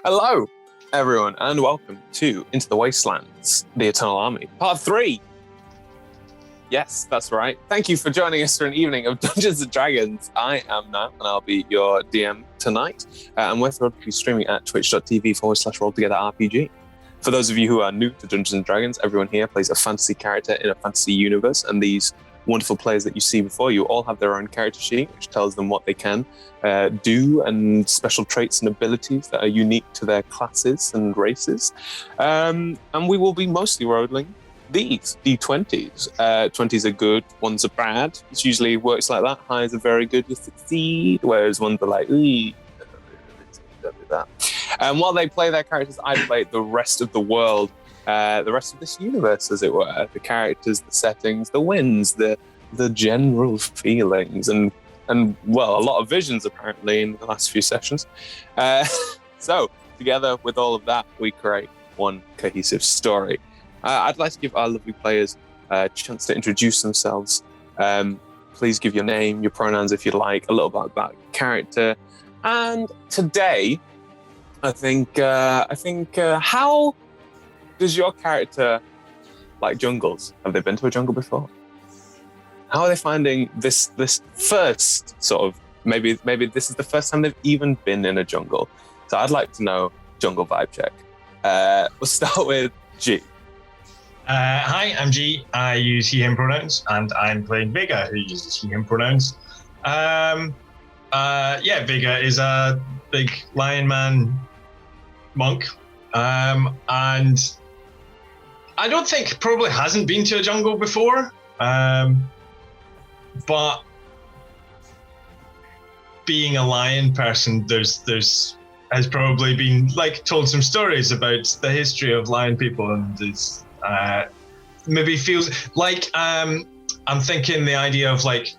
Hello, everyone, and welcome to Into the Wastelands, the Eternal Army, Part 3. Yes, that's right. Thank you for joining us for an evening of Dungeons & Dragons. I am Nat, and I'll be your DM tonight. And we're thrilled to be streaming at twitch.tv/rolltogetherrpg. For those of you who are new to Dungeons & Dragons, everyone here plays a fantasy character in a fantasy universe, and these wonderful players that you see before you all have their own character sheet, which tells them what they can do and special traits and abilities that are unique to their classes and races. And we will be mostly rolling these D20s. 20s are good, ones are bad. It usually works like that. Highs are very good, you succeed, whereas ones are like, ooh, don't do that. And while they play their characters, I play the rest of the world. The rest of this universe, as it were, the characters, the settings, the winds, the general feelings, and well, a lot of visions apparently in the last few sessions. So together with all of that, we create one cohesive story. I'd like to give our lovely players a chance to introduce themselves. Please give your name, your pronouns if you like, a little bit about your character. And today, I think how does your character like jungles? Have they been to a jungle before? How are they finding this first sort of, maybe this is the first time they've even been in a jungle? So I'd like to know jungle vibe check. We'll start with G. Hi, I'm G. I use he, him pronouns, and I'm playing Vega, who uses he, him pronouns. Vega is a big lion man monk. And I don't think probably hasn't been to a jungle before, but being a lion person, there's has probably been like told some stories about the history of lion people, and it's maybe feels like I'm thinking the idea of like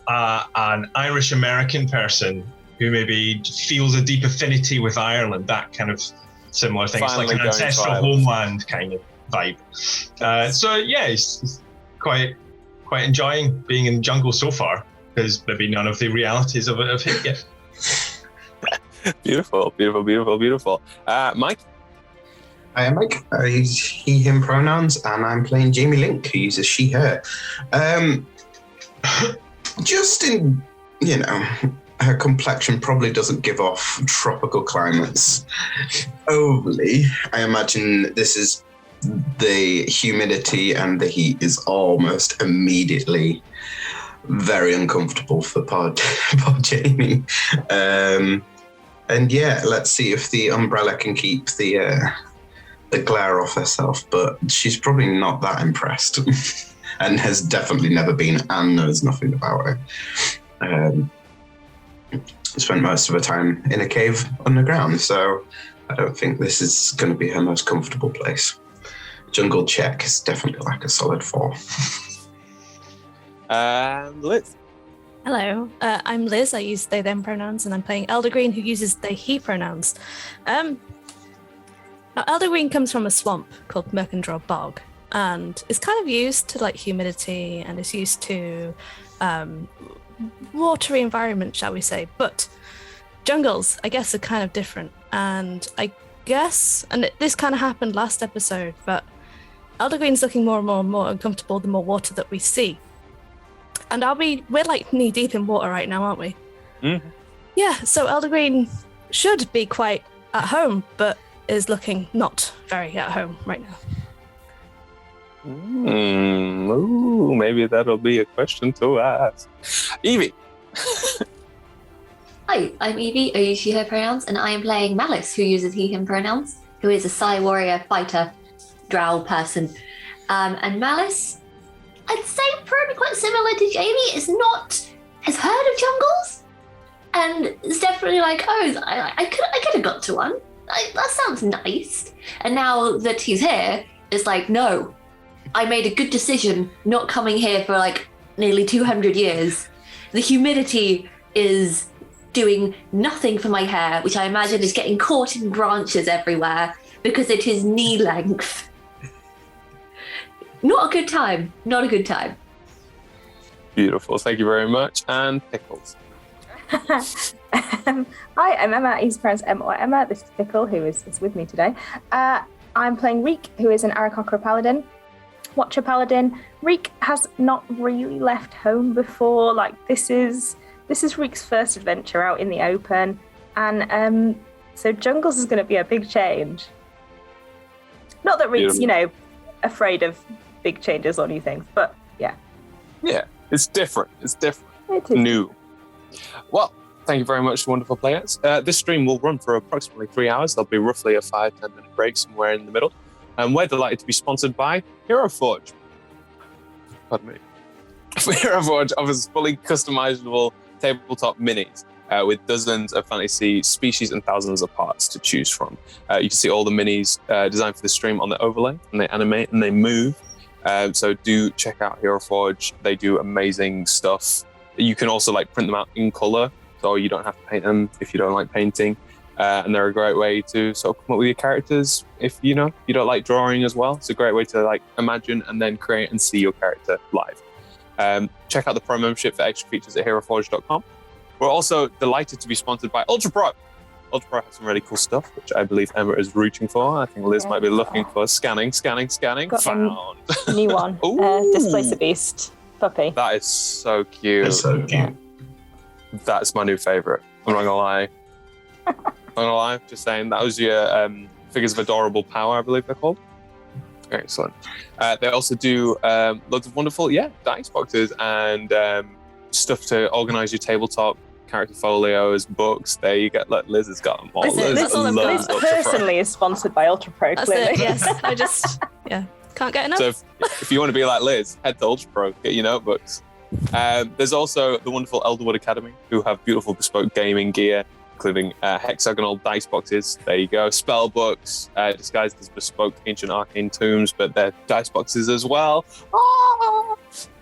an Irish American person who maybe feels a deep affinity with Ireland, that kind of similar things, like an ancestral homeland kind of vibe. He's quite enjoying being in the jungle so far, because maybe none of the realities of it have hit yet. Beautiful. Mike? Hi, I'm Mike. I use he, him pronouns, and I'm playing Jamie Link, who uses she, her. Just in, her complexion probably doesn't give off tropical climates overly. I imagine this is the humidity and the heat is almost immediately very uncomfortable for poor Jamie. Let's see if the umbrella can keep the glare off herself, but she's probably not that impressed and has definitely never been and knows nothing about it. Spent most of her time in a cave underground, so I don't think this is going to be her most comfortable place. Jungle check is definitely like a solid 4. Liz. Hello, I'm Liz. I use they, them pronouns, and I'm playing Elder Green, who uses they, he pronouns. Now, Elder Green comes from a swamp called Mercandrel Bog, and is kind of used to like humidity, and is used to watery environment, shall we say. But jungles, I guess, are kind of different. And I guess, and this kind of happened last episode, but Elder Green's looking more and more uncomfortable the more water that we see. And we're like knee deep in water right now, aren't we? Mm-hmm. Yeah, so Elder Green should be quite at home, but is looking not very at home right now. Ooh, maybe that'll be a question to ask. Evie. Hi, I'm Evie. I use she, her pronouns, and I am playing Malice, who uses he, him pronouns, who is a Psy warrior fighter, drow person. And Malice, I'd say probably quite similar to Jamie, has heard of jungles, and it's definitely like, I could have got to one. That sounds nice. And now that he's here, it's like, no, I made a good decision not coming here for like nearly 200 years. The humidity is doing nothing for my hair, which I imagine is getting caught in branches everywhere because it is knee length. Not a good time. Beautiful. Thank you very much. And Pickles. Hi, I'm Emma. His parents Emma or Emma. This is Pickle, who is with me today. I'm playing Reek, who is an Aarakocra paladin, Watcher paladin. Reek has not really left home before. Like this is Reek's first adventure out in the open, and so jungles is going to be a big change. Not that Reek's, afraid of big changes or new things, but yeah. Yeah, it's different. It's different. It is. New. Well, thank you very much, wonderful players. This stream will run for approximately 3 hours. There'll be roughly a 5-10 minute break somewhere in the middle. And we're delighted to be sponsored by Hero Forge. Pardon me. Hero Forge offers fully customizable tabletop minis with dozens of fantasy species and thousands of parts to choose from. You can see all the minis designed for the stream on the overlay, and they animate and they move. So do check out Hero Forge. They do amazing stuff. You can also print them out in color, so you don't have to paint them if you don't like painting. And they're a great way to sort of come up with your characters if you don't like drawing as well. It's a great way to imagine and then create and see your character live. Check out the Pro membership for extra features at heroforge.com. We're also delighted to be sponsored by Ultra Pro. Ultra Pro has some really cool stuff, which I believe Emma is rooting for. I think Liz might be looking for. Scanning. Got Found. a new one. Displace a Beast puppy. That is so cute. It's so cute. That's my new favorite. I'm not gonna lie. Just saying. That was your Figures of Adorable Power, I believe they're called. Excellent. They also do loads of wonderful, dice boxes and stuff to organize your tabletop, character folios, books. There you go. Liz has got them all. Liz personally is sponsored by Ultra Pro. That's clearly. it, yes. I just, can't get enough. So if you want to be like Liz, head to Ultra Pro, get your notebooks. There's also the wonderful Elderwood Academy, who have beautiful bespoke gaming gear, including hexagonal dice boxes. There you go. Spell books, disguised as bespoke ancient arcane tombs, but they're dice boxes as well.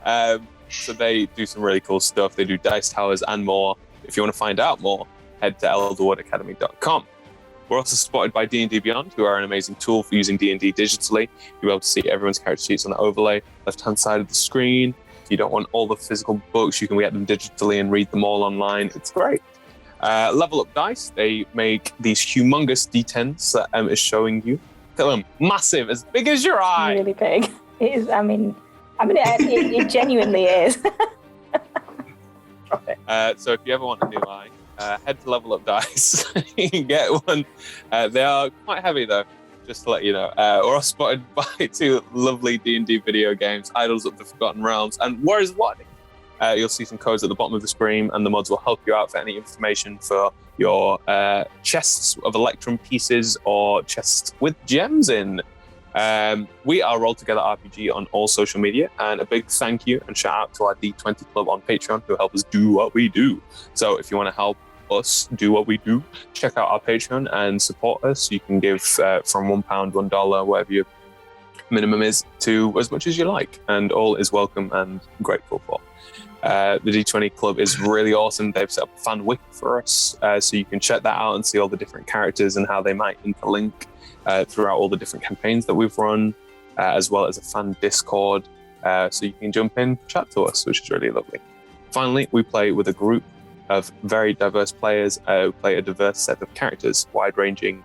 So they do some really cool stuff. They do dice towers and more. If you want to find out more, head to elderwoodacademy.com. We're also supported by D&D Beyond, who are an amazing tool for using D&D digitally. You'll be able to see everyone's character sheets on the overlay, left-hand side of the screen. If you don't want all the physical books, you can get them digitally and read them all online. It's great. Level Up Dice, they make these humongous D10s that Emma is showing you. Look at them, massive, as big as your eye. Really big. It is, it genuinely is. So if you ever want a new eye, head to Level Up Dice. You can get one. They are quite heavy though, just to let you know. We're all spotted by 2 lovely D&D video games, Idols of the Forgotten Realms and Warriors of Lightning. You'll see some codes at the bottom of the screen, and the mods will help you out for any information for your chests of Electrum pieces or chests with gems in. We are Roll Together RPG on all social media, and a big thank you and shout out to our D20 Club on Patreon, who help us do what we do. So if you want to help us do what we do, check out our Patreon and support us. You can give from £1, $1, whatever your minimum is, to as much as you like, and all is welcome and grateful for. The D20 Club is really awesome. They've set up a fan wiki for us, so you can check that out and see all the different characters and how they might interlink throughout all the different campaigns that we've run, as well as a fan Discord, so you can jump in, chat to us, which is really lovely. Finally, we play with a group of very diverse players who play a diverse set of characters, wide-ranging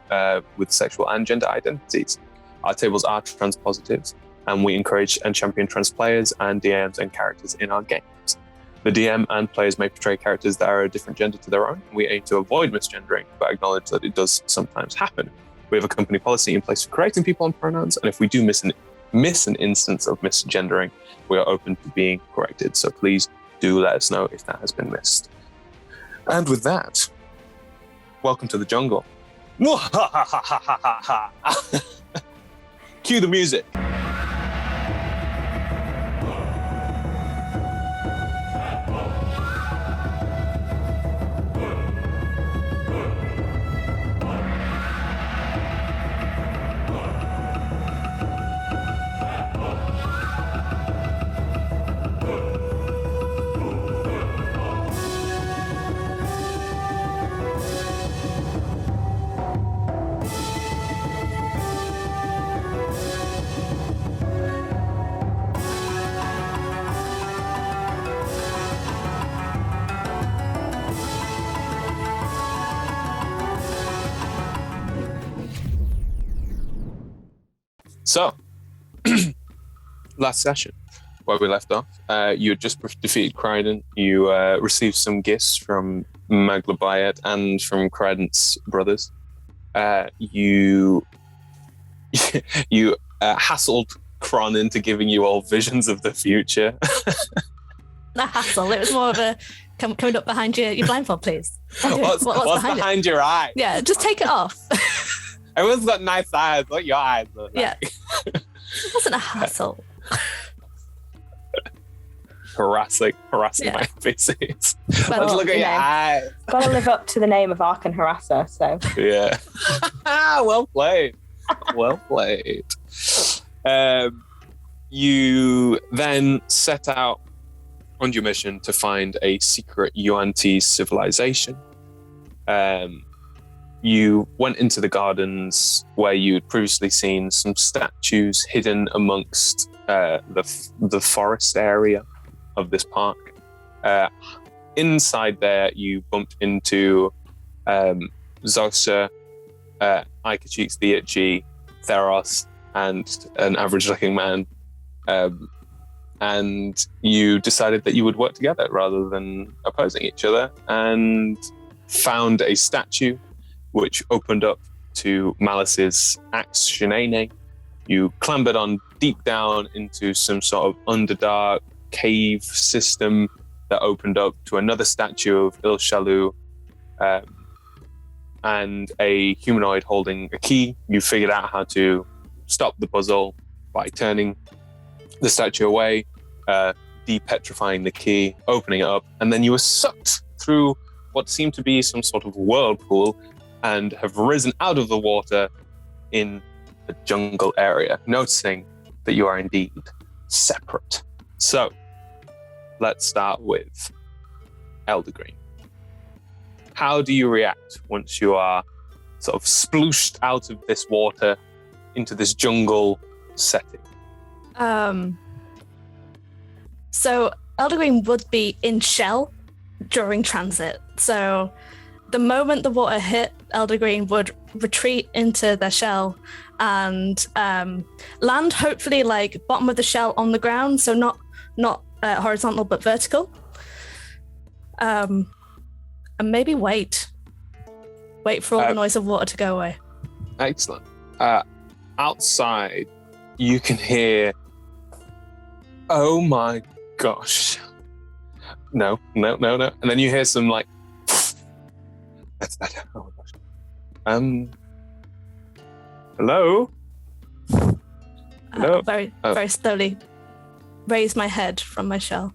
with sexual and gender identities. Our tables are trans positives, and we encourage and champion trans players and DMs and characters in our games. The DM and players may portray characters that are a different gender to their own. We aim to avoid misgendering, but acknowledge that it does sometimes happen. We have a company policy in place for correcting people on pronouns, and if we do miss an instance of misgendering, we are open to being corrected. So please do let us know if that has been missed. And with that, welcome to the jungle. Cue the music. So, last session, where we left off, you had just defeated Kryden. You received some gifts from Maglabayet and from Kryden's brothers. You hassled Kron into giving you all visions of the future. The hassle. It was more of a coming up behind your blindfold, please. What's behind your eye? Yeah, just take it off. Everyone's got nice eyes. What your eyes look like? Yeah. It wasn't a hassle. Harassing Yeah. my faces. Well, Let's look at your eyes. Got to live up to the name of Arkenhassa, so. Yeah. Well played. Well played. You then set out on your mission to find a secret Yuan-Ti civilization. You went into the gardens where you'd previously seen some statues hidden amongst the forest area of this park. Inside there, you bumped into Zosa, Ikacheeks the Itchy, Theros, and an average-looking man. And you decided that you would work together rather than opposing each other, and found a statue which opened up to Malice's axe Shanae. You clambered on deep down into some sort of underdark cave system that opened up to another statue of Il Shalu, and a humanoid holding a key. You figured out how to stop the puzzle by turning the statue away, depetrifying the key, opening it up, and then you were sucked through what seemed to be some sort of whirlpool and have risen out of the water in a jungle area, noticing that you are indeed separate. So, let's start with Eldergreen. How do you react once you are sort of splooshed out of this water into this jungle setting? So Eldergreen would be in shell during transit. So the moment the water hit, Eldergreen would retreat into their shell and land hopefully like bottom of the shell on the ground, so not horizontal but vertical. And maybe wait for all the noise of water to go away. Excellent. Outside, you can hear, oh my gosh. No. And then you hear some like, that's better. Oh my gosh. Hello? Hello? Very slowly raise my head from my shell.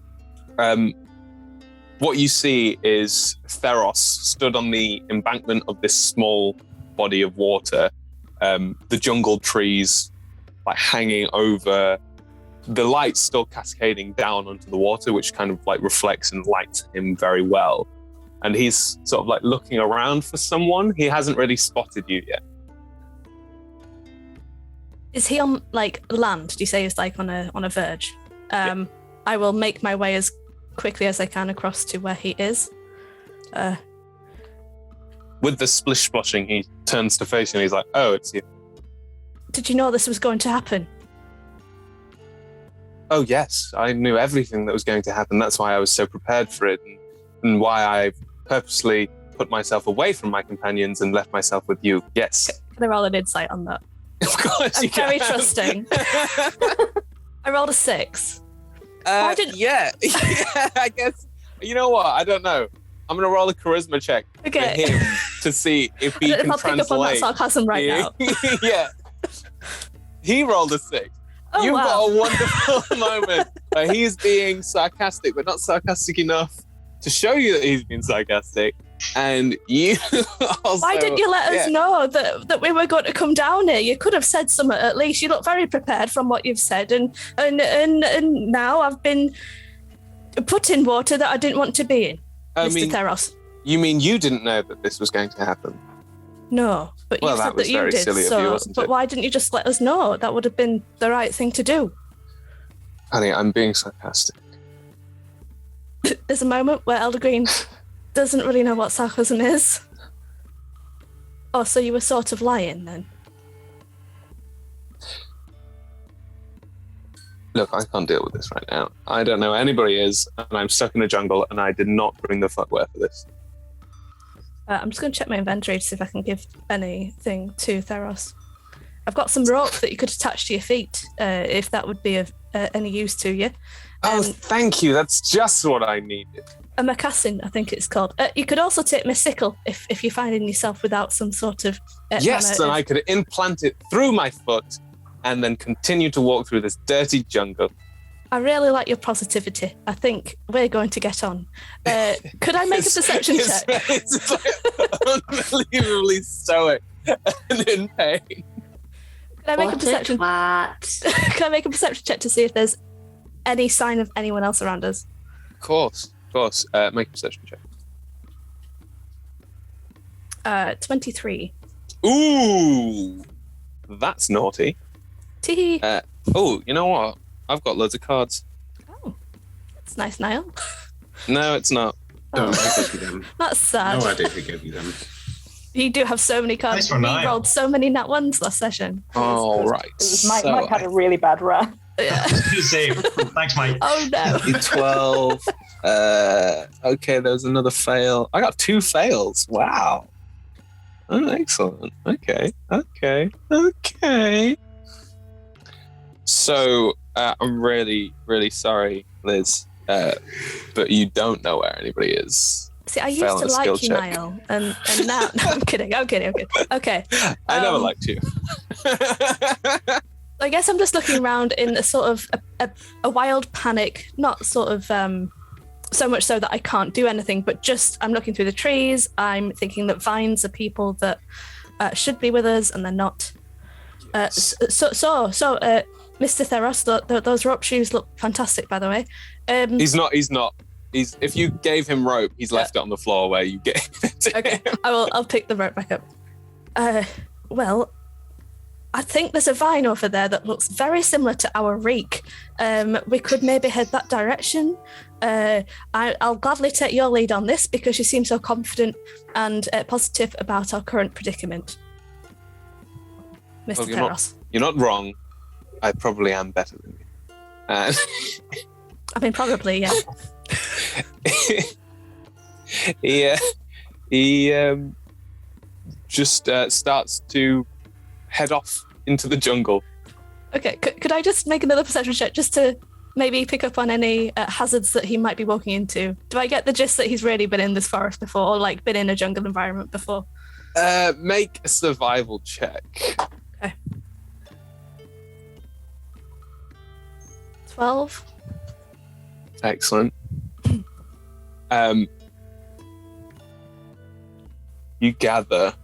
What you see is Theros stood on the embankment of this small body of water, the jungle trees like hanging over, the light still cascading down onto the water, which kind of like reflects and lights him very well. And he's sort of like looking around for someone. He hasn't really spotted you yet. Is he on like land? Do you say he's like on a verge? Yeah. I will make my way as quickly as I can across to where he is. With the splish splashing, he turns to face you and he's like, oh, it's you. Did you know this was going to happen? Oh, yes. I knew everything that was going to happen. That's why I was so prepared for it, and why I purposely put myself away from my companions and left myself with you. Yes. Can I roll an insight on that? Of course you I'm very can. trusting. I rolled a 6. Why didn't- Yeah, I guess. You know what? I don't know. I'm going to roll a charisma check for him to see if he I don't know can if I'll pick up on that translate. sarcasm right now. Yeah. He rolled a 6. Oh, You've wow. got a wonderful moment where he's being sarcastic, but not sarcastic enough to show you that he's being sarcastic. And you also... Why didn't you let us know that we were going to come down here? You could have said something at least. You look very prepared from what you've said. And now I've been put in water that I didn't want to be in, Mr. Theros. You mean you didn't know that this was going to happen? No, but Well, you that said was that you very did. silly of you, wasn't but it? why didn't you just let us know? That would have been the right thing to do. Honey, I'm being sarcastic. There's a moment where Eldergreen doesn't really know what sarcasm is. Oh, so you were sort of lying then? Look, I can't deal with this right now. I don't know where anybody is, and I'm stuck in a jungle, and I did not bring the footwear for this. I'm just going to check my inventory to see if I can give anything to Theros. I've got some rope that you could attach to your feet, if that would be of any use to you. Oh, thank you. That's just what I needed. A moccasin, I think it's called. You could also take my sickle if you're finding yourself without some sort of... yes, and I could implant it through my foot and then continue to walk through this dirty jungle. I really like your positivity. I think we're going to get on. Could I make a perception check? It's like unbelievably stoic and in pain. Can I make a perception? Can I make a perception check to see if there's any sign of anyone else around us? Of course. Make a perception check. 23. Ooh, that's naughty. Tee. Oh, you know what? I've got loads of cards. Oh, that's nice, Niall. No, it's not. No, I gave you them. That's sad. No idea who gave you them. You do have so many cards. Nice for Niall. We rolled so many nat ones last session. All right. Mike had a really bad run. Yeah. Save. Thanks, Mike. Oh no. 12. Okay, there was another fail. I got 2 fails. Wow. Oh, excellent. Okay. So, I'm really, really sorry, Liz, but you don't know where anybody is. See, I used to like you, Niall, and now... No, I'm kidding. Okay. I never liked you. I guess I'm just looking around in a sort of a wild panic, not sort of so much so that I can't do anything, but just I'm looking through the trees. I'm thinking that vines are people that should be with us, and they're not. Mr. Theros, those rope shoes look fantastic, by the way. He's not. If you gave him rope, he's left it on the floor where you gave it to him. I'll pick the rope back up. Well, I think there's a vine over there that looks very similar to our reek. We could maybe head that direction. I'll gladly take your lead on this because you seem so confident and positive about our current predicament. Mr. Theros. You're not wrong. I probably am better than you. I mean, probably, yeah. He just starts to head off into the jungle. Okay, could I just make another perception check just to maybe pick up on any hazards that he might be walking into? Do I get the gist that he's really been in this forest before, or like been in a jungle environment before? Make a survival check. Okay. 12. Excellent. You gather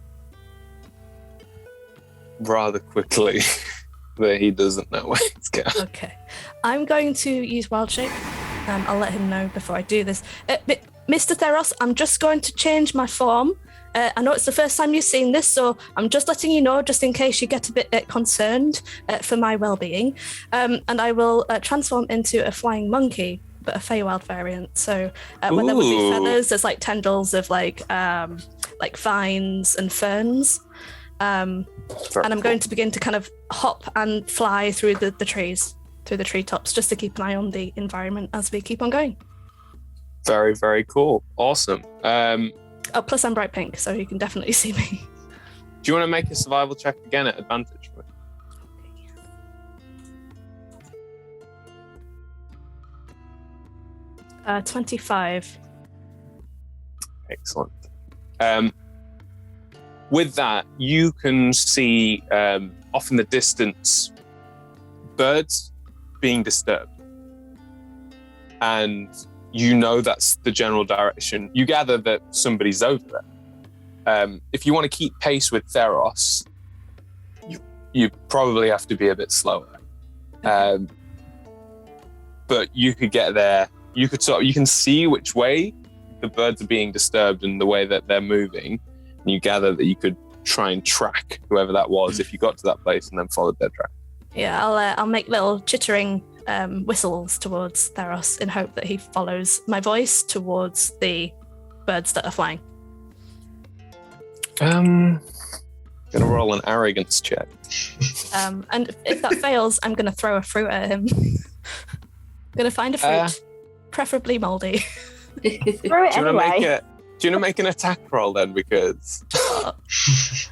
rather quickly that he doesn't know where he's going. Okay. I'm going to use Wild Shape. I'll let him know before I do this. Mr. Theros, I'm just going to change my form. I know it's the first time you've seen this, so I'm just letting you know, just in case you get a bit concerned for my well-being. And I will transform into a flying monkey, but a Feywild variant. So when there would be feathers, there's like tendrils of like vines and ferns. And I'm going to begin to kind of hop and fly through the trees, through the treetops, just to keep an eye on the environment as we keep on going. Very, very cool. Awesome. Plus I'm bright pink, so you can definitely see me. Do you want to make a survival check again at advantage? 25. Excellent. With that, you can see off in the distance birds being disturbed. And you know that's the general direction. You gather that somebody's over there. If you want to keep pace with Theros, you probably have to be a bit slower. But you could get there. You can see which way the birds are being disturbed and the way that they're moving. And you gather that you could try and track whoever that was if you got to that place and then followed their track. Yeah, I'll make little chittering whistles towards Theros in hope that he follows my voice towards the birds that are flying. Gonna roll an arrogance check. And if that fails, I'm gonna throw a fruit at him. gonna find a fruit, preferably moldy. Throw it Do you anyway. want to make an attack roll then? Because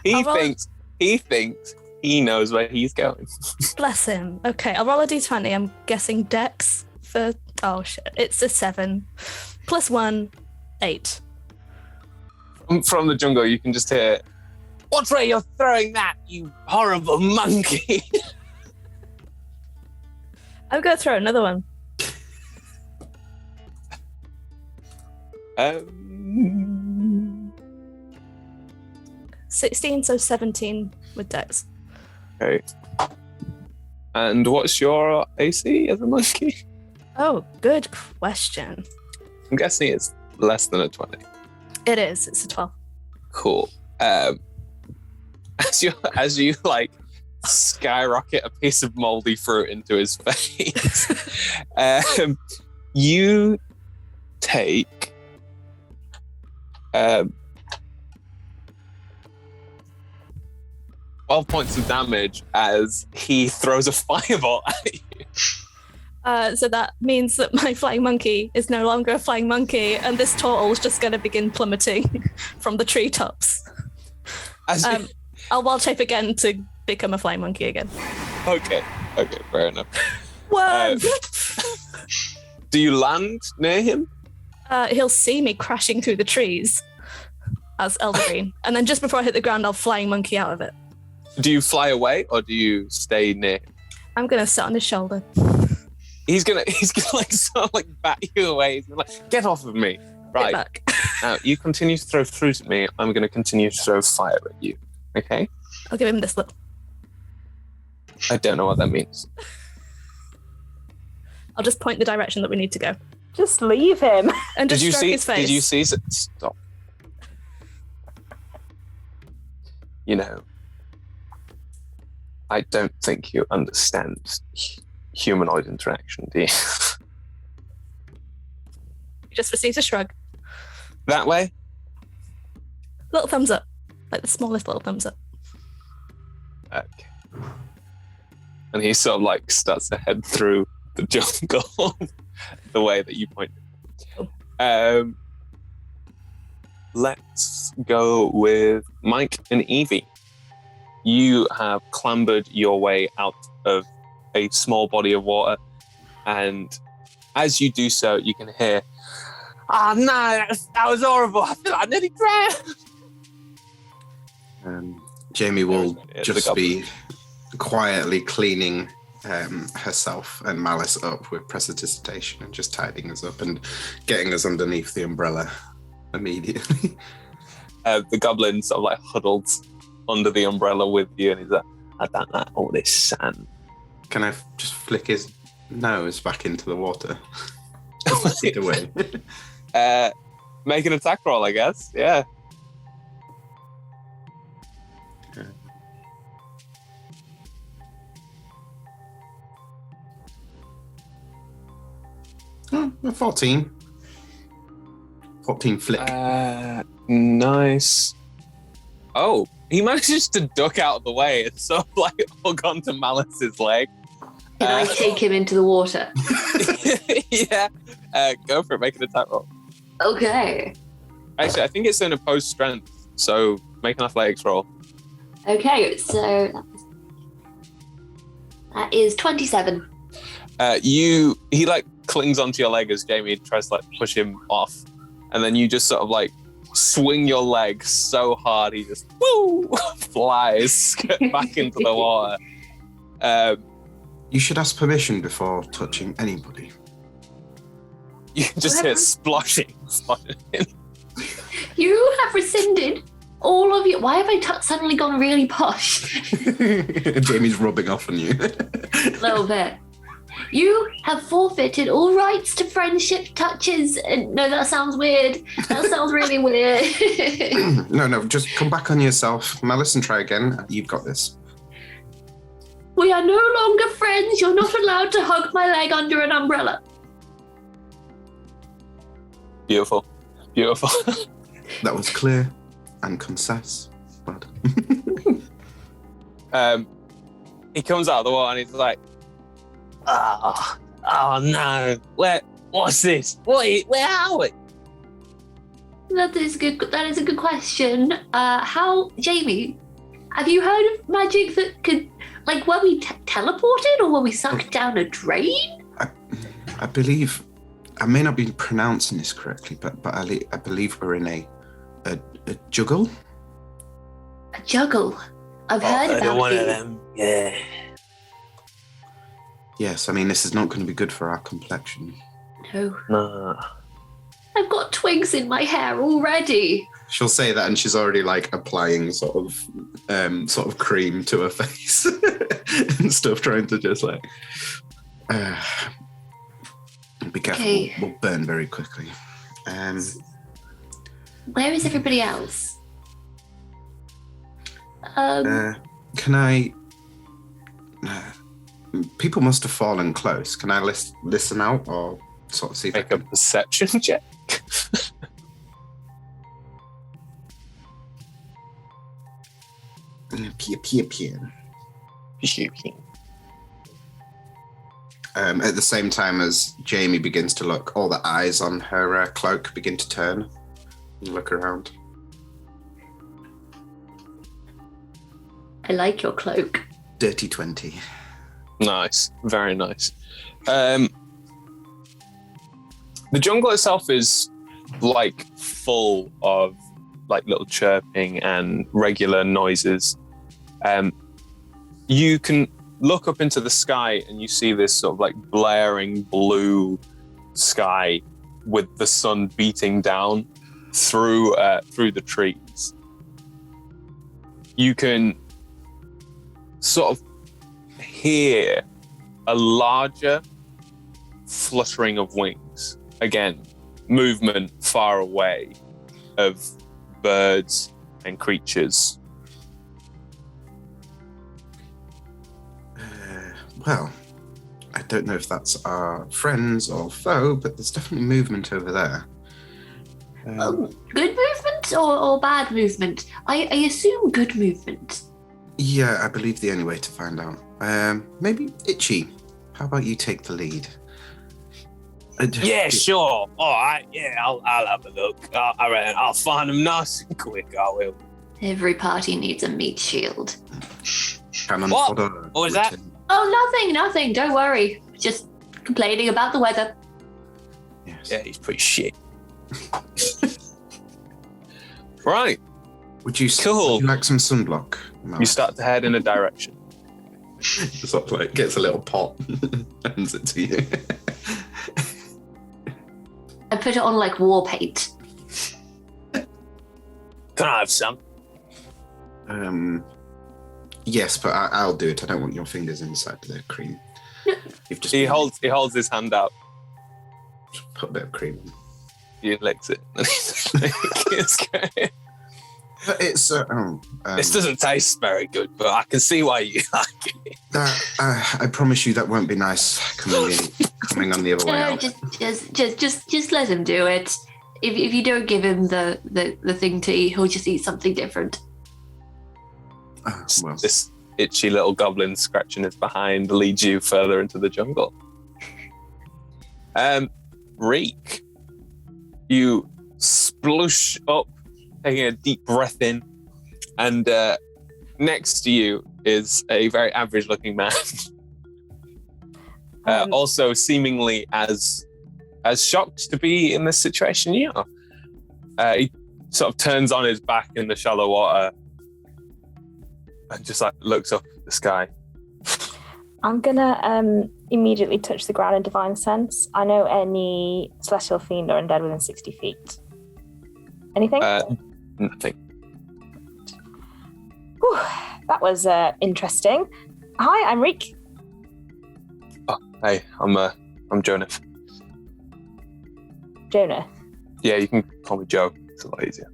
he I'll roll- thinks he knows where he's going. Bless him. Okay, I'll roll a d20. I'm guessing Dex for. Oh shit! It's a 7, +1, 8. From the jungle, you can just hear, "Watch where you're throwing that, you horrible monkey!" I'm gonna throw another one. 16, so 17 with Dex. Okay. And what's your AC as a monkey? Oh, good question. I'm guessing it's less than a 20. It is. It's a 12. Cool. As you like skyrocket a piece of moldy fruit into his face, you take 12 points of damage as he throws a fireball at you. So that means that my flying monkey is no longer a flying monkey, and this turtle is just going to begin plummeting from the treetops. I'll wild shape again to become a flying monkey again. Okay, fair enough. Whoa! Do you land near him? He'll see me crashing through the trees as Elder Green, and then just before I hit the ground, I'll flying monkey out of it. Do you fly away or do you stay near him? I'm gonna sit on his shoulder. He's gonna like sort of like bat you away. He's gonna like, get off of me. Right. Get back. Now you continue to throw fruit at me. I'm gonna continue to throw fire at you. Okay? I'll give him this look. I don't know what that means. I'll just point the direction that we need to go. Just leave him. And just stroke his face. Did you see? Stop. You know, I don't think you understand humanoid interaction, do you? He just receives a shrug. That way? Little thumbs up. Like the smallest little thumbs up. Okay. And he sort of like starts to head through the jungle the way that you pointed. Let's go with Mike and Evie. You have clambered your way out of a small body of water, and as you do so, you can hear, "Oh no, that was horrible! I feel like I nearly drowned." Jamie will There's just the be quietly cleaning herself and Malice up with precipitation and just tidying us up and getting us underneath the umbrella immediately. The goblin sort of like huddled under the umbrella with you, and he's like, "I don't like all this sand." Can I just flick his nose back into the water? Just it away. Make an attack roll, I guess. Yeah. Oh, 14. 14 flick. Nice. Oh, he manages to duck out of the way and sort of like hug onto Malice's leg. Can I take him into the water? Yeah. Go for it. Make an attack roll. Okay. Actually, I think it's an opposed strength, so make an athletics roll. Okay, so that is 27. He like clings onto your leg as Jamie tries to like push him off, and then you just sort of like swing your leg so hard he just flies back into the water. You should ask permission before touching anybody. You just hear splashing. You have rescinded all of you. Why have I suddenly gone really posh? Jamie's rubbing off on you. A little bit. You have forfeited all rights to friendship touches. No, that sounds weird. That sounds really weird. No, just come back on yourself. Malice, and try again. You've got this. We are no longer friends. You're not allowed to hug my leg under an umbrella. Beautiful. That was clear and concise. But He comes out of the water and he's like, Oh no! What's this? Where are we? That is good. That is a good question. Jamie? Have you heard of magic that could, like, were we teleported or were we sucked down a drain? I believe, I may not be pronouncing this correctly, but I believe we're in a juggle. A juggle. I've heard about one these. of them. Yeah. Yes, I mean, this is not going to be good for our complexion. No. No. I've got twigs in my hair already. She'll say that, and she's already like applying sort of cream to her face and stuff, trying to just like be careful. Okay. We'll burn very quickly. Where is everybody else? Can I? People must have fallen close. Can I listen out or sort of see if Make a perception check. At the same time as Jamie begins to look, all the eyes on her cloak begin to turn and look around. I like your cloak. Dirty 20. Nice, very nice. The jungle itself is like full of like little chirping and regular noises. You can look up into the sky and you see this sort of like blaring blue sky with the sun beating down through the trees. You can sort of hear a larger fluttering of wings. Again, movement far away of birds and creatures. Well, I don't know if that's our friends or foe, but there's definitely movement over there. Good movement or bad movement? I assume good movement. Yeah, I believe the only way to find out. Maybe Itchy. How about you take the lead? Yeah, sure. All right. Yeah, I'll have a look. I reckon I'll find them nice and quick. I will. Every party needs a meat shield. Cannon What? fodder What was that? written. Oh, nothing. Don't worry. Just complaining about the weather. Yes. Yeah, he's pretty shit. Right. Would you Cool. Would you like some sunblock? You start to head in a direction. Sort of like gets a little pot, hands it to you. I put it on like war paint. Can I have some? Yes, but I'll do it. I don't want your fingers inside the cream. You've just He holds his hand out. put a bit of cream in. He licks it. And he's like, it's great. But it's This doesn't taste very good, but I can see why you like it. I promise you that won't be nice coming on the other way No, out. just let him do it. If you don't give him the thing to eat, he'll just eat something different. Well, This itchy little goblin scratching his behind leads you further into the jungle. Reek, you splush up, taking a deep breath in, and next to you is a very average-looking man. Also seemingly as shocked to be in this situation you are. He sort of turns on his back in the shallow water and just like looks up at the sky. I'm gonna immediately touch the ground in divine sense. I know any celestial fiend or undead within 60 feet. Anything? Nothing. Whew, that was interesting. Hi, I'm Reek. Oh, hey, I'm Jonath. Jonah. Yeah, you can call me Joe. It's a lot easier.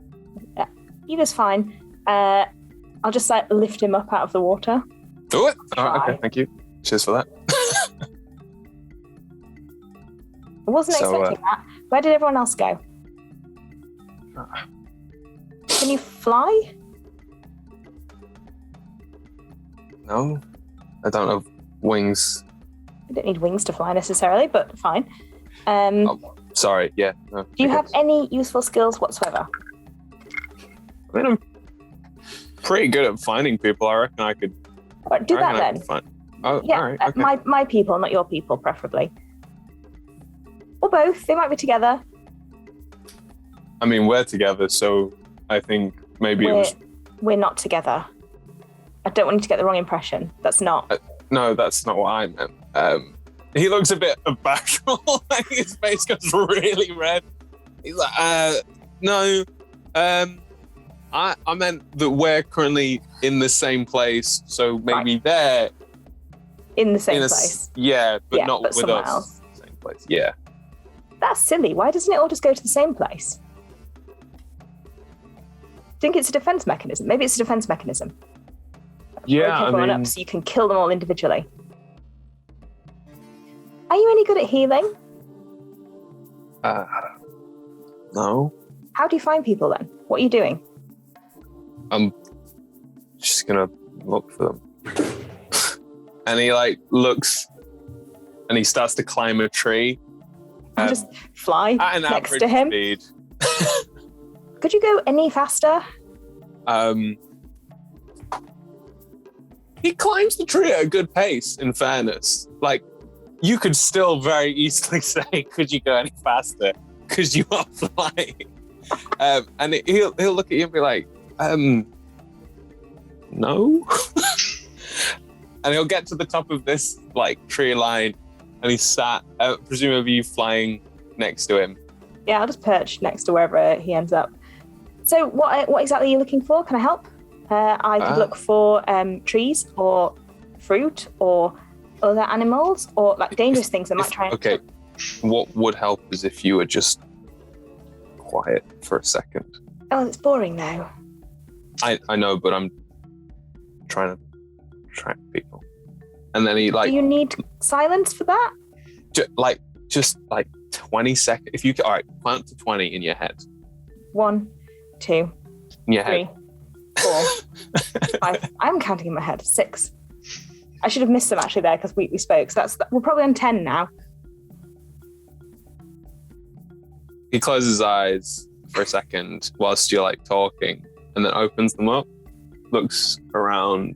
Either's fine. I'll just like lift him up out of the water. Do it. All right, Try. okay, thank you. Cheers for that. I wasn't So, expecting that. Where did everyone else go? Can you fly? No, I don't have wings. You don't need wings to fly necessarily, but fine. Sorry, yeah. No, Do you have any useful skills whatsoever? I mean, I'm pretty good at finding people. I reckon I could. Right, do that then. Oh, Yeah, all right. Okay. my people, not your people, preferably. Or both. They might be together. I mean, we're together, so I think maybe it was. We're not together. I don't want you to get the wrong impression. That's not. No, that's not what I meant. He looks a bit bashful. Like his face goes really red. He's like, no. I meant that we're currently in the same place, so maybe they're in the same place. Yeah, but not with somewhere us. Else. Same place. Yeah. That's silly. Why doesn't it all just go to the same place? I think it's a defense mechanism. Maybe it's a defense mechanism. Yeah, break everyone up so you can kill them all individually. Are you any good at healing? No. How do you find people then? What are you doing? I'm just gonna look for them. And he like looks and he starts to climb a tree. Just fly at an next average to him. speed. Could you go any faster? He climbs the tree at a good pace, in fairness. Like, you could still very easily say, could you go any faster? Because you are flying. And he'll look at you and be like, no? And he'll get to the top of this, like, tree line, and he's sat, presumably flying next to him. Yeah, I'll just perch next to wherever he ends up. So what exactly are you looking for? Can I help? I could look for trees or fruit or other animals or like dangerous things that might try and... Okay, what would help is if you were just quiet for a second. Oh, it's boring now. I know, but I'm trying to track people. And then he like... Do you need silence for that? Just 20 seconds. If you can, all right, count to 20 in your head. 1, 2, in your 3, head. 4, 5. I'm counting in my head. 6. I should have missed them actually there because we spoke. So we're probably on 10 now. He closes his eyes for a second whilst you're like talking, and then opens them up, looks around.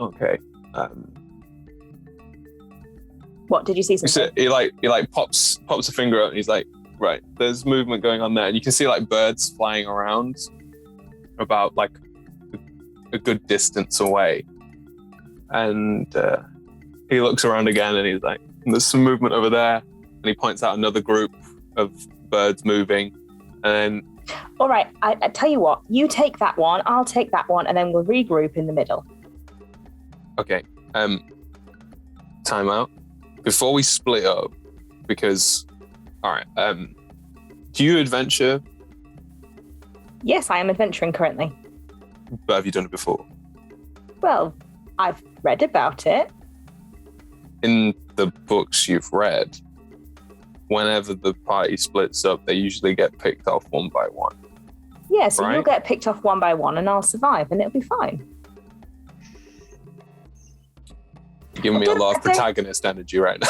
Okay. What did you see? Something? So he pops a finger up, and he's like, right, there's movement going on there, and you can see like birds flying around about like a good distance away. And he looks around again, and he's like, there's some movement over there, and he points out another group of birds moving, and then all right, I tell you what, you take that one, I'll take that one, and then we'll regroup in the middle. Okay. Time out. Before we split up, because, all right, do you adventure? Yes, I am adventuring currently. But have you done it before? Well, I've read about it. In the books you've read, whenever the party splits up, they usually get picked off one by one. Yeah, so right? You'll get picked off one by one and I'll survive and it'll be fine. You're giving me a lot of protagonist energy right now.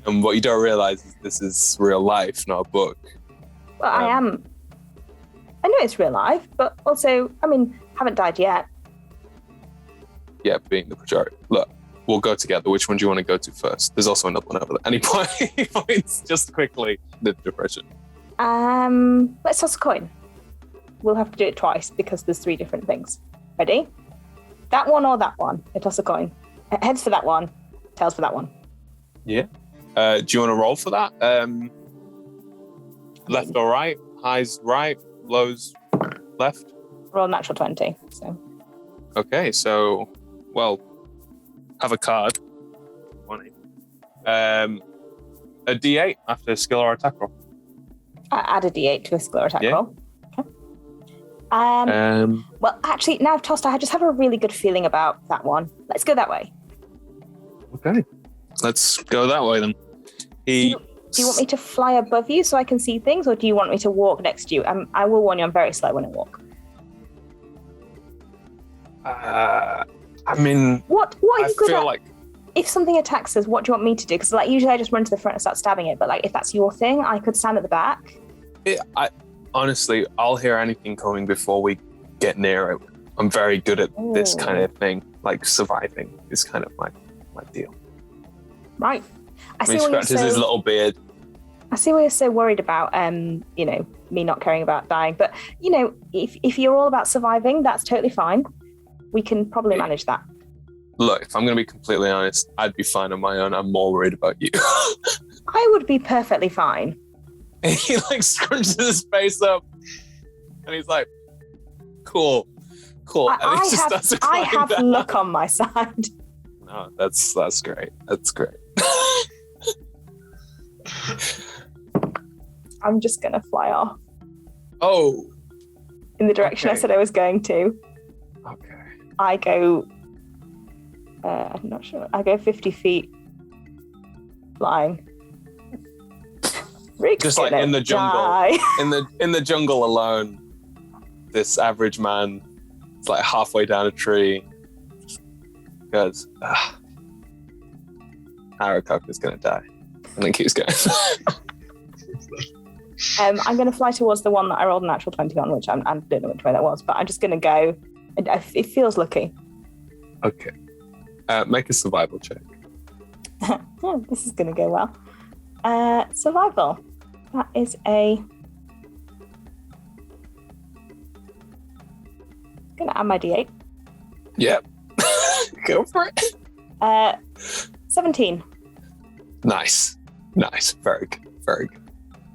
And what you don't realize is this is real life, not a book. Well, I am. I know it's real life, but also, I mean, haven't died yet. Yeah, being the majority. Look, we'll go together. Which one do you want to go to first? There's also another one over there. Any points just quickly, the depression. Let's toss a coin. We'll have to do it twice because there's 3 different things. Ready? That one or that one? I toss a coin. Heads for that one, tails for that one. Yeah. Do you want to roll for that? Left or right? Highs right, lows left? Roll natural 20. So. Okay, so, well, have a card. 20. A D8 after a skill or attack roll. Add a D8 to a skill or attack roll. Okay. Well, actually, now I've tossed, I just have a really good feeling about that one. Let's go that way. Okay, let's go that way then. Do you want me to fly above you so I can see things, or do you want me to walk next to you? I will warn you, I'm very slow when I walk. I I mean, What are I you good feel at? like If something attacks us, what do you want me to do? Because like usually I just run to the front and start stabbing it. But like if that's your thing, I could stand at the back. honestly, I'll hear anything coming before we get near it. I'm very good at this kind of thing. Like surviving is kind of my deal. Right. I see He why you're scratches his so. little beard. I see why you're so worried about me not caring about dying. But if you're all about surviving, that's totally fine. We can probably manage that. Look, if I'm going to be completely honest, I'd be fine on my own. I'm more worried about you. I would be perfectly fine. And he like scrunches his face up, and he's like, "Cool." And he just starts to I climb have down. luck on my side. No, that's great. That's great. I'm just gonna fly off Oh, in the direction I Okay. said I was going to. okay. I go. I'm not sure. I go 50 feet flying. Rick's Just like gonna in the jungle. die. In the jungle alone, this average man is like halfway down a tree. Just goes, Harakok is gonna die, and then keeps going. I'm going to fly towards the one that I rolled a natural 20 on, which I don't know which way that was, but I'm just going to go. It feels lucky. Okay. Make a survival check. Oh, this is going to go well. Survival. That is a. Going to add my D8. Yep. Go for it. 17. Nice. Very good. Very good.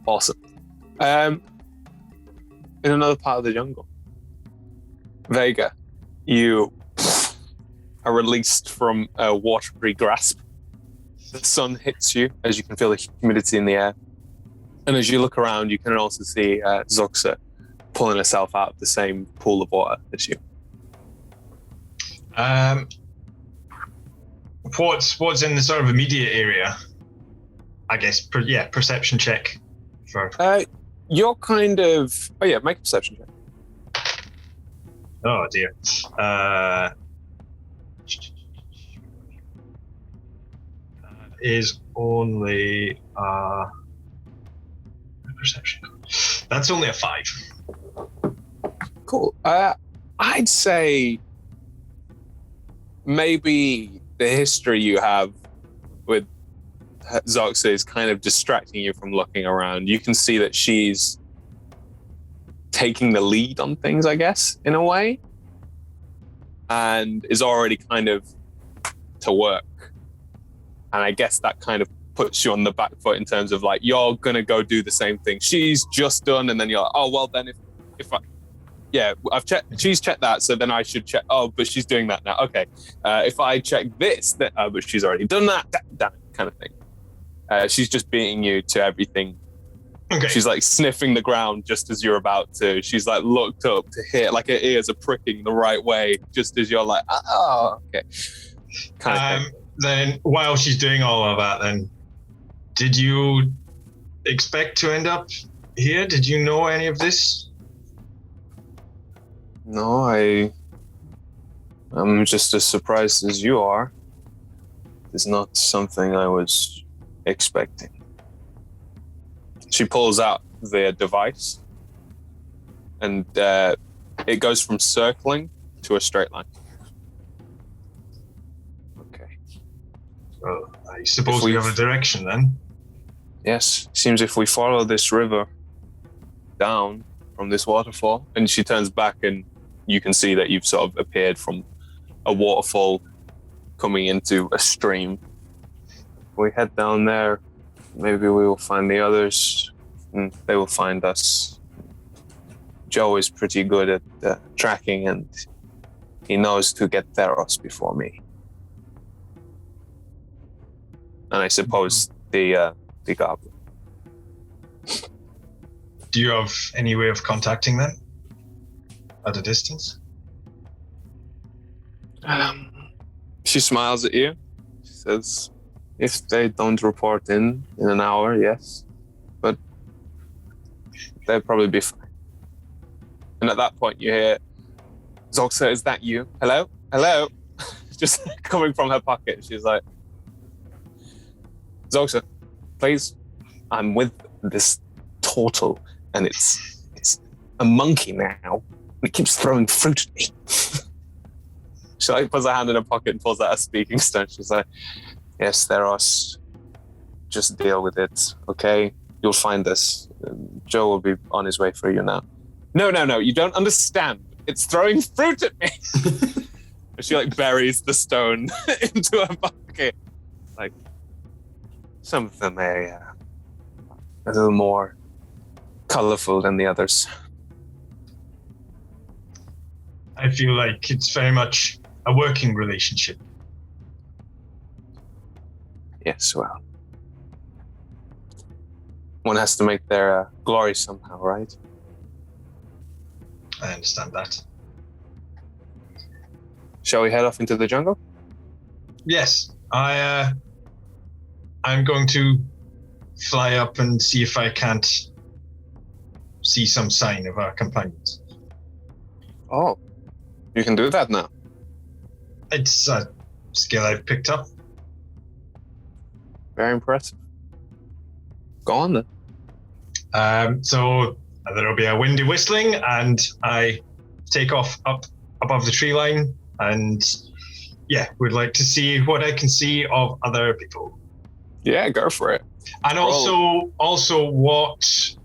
Awesome. In another part of the jungle, Vega, you are released from a watery grasp. The sun hits you as you can feel the humidity in the air. And as you look around, you can also see Zoxa pulling herself out of the same pool of water as you. What's in the sort of immediate area? I guess, perception check for. You're kind of... Oh yeah, make a perception check. Oh dear. Is only perception. That's only a 5. Cool. I'd say maybe the history you have with Zoxa is kind of distracting you from looking around. You can see that she's taking the lead on things, I guess, in a way, and is already kind of to work. And I guess that kind of puts you on the back foot in terms of like, you're gonna go do the same thing she's just done, and then you're like, oh well, then if I she's checked that, so then I should check. Oh, but she's doing that now. Okay, if I check this, then but she's already done that. Damn it, kind of thing. She's just beating you to everything. Okay. She's like sniffing the ground just as you're about to. She's like looked up to hear, like her ears are pricking the right way just as you're like, oh, okay. Kind of thing. Then while she's doing all of that, then did you expect to end up here? Did you know any of this? No, I'm just as surprised as you are. It's not something I was expecting. She pulls out the device, and it goes from circling to a straight line. Okay. Well, I suppose If we we- have a direction then. Yes, seems if we follow this river down from this waterfall, and she turns back and you can see that you've sort of appeared from a waterfall coming into a stream. If we head down there, maybe we will find the others and they will find us. Joe is pretty good at tracking, and he knows to get Theros before me. And I suppose the goblin. Do you have any way of contacting them at a distance? She smiles at you. She says, if they don't report in an hour, yes. But they'll probably be fine. And at that point you hear, Zoxa, is that you? Hello? Hello? just coming from her pocket. She's like, Zoxa, please, I'm with this turtle, and it's a monkey now. It keeps throwing fruit at me. She like puts her hand in her pocket and pulls out a speaking stone. She's like, yes, there are. Just deal with it, okay? You'll find this. Joe will be on his way for you now. No, you don't understand. It's throwing fruit at me. She like buries the stone into her pocket. Like, some of them are a little more colorful than the others. I feel like it's very much a working relationship. Yes, well. One has to make their glory somehow, right? I understand that. Shall we head off into the jungle? Yes, I'm going to fly up and see if I can't see some sign of our companions. Oh, you can do that now. It's a skill I've picked up. Very impressive. Go on then. So there'll be a windy whistling, and I take off up above the tree line, and would like to see what I can see of other people. Yeah, go for it. And also what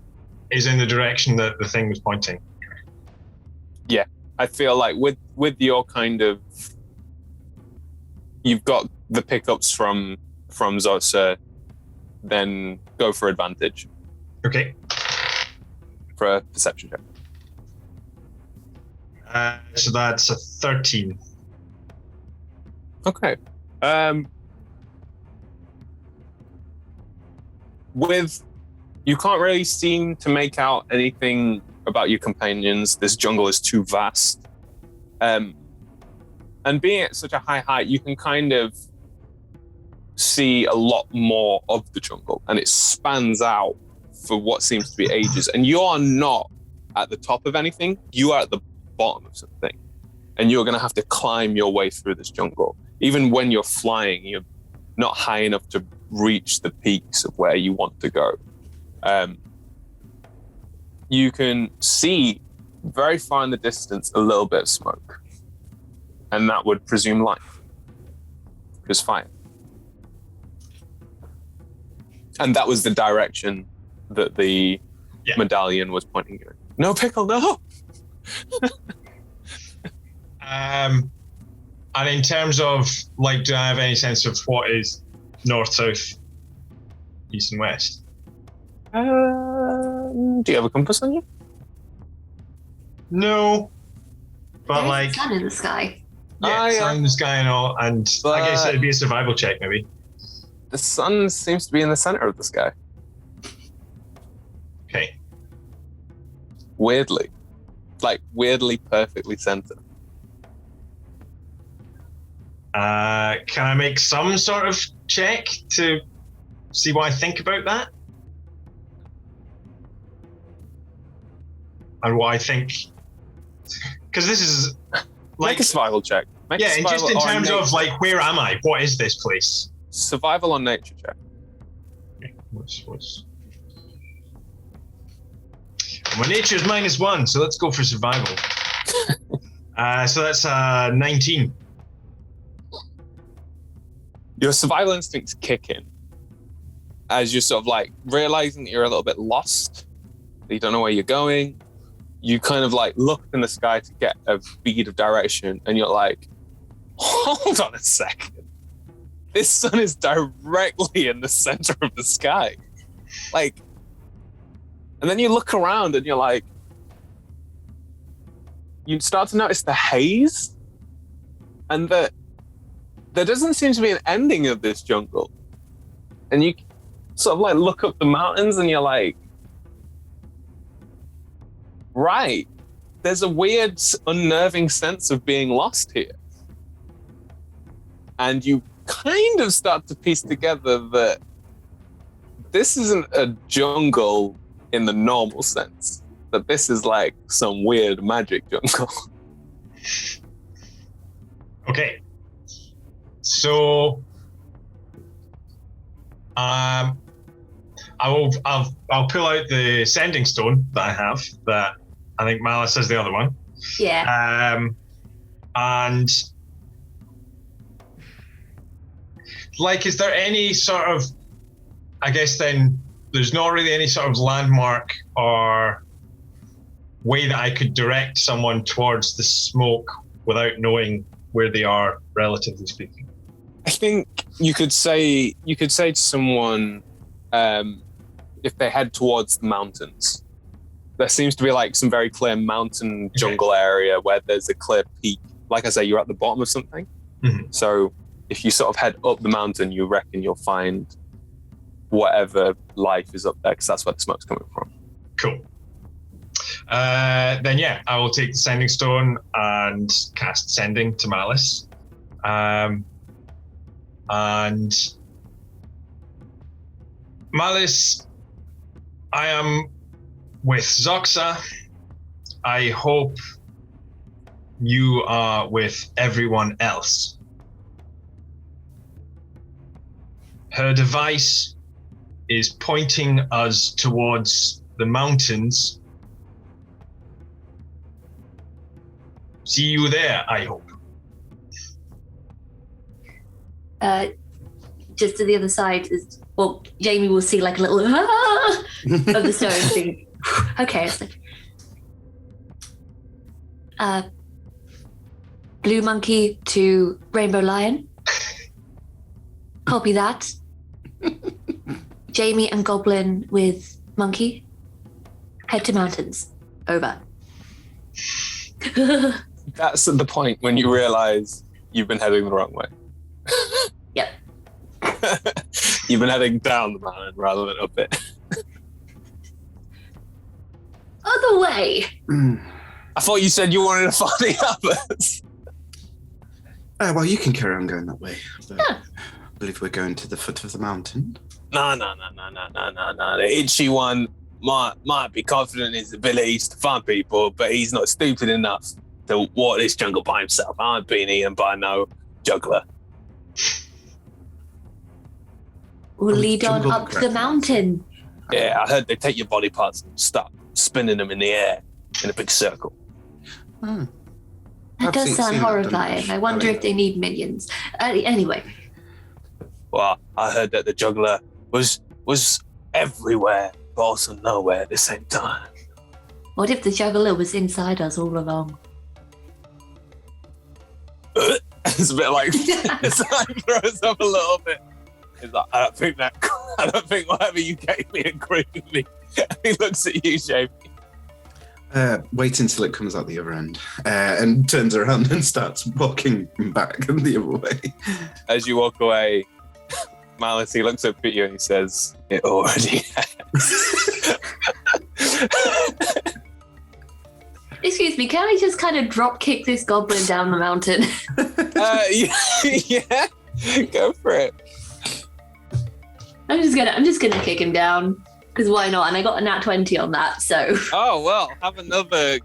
is in the direction that the thing was pointing. Yeah, I feel like with your kind of, you've got the pickups from Zosa, then go for advantage. Okay. For a perception check. So that's a 13. Okay. You can't really seem to make out anything about your companions. This jungle is too vast. And being at such a high height, you can kind of see a lot more of the jungle, and it spans out for what seems to be ages. And you are not at the top of anything, you are at the bottom of something. And you're going to have to climb your way through this jungle. Even when you're flying, you're not high enough to reach the peaks of where you want to go. You can see very far in the distance a little bit of smoke. And that would presume life. Because fire. And that was the direction that the medallion was pointing you in. No, Pickle, no! And in terms of, like, do I have any sense of what is north, south, east, and west? Do you have a compass on you? No. But, There's like... the sun in the sky. Yeah, sun in the sky and all, and But I guess it'd be a survival check, maybe. the sun seems to be in the center of the sky. Okay. Weirdly. Like, weirdly perfectly centered. Can I make some sort of check to see what I think about that? And what I think... Because this is... Make a survival check. Make a and just survival in or terms of, nature like, check. where am I? What is this place? Survival on nature check. Okay, what's... My nature is -1, so let's go for survival. So that's 19. Your survival instincts kick in as you're sort of like realizing that you're a little bit lost, that you don't know where you're going. You kind of like look in the sky to get a bead of direction, and you're like, hold on a second. This sun is directly in the center of the sky. Like, and then you look around and you're like, you start to notice the haze, and that there doesn't seem to be an ending of this jungle. And you sort of like look up the mountains and you're like, right, there's a weird, unnerving sense of being lost here. And you kind of start to piece together that this isn't a jungle in the normal sense, that this is like some weird magic jungle. Okay. So, I'll pull out the sending stone that I have. That I think Malice has the other one. Yeah. And like, is there any sort of? I guess then there's not really any sort of landmark or way that I could direct someone towards the smoke without knowing where they are, relatively speaking. I think you could say to someone, if they head towards the mountains, there seems to be like some very clear mountain jungle area where there's a clear peak. Like I say, you're at the bottom of something. Mm-hmm. So if you sort of head up the mountain, you reckon you'll find whatever life is up there, because that's where the smoke's coming from. Cool. Then yeah, I will take the sending stone and cast sending to Malice. And Malice, I am with Zoxa. I hope you are with everyone else. Her device is pointing us towards the mountains. See you there, I hope. Just to the other side, Jamie will see like a little of the stone thing. Okay, it's like Blue Monkey to Rainbow Lion. Copy that. Jamie and Goblin with Monkey. Head to mountains. Over. That's at the point when you realize you've been heading the wrong way. Yep. You've been heading down the mountain rather than up it. Other way. I thought you said you wanted to find the others. Well, you can carry on going that way. But Yeah. I believe we're going to the foot of the mountain. No. The itchy one might be confident in his abilities to find people, but he's not stupid enough to walk this jungle by himself. I've been eaten by no juggler. We'll lead on jungle up the correct. mountain. Yeah, I heard they take your body parts and start spinning them in the air in a big circle. Oh. That I've does seen sound that done. horrifying. I wonder if they need minions. Anyway. Well, I heard that the juggler was everywhere, but also nowhere at the same time. What if the juggler was inside us all along? It's a bit like it's like throws up a little bit. It's like, I don't think whatever you gave me agreed with me. He looks at you, Jamie. Wait until it comes out the other end, and turns around and starts walking back the other way. As you walk away, Malice, he looks up at you and he says, "It already has." Excuse me, can I just kind of drop kick this goblin down the mountain? Yeah, go for it. I'm just gonna kick him down. Because why not? And I got a nat 20 on that, so. Oh well, have another.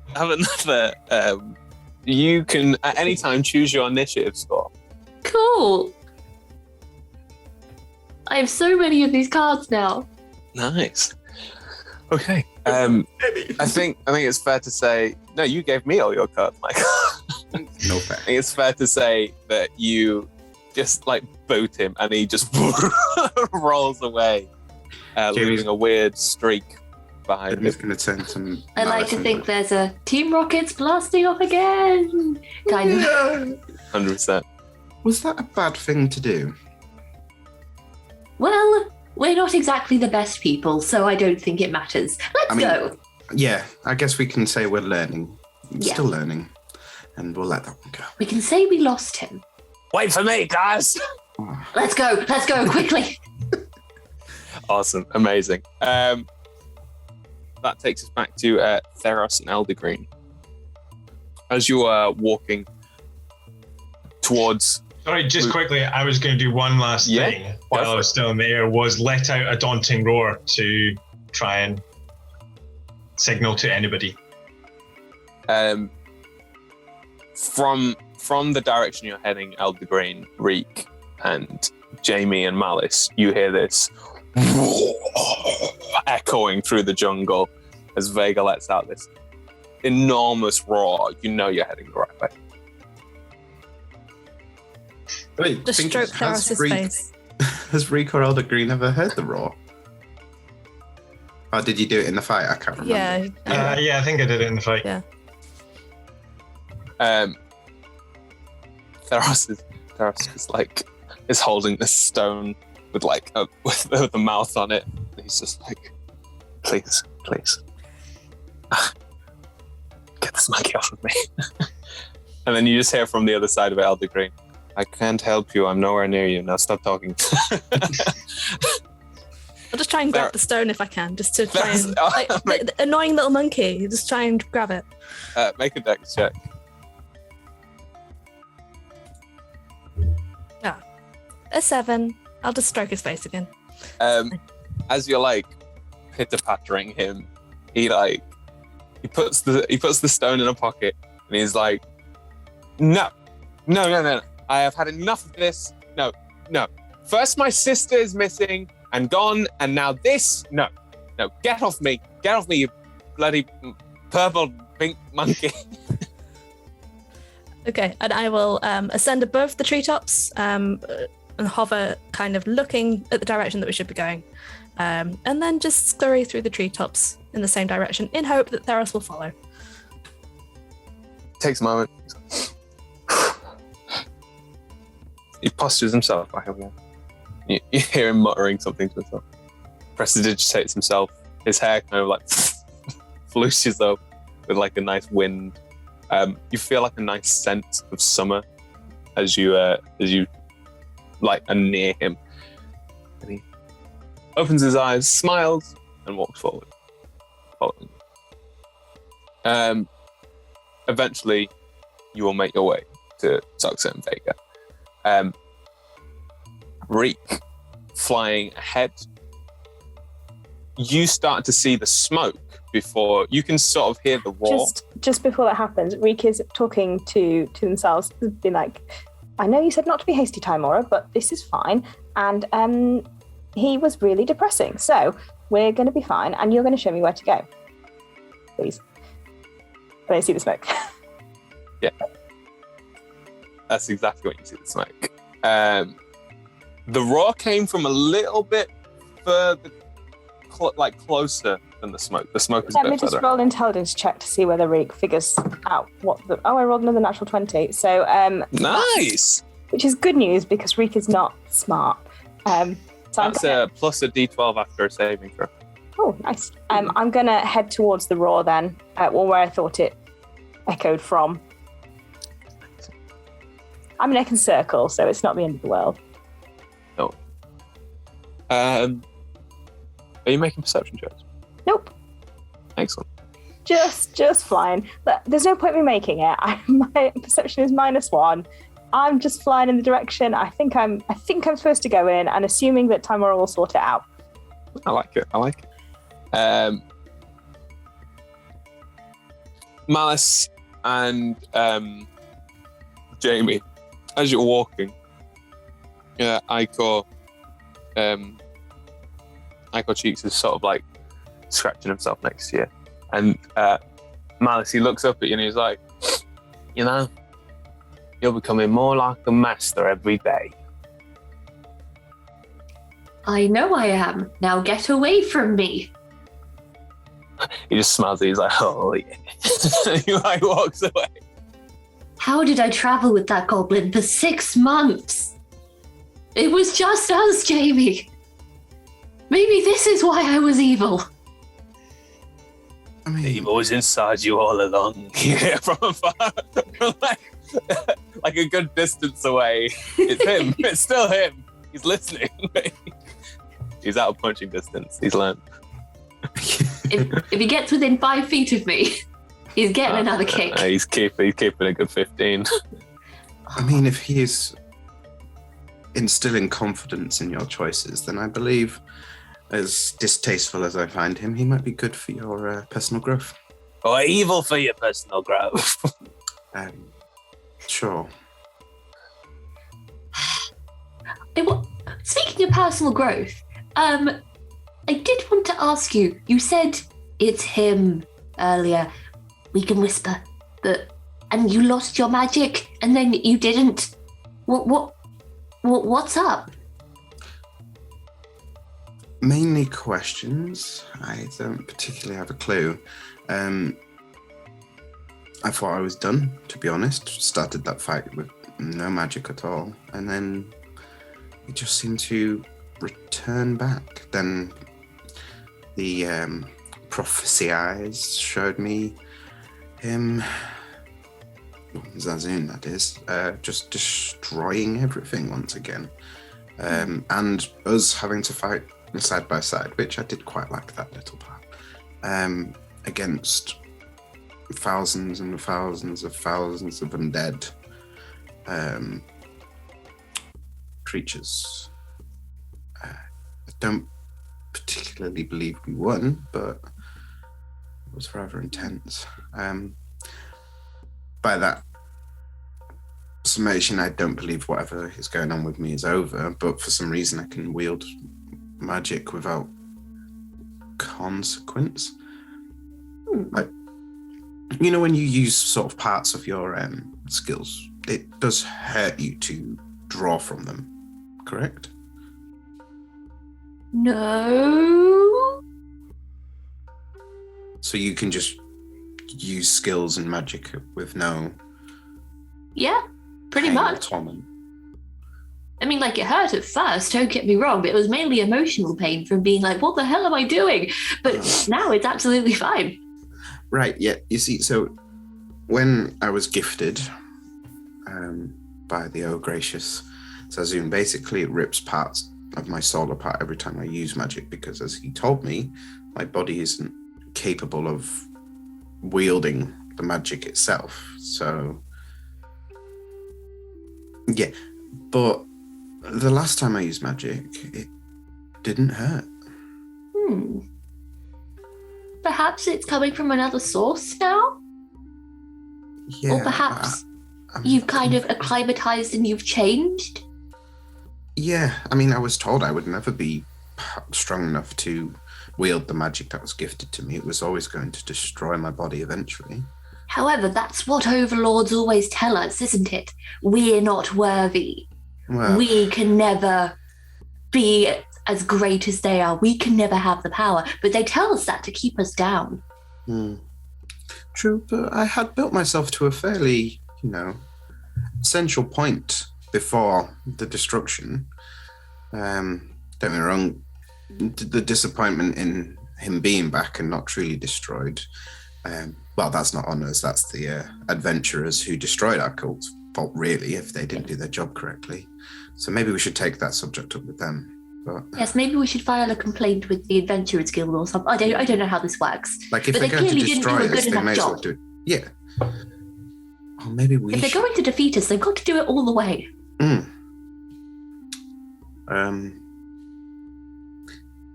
You can at any time choose your initiative score. Cool. I have so many of these cards now. Nice. Okay. I think it's fair to say. No, you gave me all your cards, Mike. No fair. I think it's fair to say that you just like boot him and he just rolls away, leaving a weird streak behind I'm him. just going to turn some. I like to think there's a Team Rockets blasting off again. Kind of. 100%. Was that a bad thing to do? Well, we're not exactly the best people, so I don't think it matters. Let's go. Yeah, I guess we can say we're learning. Yeah. Still learning. And we'll let that one go. We can say we lost him. Wait for me, guys. Let's go quickly. Awesome, amazing. That takes us back to Theros and Eldergreen. As you are walking towards. Sorry, just quickly, I was going to do one last thing while I was still in the air, was let out a daunting roar to try and signal to anybody. From the direction you're heading, Eldergreen, Reek, and Jamie and Malice, you hear this echoing through the jungle as Vega lets out this enormous roar. You know you're heading the right way. Wait, Just stroke Theros' face. Has Reek or Elder Green ever heard the roar? Or did you do it in the fight? I can't remember. Yeah, I think I did it in the fight. Yeah. Theros is holding this stone with with the mouth on it. And he's just like, please, get this monkey off of me. And then you just hear from the other side of Elder Green, I can't help you. I'm nowhere near you. Now stop talking. I'll just try and grab the stone if I can, just to try and the annoying little monkey. Just try and grab it. Make a dex check. A 7. I'll just stroke his face again. As you're pitter-pattering him, he puts the stone in a pocket and he's like, no. I have had enough of this. No. First my sister is missing and gone, and now this. No. Get off me, you bloody purple pink monkey. Okay, and I will ascend above the treetops and hover, kind of looking at the direction that we should be going, and then just scurry through the treetops in the same direction in hope that Theros will follow. Takes a moment. He postures himself back again. You hear him muttering something to himself. Prestidigitates himself. His hair kind of flooshes up with a nice wind. You feel a nice scent of summer as you are near him. And he opens his eyes, smiles, and walks forward, following you. Eventually, you will make your way to Zoxa and Vega. Reek flying ahead. You start to see the smoke before you can sort of hear the roar. Just before that happens, Reek is talking to themselves, being like, I know you said not to be hasty, Timora, but this is fine. And he was really depressing. So we're going to be fine, and you're going to show me where to go. Please. Can I see the smoke? Yeah. That's exactly what you see, the smoke. The roar came from a little bit further, closer than the smoke. The smoke is a bit further. Let me just roll an intelligence check to see whether Reek figures out what the... Oh, I rolled another natural 20. So, nice! Which is good news because Reek is not smart. So that's plus a d12 after a saving throw. Oh, nice. I'm going to head towards the roar then, where I thought it echoed from. I mean, I can circle, so it's not the end of the world. No. Are you making perception checks? Nope. Excellent. Just flying. But there's no point in me making it. My perception is -1. I'm just flying in the direction I think I'm supposed to go in, and assuming that Timora will sort it out. I like it. Malice and Jamie, as you're walking, Icor Cheeks is sort of scratching himself next to you, and Malice, he looks up at you and he's like, you're becoming more like a master every day. I know I am. Now get away from me. He just smiles at you. He's like, oh yeah. He walks away. How did I travel with that goblin for 6 months? It was just us, Jamie. Maybe this is why I was evil. I mean, evil was inside you all along. Yeah, from afar, from like a good distance away. It's him. It's still him. He's listening. He's out of punching distance. He's learned. If he gets within 5 feet of me, he's getting another kick. He's keeping a good 15. I mean, if he is instilling confidence in your choices, then I believe, as distasteful as I find him, he might be good for your personal growth. Or evil for your personal growth. Sure. Speaking of personal growth, I did want to ask you. You said it's him earlier. We can whisper, and you lost your magic, and then you didn't. What's up? Mainly questions. I don't particularly have a clue. I thought I was done, to be honest. Started that fight with no magic at all, and then it just seemed to return back. Then the prophecy eyes showed me him, Zazoon, that is, just destroying everything once again, and us having to fight side by side, which I did quite like that little part, against thousands and thousands of undead creatures. I don't particularly believe we won, but it was rather intense. By that summation, I don't believe whatever is going on with me is over, but for some reason I can wield magic without consequence. Like, you know, when you use sort of parts of your skills, it does hurt you to draw from them, correct? No. So you can just use skills and magic with no... Yeah, pretty much. Torment. I mean, like, it hurt at first, don't get me wrong, but it was mainly emotional pain from being like, what the hell am I doing? But now it's absolutely fine. Right, yeah. You see, so when I was gifted by the oh gracious Zazoon, basically it rips parts of my soul apart every time I use magic, because as he told me, my body isn't capable of wielding the magic itself. So, yeah. But the last time I used magic, it didn't hurt. Perhaps it's coming from another source now? Yeah. Or perhaps you've kind of acclimatized and you've changed? Yeah, I mean, I was told I would never be strong enough to wield the magic that was gifted to me. It was always going to destroy my body eventually. However, that's what overlords always tell us, isn't it? We're not worthy. Well, We can never be as great as they are. We can never have the power. But they tell us that to keep us down. True, but I had built myself to a fairly, essential point before the destruction. Don't get me wrong, the disappointment in him being back and not truly destroyed, well, that's not on us, that's the adventurers who destroyed our cult fault, really, if they didn't do their job correctly. So maybe we should take that subject up with them. But yes, maybe we should file a complaint with the Adventurers Guild or something. I don't know how this works. like, if But they're they going to clearly didn't destroy do a us, good they enough may as well job. do it. Yeah. Or maybe we If they're should. going to defeat us, they've got to do it all the way.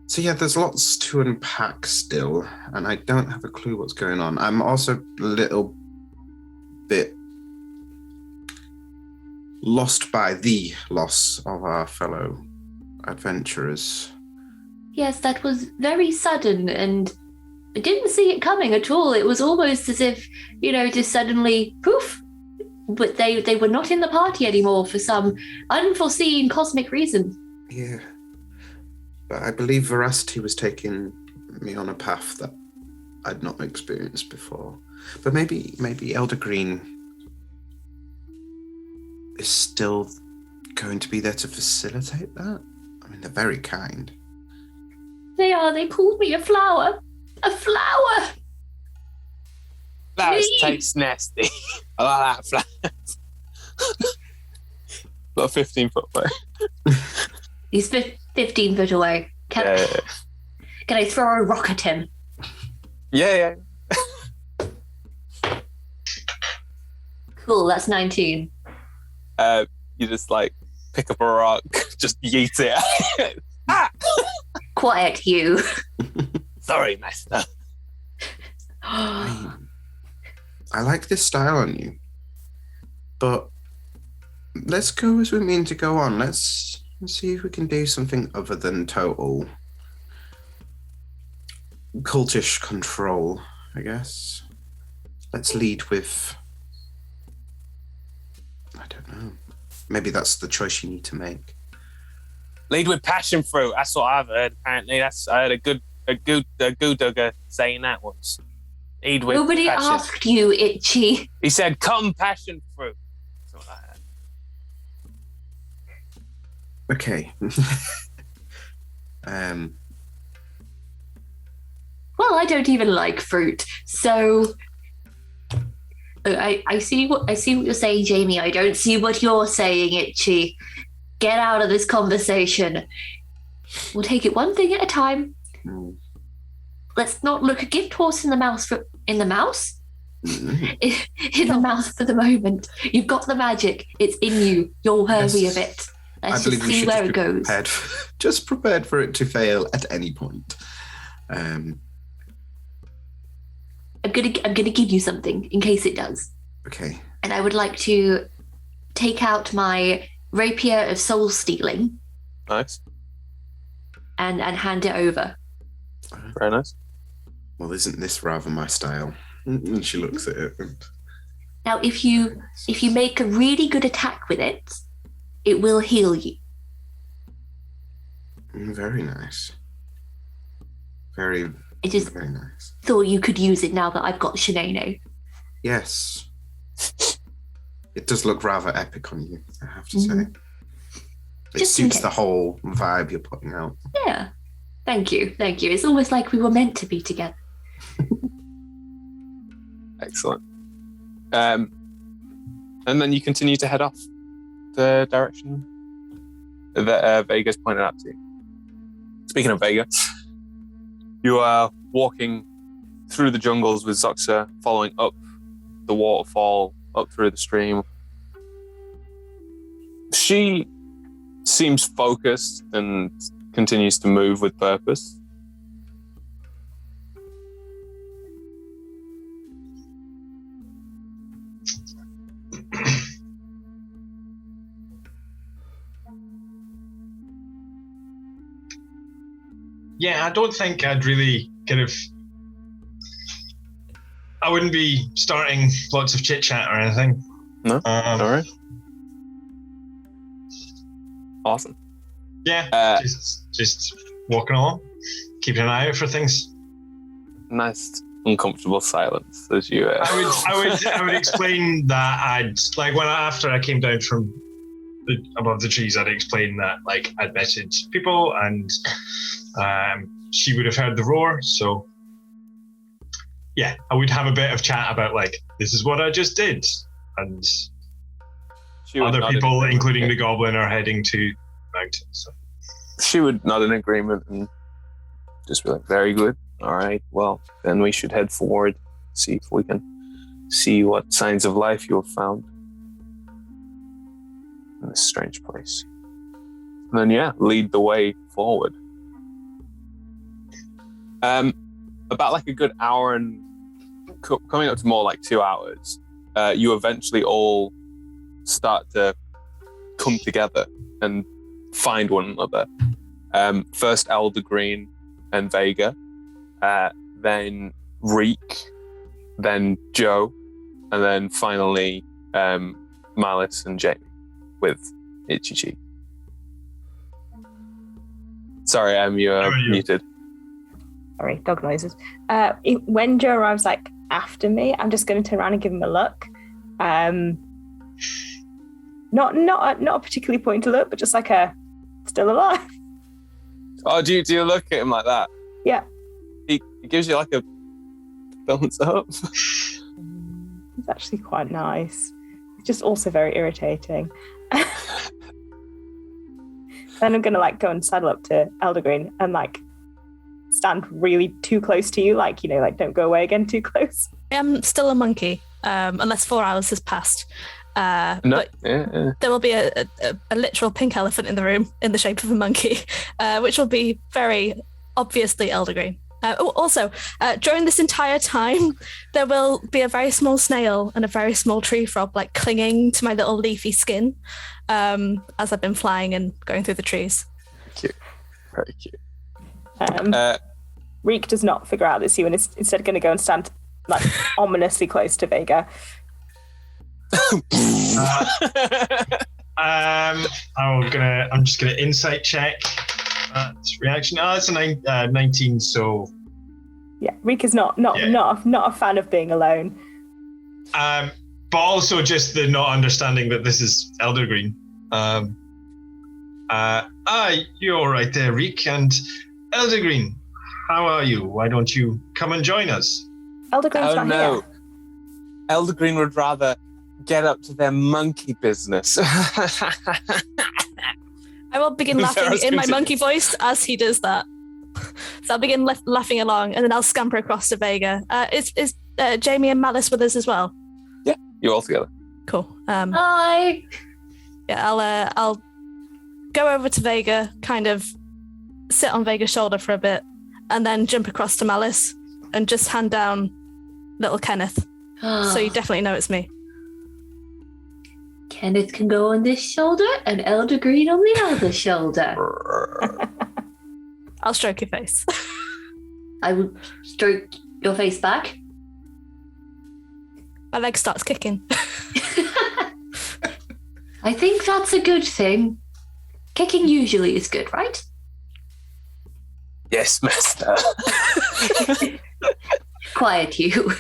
So yeah, there's lots to unpack still, and I don't have a clue what's going on. I'm also a little bit lost by the loss of our fellow adventurers. Yes, that was very sudden, and I didn't see it coming at all. It was almost as if, just suddenly, poof, but they were not in the party anymore for some unforeseen cosmic reason. Yeah. But I believe Veracity was taking me on a path that I'd not experienced before. But maybe Elder Green is still going to be there to facilitate that? I mean, they're very kind. They are. They called me a flower. A flower! That Me? tastes nasty. I like that flowers. About 15 foot away. He's 15 foot away. Can I throw a rock at him? Yeah. Cool, that's 19. You just pick up a rock, just yeet it. Ah! Quiet, you. Sorry, master. I like this style on you, but let's go as we mean to go on. Let's Let's see if we can do something other than total cultish control, I guess. Let's lead with... I don't know. Maybe that's the choice you need to make. Lead with passion fruit. That's what I've heard. Apparently, I heard a good dugger saying that once. Lead with Nobody passion. asked you, Itchy. He said, "Come, passion fruit." That's what I heard. Okay. Well, I don't even like fruit, so I see what you're saying, Jamie. I don't see what you're saying, Itchy. Get out of this conversation. We'll take it one thing at a time. Let's not look a gift horse in the mouth in the mouth for the moment. You've got the magic. It's in you. You're worthy of it. Let's just see where it goes. Just prepared for it to fail at any point. I'm gonna give you something in case it does. Okay. And I would like to take out my rapier of soul stealing. Nice. And hand it over. Very nice. Well, isn't this rather my style? And she looks at it. Now, if you make a really good attack with it, it will heal you. Very nice. Very nice. Thought you could use it now that I've got Shenano. Yes. It does look rather epic on you, I have to say. It Just suits the whole vibe you're putting out. Yeah. Thank you. It's almost like we were meant to be together. Excellent. And then you continue to head off the direction that Vega's pointed out to you. Speaking of Vega, you are walking through the jungles with Zoxa, following up the waterfall, up through the stream. She seems focused and continues to move with purpose. Yeah, I don't think I'd really I wouldn't be starting lots of chit chat or anything. No? All right. Awesome. Yeah, just walking along, keeping an eye out for things. Nice, uncomfortable silence as you. I would explain that after I came down from above the trees, I'd explain that I'd messaged people and she would have heard the roar. So yeah, I would have a bit of chat about this is what I just did, and other people, including the goblin, are heading to the mountain. So she would nod in agreement and just be like, "Very good. All right. Well, then we should head forward, see if we can see what signs of life you have found in this strange place." And then, lead the way forward. About a good hour and coming up to more like 2 hours, you eventually all start to come together and find one another. First Elder Green and Vega, then Reek, then Joe, and then finally Malice and Jamie with Itchy Cheek. Sorry, you're muted. Sorry, dog noises. When Joe arrives after me, I'm just going to turn around and give him a look. Not a particularly pointy look, but just a still alive. Oh, do you look at him like that? Yeah. He gives you a thumbs up. It's actually quite nice. It's just also very irritating. Then I'm going to go and saddle up to Eldergreen and stand really too close to you, don't go away again too close. I'm still a monkey, unless 4 hours has passed. No, but there will be a literal pink elephant in the room in the shape of a monkey, which will be very obviously Eldergreen. Also, during this entire time, there will be a very small snail and a very small tree frog like clinging to my little leafy skin as I've been flying and going through the trees. Cute. Very cute. Reek does not figure out this you and is instead going to go and stand like ominously close to Vega. I'm just gonna insight check. Reaction. It's a 19. So yeah, Reek is not a fan of being alone. But also just the not understanding that this is Eldergreen. You're all right there, Reek. And Eldergreen, how are you? Why don't you come and join us? Eldergreen's not here. Eldergreen would rather get up to their monkey business. I will begin laughing in my monkey voice as he does that. So I'll begin laughing along, and then I'll scamper across to Vega. Is Jamie and Malice with us as well? Yeah, you all together. Cool. Hi. Yeah, I'll go over to Vega, kind of sit on Vega's shoulder for a bit, and then jump across to Malice and just hand down little Kenneth. So you definitely know it's me. Kenneth can go on this shoulder and Eldergreen on the other shoulder. I'll stroke your face. I will stroke your face back. My leg starts kicking. I think that's a good thing. Kicking usually is good, right? Yes, master. Quiet you.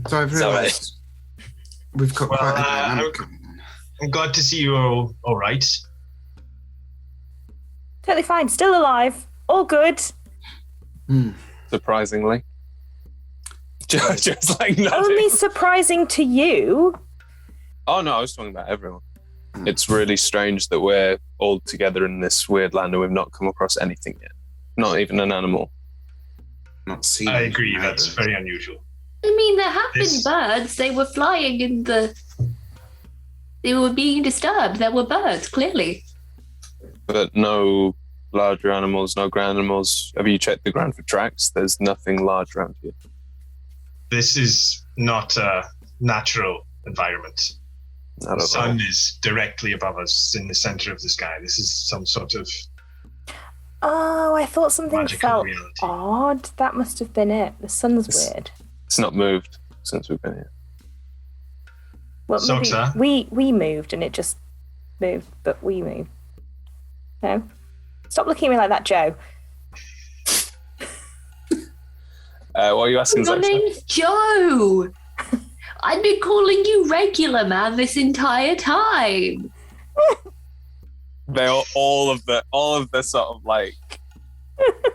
So I've realised we've got quite a dynamic going on. I'm glad to see you all right. Totally fine. Still alive. All good. Surprisingly. Just like nothing. Only surprising to you. Oh no, I was talking about everyone. It's really strange that we're all together in this weird land and we've not come across anything yet. Not even an animal. Not seen. I agree. That's very unusual. I mean, there have been birds. They were flying in the... They were being disturbed. There were birds, clearly. But no larger animals, no ground animals. Have you checked the ground for tracks? There's nothing large around here. This is not a natural environment. Not The at sun all. is directly above us in the center of the sky. This is some sort of Oh, I thought something magical felt reality. odd. That must have been it. The sun's weird. It's not moved since we've been here. Well, maybe Soxa? we moved and it just moved, but we moved. No? Stop looking at me like that, Joe. What are you asking, Your Zoxa? name's Joe. I've been calling you regular man this entire time. They all of the sort of like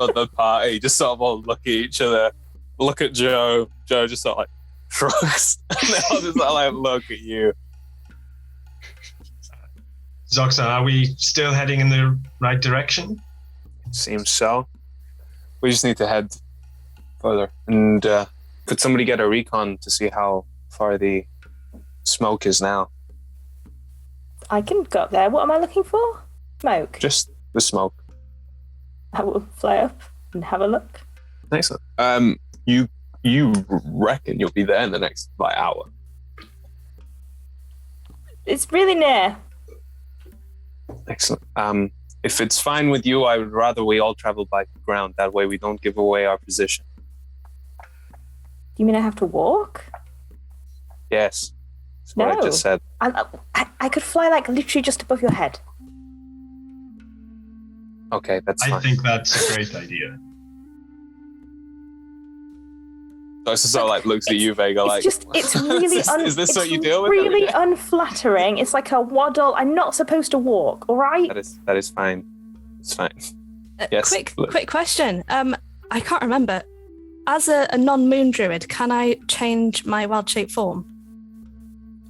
other party just sort of all look at each other, look at Joe. Joe just sort of like shrugs, and they all just sort of like look at you. Zoxa, are we still heading in the right direction? Seems so. We just need to head further. And could somebody get a recon to see how far the smoke is now? I can go up there. What am I looking for? Smoke. Just the smoke. I will fly up and have a look. Excellent. You reckon you'll be there in the next like hour? It's really near. Excellent. If it's fine with you, I would rather we all travel by ground. That way we don't give away our position. You mean I have to walk? Yes. That's what I just said. I could fly like literally just above your head. Okay, that's I fine. think that's a great idea. So it's just sort of like looks at you, Vega, like It's really is this what you deal with? really unflattering. It's like a waddle. I'm not supposed to walk, all right? That is fine. It's fine. Yes. Quick question. I can't remember. As a non-moon druid, can I change my wild shape form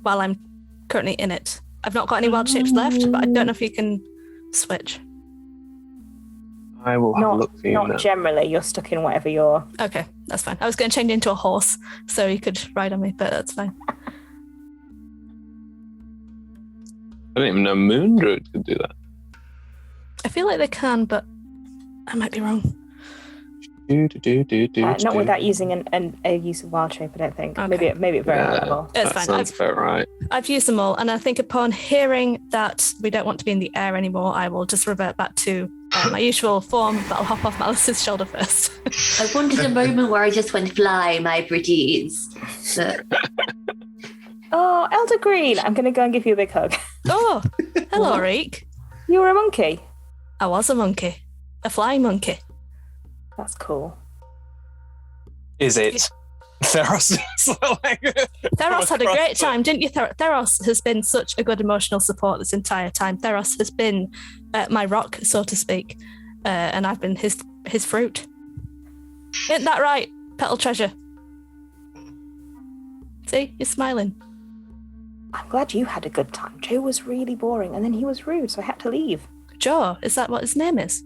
while I'm currently in it? I've not got any wild shapes left, but I don't know if you can switch. I will have a look for you now. Not generally. You're stuck in whatever you're... Okay, that's fine. I was going to change into a horse so you could ride on me, but that's fine. I didn't even know Moon Druid could do that. I feel like they can, but I might be wrong. Not without using a use of wild shape, I don't think. Okay. Maybe at very high level. It's that fine. sounds about right. I've used them all, and I think upon hearing that we don't want to be in the air anymore, I will just revert back to my usual form, but I'll hop off Malice's shoulder first. I wanted a moment where I just went fly, my pretties. But Oh, Elder Green, I'm going to go and give you a big hug. Oh, hello, Reek. You were a monkey. I was a monkey. A flying monkey. That's cool. Is it? Theros. Theros had a great time, didn't you? Theros has been such a good emotional support this entire time. Theros has been my rock, so to speak, and I've been his fruit. Isn't that right, Petal Treasure? See, you're smiling. I'm glad you had a good time. Joe was really boring, and then he was rude, so I had to leave. Joe, is that what his name is?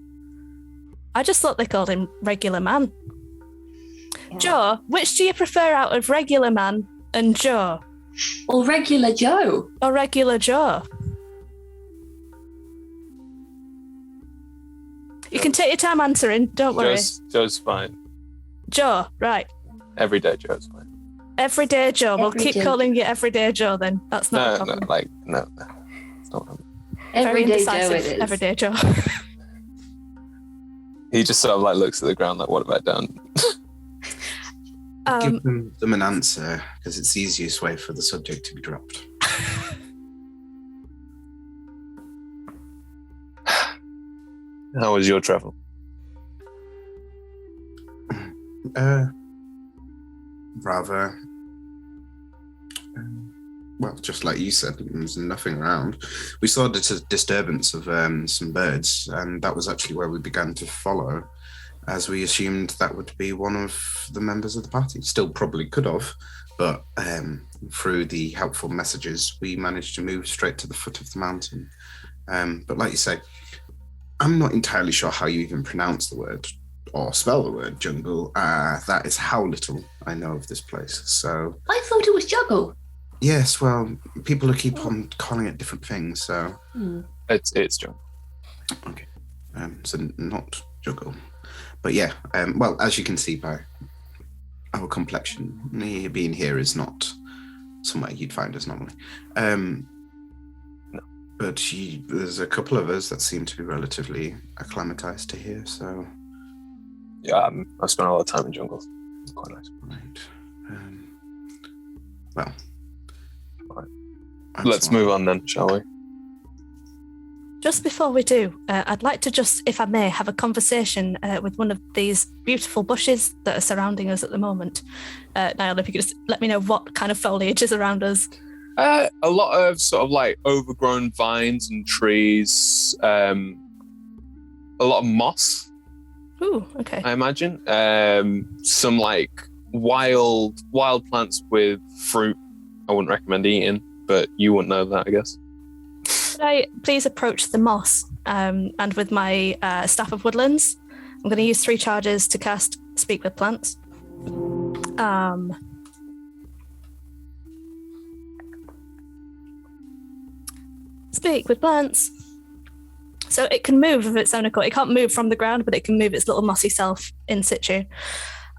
I just thought they called him Regular Man. Yeah. Joe, which do you prefer out of Regular Man and Joe? or regular Joe. Or Regular Joe? You can take your time answering, don't worry. Joe's fine. Joe, right. Everyday Joe's fine. Everyday Joe. We'll keep Everyday. calling you Everyday Joe then. That's not a problem. No. It's not him. Very Everyday Joe indecisive, it is. Everyday Joe. He just sort of like looks at the ground like, what have I done? Give them an answer, because it's the easiest way for the subject to be dropped. How was your travel? Rather, well, just like you said, there's nothing around. We saw the disturbance of some birds, and that was actually where we began to follow, as we assumed that would be one of the members of the party. Still probably could have, but through the helpful messages, we managed to move straight to the foot of the mountain. But like you say, I'm not entirely sure how you even pronounce the word or spell the word jungle. That is how little I know of this place. So I thought it was juggle. yes, well, people who keep on calling it different things. So It's Joe. okay, so not jungle, but yeah. Well, as you can see by our complexion, me being here is not somewhere you'd find us normally. But there's a couple of us that seem to be relatively acclimatized to here, so... Yeah, I've spent a lot of time in jungles. It's quite nice. Right. Well... Right. I'm Let's sorry. move on then, shall we? Just before we do, I'd like to just, if I may, have a conversation with one of these beautiful bushes that are surrounding us at the moment. Niall, if you could just let me know what kind of foliage is around us. A lot of sort of like overgrown vines and trees. A lot of moss, Ooh, okay. I imagine. Some like wild plants with fruit. I wouldn't recommend eating, but you wouldn't know that, I guess. Could I please approach the moss? And with my Staff of Woodlands, I'm going to use 3 charges to cast Speak with Plants. Speak with plants. So it can move of its own accord. It can't move from the ground, but it can move its little mossy self in situ.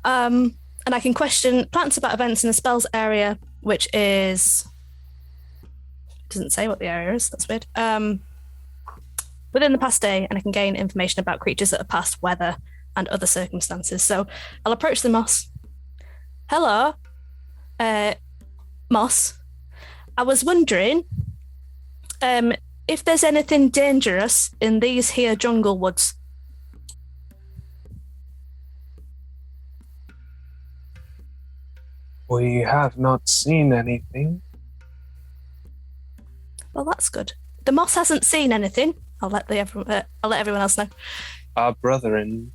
And I can question plants about events in the spells area, which is... It doesn't say what the area is. That's weird. Within the past day, and I can gain information about creatures that are past, weather, and other circumstances. So I'll approach the moss. Hello, moss. I was wondering if there's anything dangerous in these here jungle woods. We have not seen anything. Well, that's good. The moss hasn't seen anything. I'll let everyone else know. Our brethren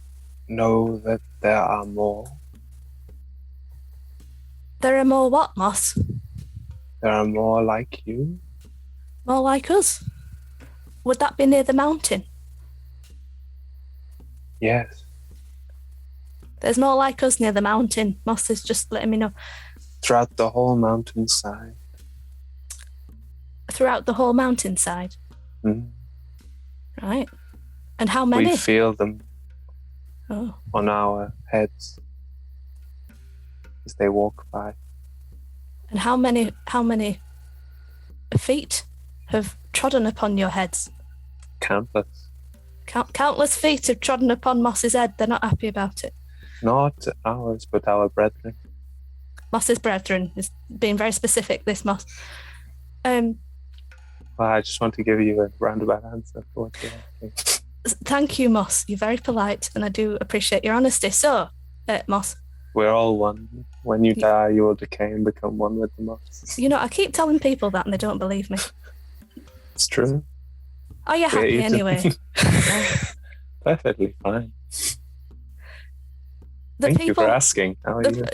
know that there are more. There are more what, moss? There are more like you. More like us. Would that be near the mountain? Yes. There's more like us near the mountain. Moss is just letting me know. Throughout the whole mountainside. Throughout the whole mountainside. Mhm. Right. And how many? We feel them. Oh. on our heads as they walk by. And how many feet have trodden upon your heads? Countless. Countless feet have trodden upon Moss's head. They're not happy about it. Not ours, but our brethren. Moss's brethren is being very specific, this Moss. Well, I just want to give you a roundabout answer for what you're asking. Thank you, Moss. You're very polite, and I do appreciate your honesty. So, Moss, We're all one. When you die, you will decay and become one with the moss. you know, I keep telling people that and they don't believe me. It's true. Are you happy you anyway? Perfectly fine. The Thank you people, for asking. How are you?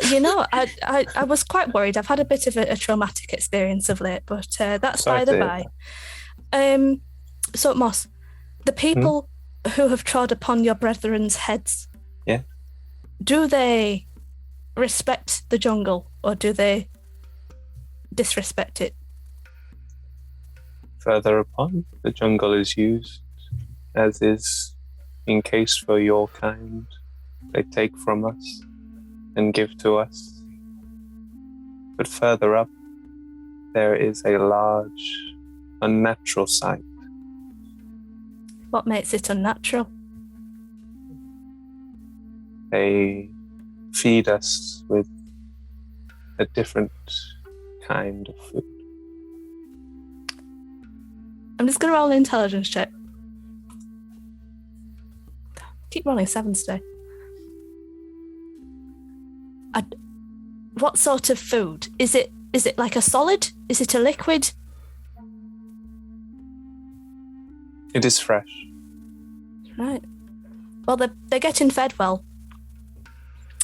you know, I was quite worried. I've had a bit of a traumatic experience of late, but that's Sorry by the to by. hear So, Moss, the people who have trod upon your brethren's heads, Yeah. do they respect the jungle or do they disrespect it? Further upon, the jungle is used, as is encased for your kind. They take from us and give to us. But further up, there is a large, unnatural sight. What makes it unnatural? They feed us with a different kind of food. I'm just going to roll an intelligence check. Keep rolling 7s today. What sort of food? Is it like a solid? Is it a liquid? It is fresh. Right. Well, they're getting fed well.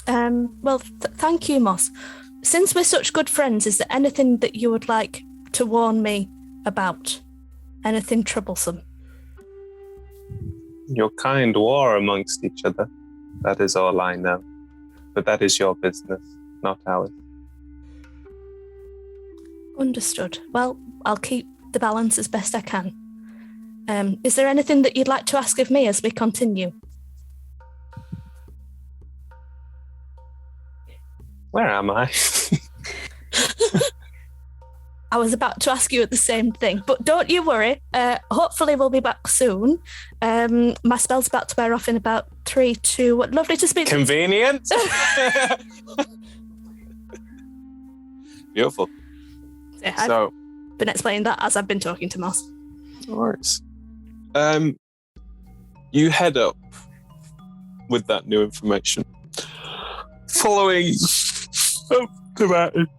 Thank you, Moss. Since we're such good friends, is there anything that you would like to warn me about? Anything troublesome? Your kind war amongst each other. That is all I know. But that is your business, not ours. Understood. Well, I'll keep the balance as best I can. Is there anything that you'd like to ask of me as we continue? Where am I? I was about to ask you the same thing, but don't you worry. Hopefully we'll be back soon. My spell's about to wear off in about 3, 2. Lovely to speak. Convenient. Beautiful. Yeah, I've been explaining that as I've been talking to Moss. No worries. You head up with that new information, following about it,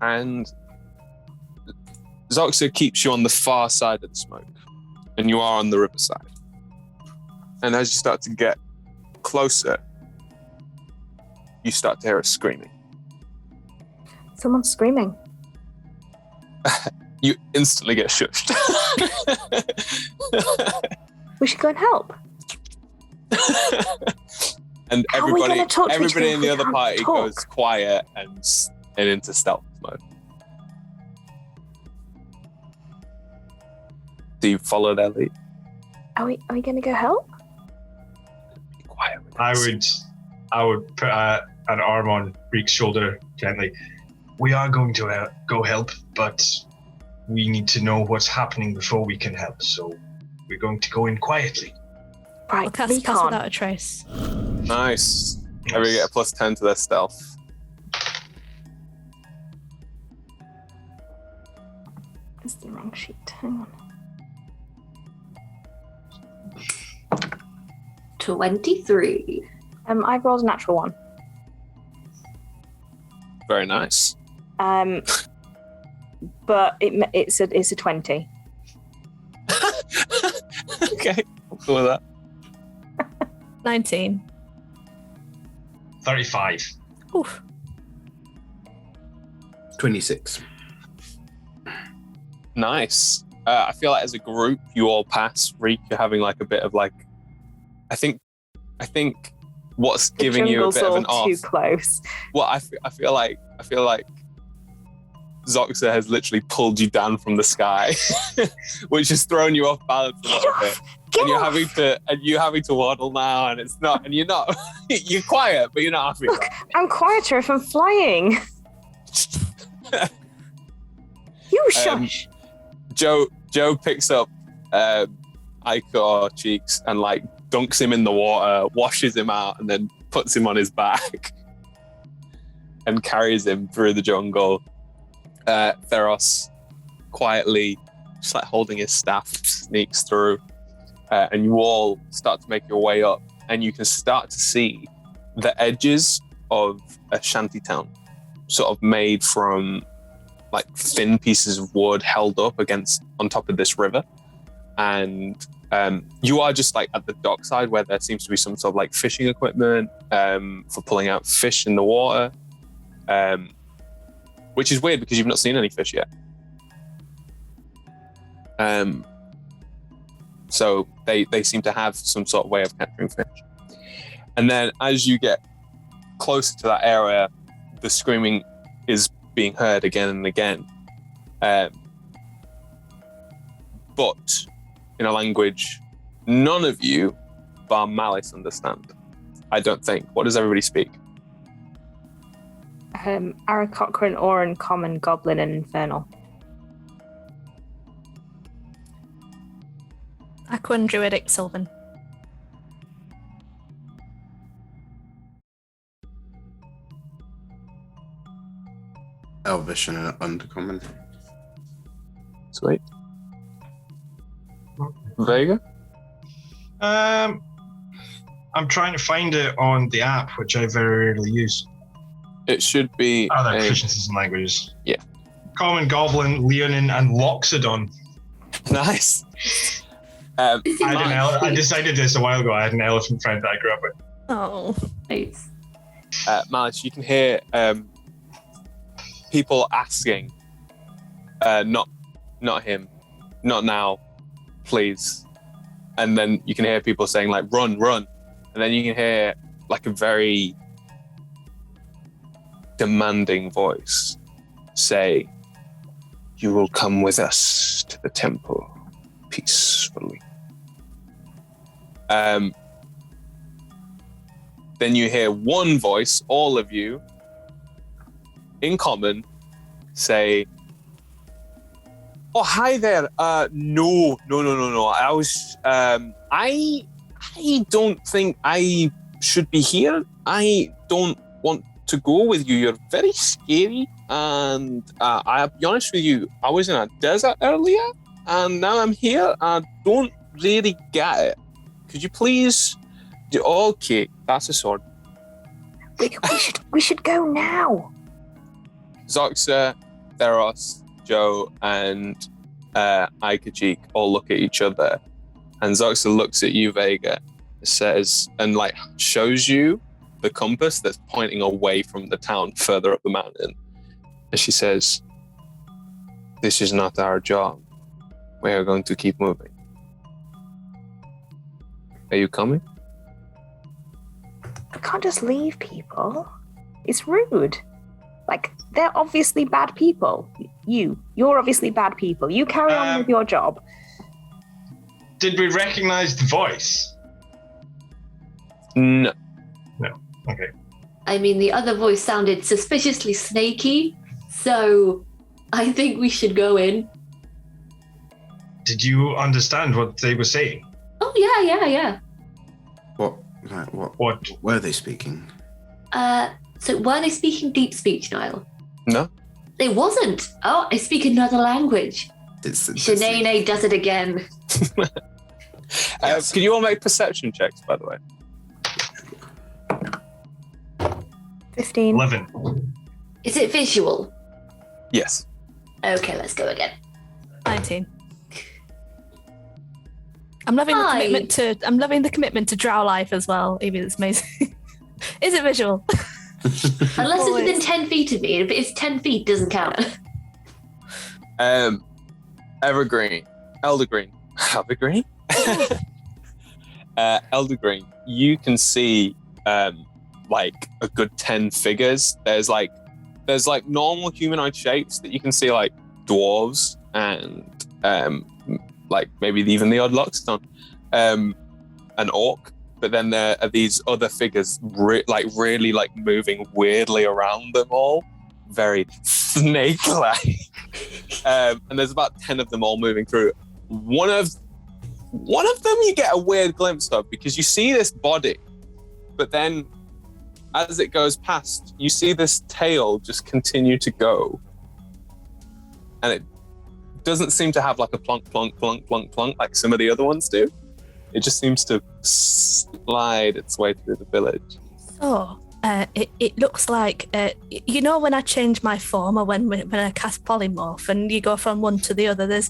and Zoxa keeps you on the far side of the smoke, and you are on the riverside. And as you start to get closer, you start to hear a screaming. Someone's screaming. You instantly get shushed. We should go and help. And How are we everybody gonna talk to each in other the if other we party can't talk? goes quiet and into stealth mode. Do you follow their lead? Are we going to go help? Be quiet. with I us. would put an arm on Reek's shoulder gently. We are going to go help, but we need to know what's happening before we can help. So we're going to go in quietly. We'll Right, cast recon. without a trace. Nice. Everybody get a +10 to their stealth. It's the wrong sheet. Hang on. 23. I've rolled a natural one. Very nice. But it's a 20. Okay, I'll go with that. 19. 35. Oof. 26. Nice. I feel like as a group, you all pass. Reek, you're having like a bit of like. I think what's The giving you a jungle's bit of all an off. too close. Well, I feel like Zoxa has literally pulled you down from the sky, which has thrown you off balance a little bit. And you're having to waddle now, and it's not, and you're not, you're quiet, but you're not happy. Look, I'm quieter if I'm flying. You shush. Joe picks up Iko Cheeks and like dunks him in the water, washes him out, and then puts him on his back and carries him through the jungle. Theros quietly, just like holding his staff, sneaks through, and you all start to make your way up, and you can start to see the edges of a shantytown, sort of made from like thin pieces of wood held up on top of this river. And you are just like at the dockside where there seems to be some sort of like fishing equipment for pulling out fish in the water. Which is weird because you've not seen any fish yet. So they seem to have some sort of way of capturing fish. And then as you get closer to that area, the screaming is being heard again and again. But in a language none of you, bar Malice, understand. I don't think. What does everybody speak? Aarakocra, Oran, Common, Goblin, and Infernal. Aquan, Druidic, Sylvan. Elvish and Undercommon. Sweet. Vega? I'm trying to find it on the app, which I very rarely use. It should be Other proficiencies in languages. Yeah. Common, Goblin, Leonin, and Loxodon. Nice. I decided this a while ago. I had an elephant friend that I grew up with. Oh. Nice. Malice, you can hear people asking, not him, not now, please. And then you can hear people saying like, run. And then you can hear like a very demanding voice say, you will come with us to the temple peacefully. Then you hear one voice, all of you, in common, say, oh, hi there. No. I was, I don't think I should be here. I don't want to go with you. You're very scary. And I'll be honest with you, I was in a desert earlier, and now I'm here. I don't really get it. Could you please? Okay, that's a sword. We should go now. Zoxa, Theros, Joe, and Aikajik all look at each other, and Zoxa looks at you, Vega, says, and like shows you the compass that's pointing away from the town further up the mountain. And she says, this is not our job. We are going to keep moving. Are you coming? We can't just leave people. It's rude. Like, they're obviously bad people. You're obviously bad people. You carry on with your job. Did we recognize the voice? No. Okay. I mean, the other voice sounded suspiciously snaky, so I think we should go in. Did you understand what they were saying? Oh, yeah. What were they speaking? So were they speaking deep speech, Niall? No. They wasn't. Oh, I speak another language. Shanae does it again. Yes. Can you all make perception checks, by the way? 15. 11. Is it visual? Yes. Okay, let's go again. 19. I'm loving the commitment to drow life as well. Evie, it's amazing. Is it visual? Unless it's within 10 feet of me. If it's 10 feet, it doesn't count. Eldergreen. Eldergreen. You can see like a good 10 figures. There's like there's like normal humanoid shapes that you can see, like dwarves and like maybe even the odd Lockstone, an orc. But then there are these other figures really moving weirdly around them all, very snake-like. And there's about 10 of them all moving through. One of them you get a weird glimpse of, because you see this body, but then as it goes past, you see this tail just continue to go. And it doesn't seem to have like a plunk, plunk, plunk, plunk, plunk like some of the other ones do. It just seems to slide its way through the village. So, it looks like, you know, when I change my form, or when I cast polymorph and you go from one to the other, there's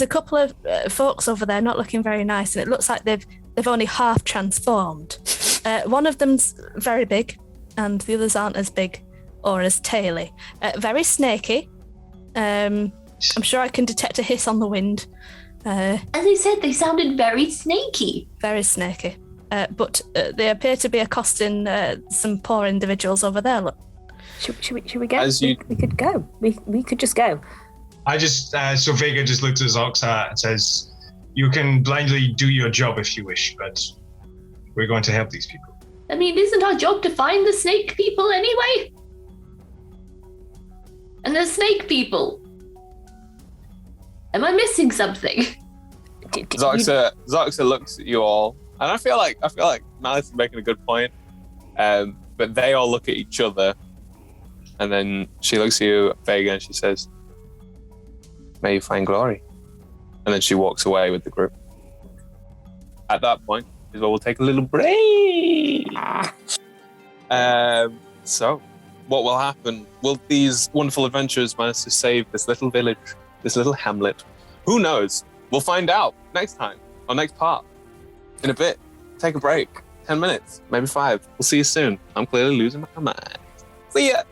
a couple of folks over there not looking very nice, and it looks like they've only half transformed. One of them's very big, and the others aren't as big or as taily. Very snaky. I'm sure I can detect a hiss on the wind. As I said, they sounded very snaky. Very snaky. But they appear to be accosting some poor individuals over there. Look. Should we go? We could go. We could just go. So Vega just looks at Zoxa and says, "You can blindly do your job if you wish, but we're going to help these people." I mean, isn't our job to find the snake people anyway? And the snake people. Am I missing something? Zoxa looks at you all, and I feel like Malice is making a good point. But they all look at each other, and then she looks at you, Vega, and she says, "May you find glory." And then she walks away with the group. At that point is where we'll take a little break. So, what will happen? Will these wonderful adventurers manage to save this little village, this little hamlet? Who knows? We'll find out next time, or next part. In a bit. Take a break. 10 minutes, maybe 5. We'll see you soon. I'm clearly losing my mind. See ya!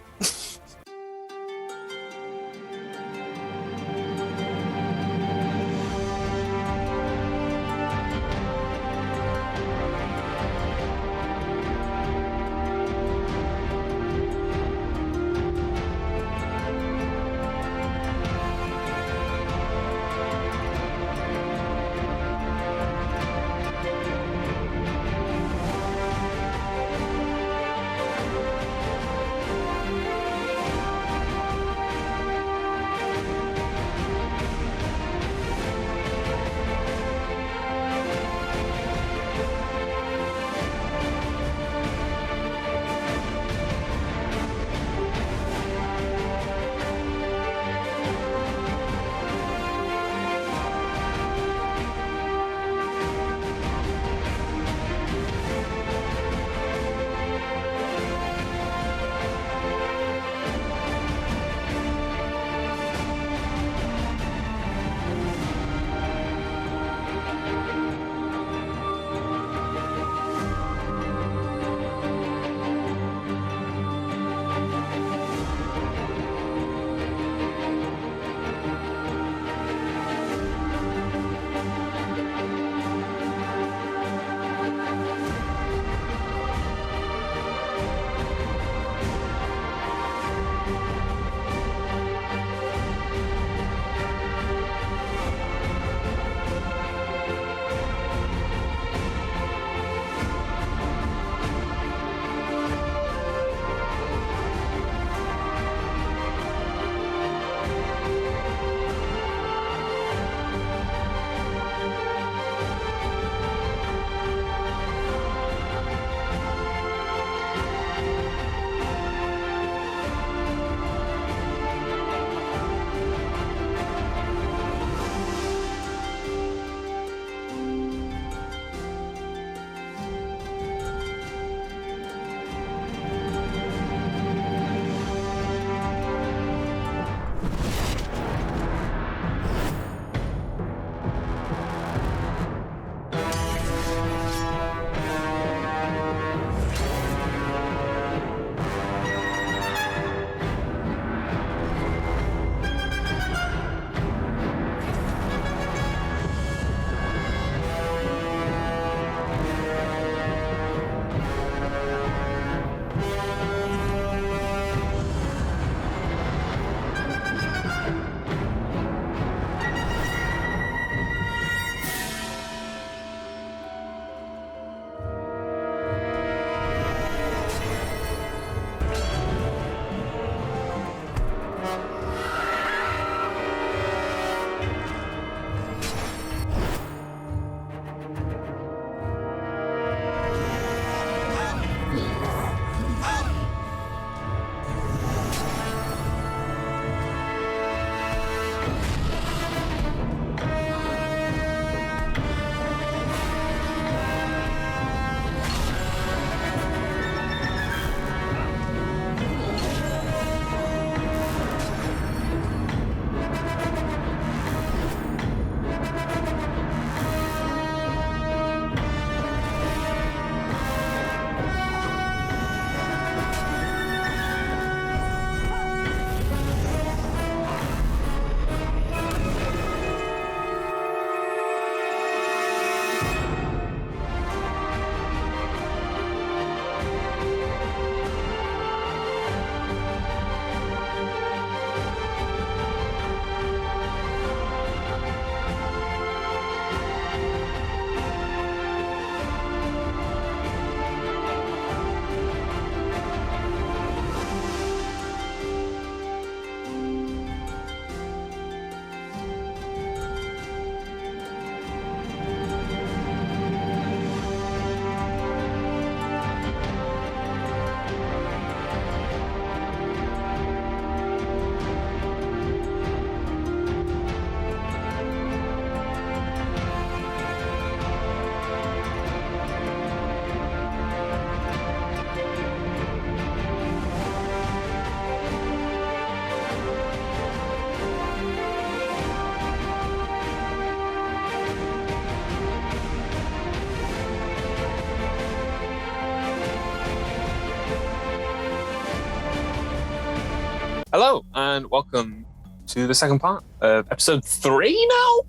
Hello, and welcome to the second part of episode 3 now?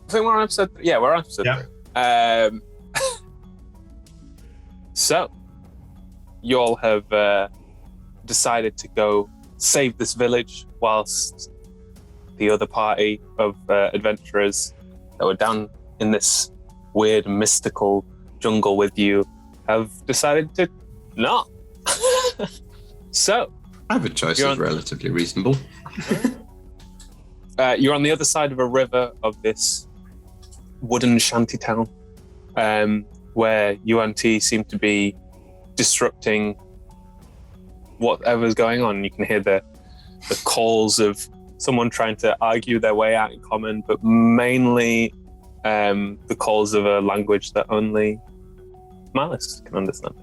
I think we're on episode 3. Yeah, we're on episode 3. So, you all have decided to go save this village whilst the other party of adventurers that were down in this weird mystical jungle with you have decided to not. So, Either choice is relatively reasonable. You're on the other side of a river of this wooden shanty town, where UNT seem to be disrupting whatever's going on. You can hear the calls of someone trying to argue their way out in common, but mainly the calls of a language that only Malice can understand.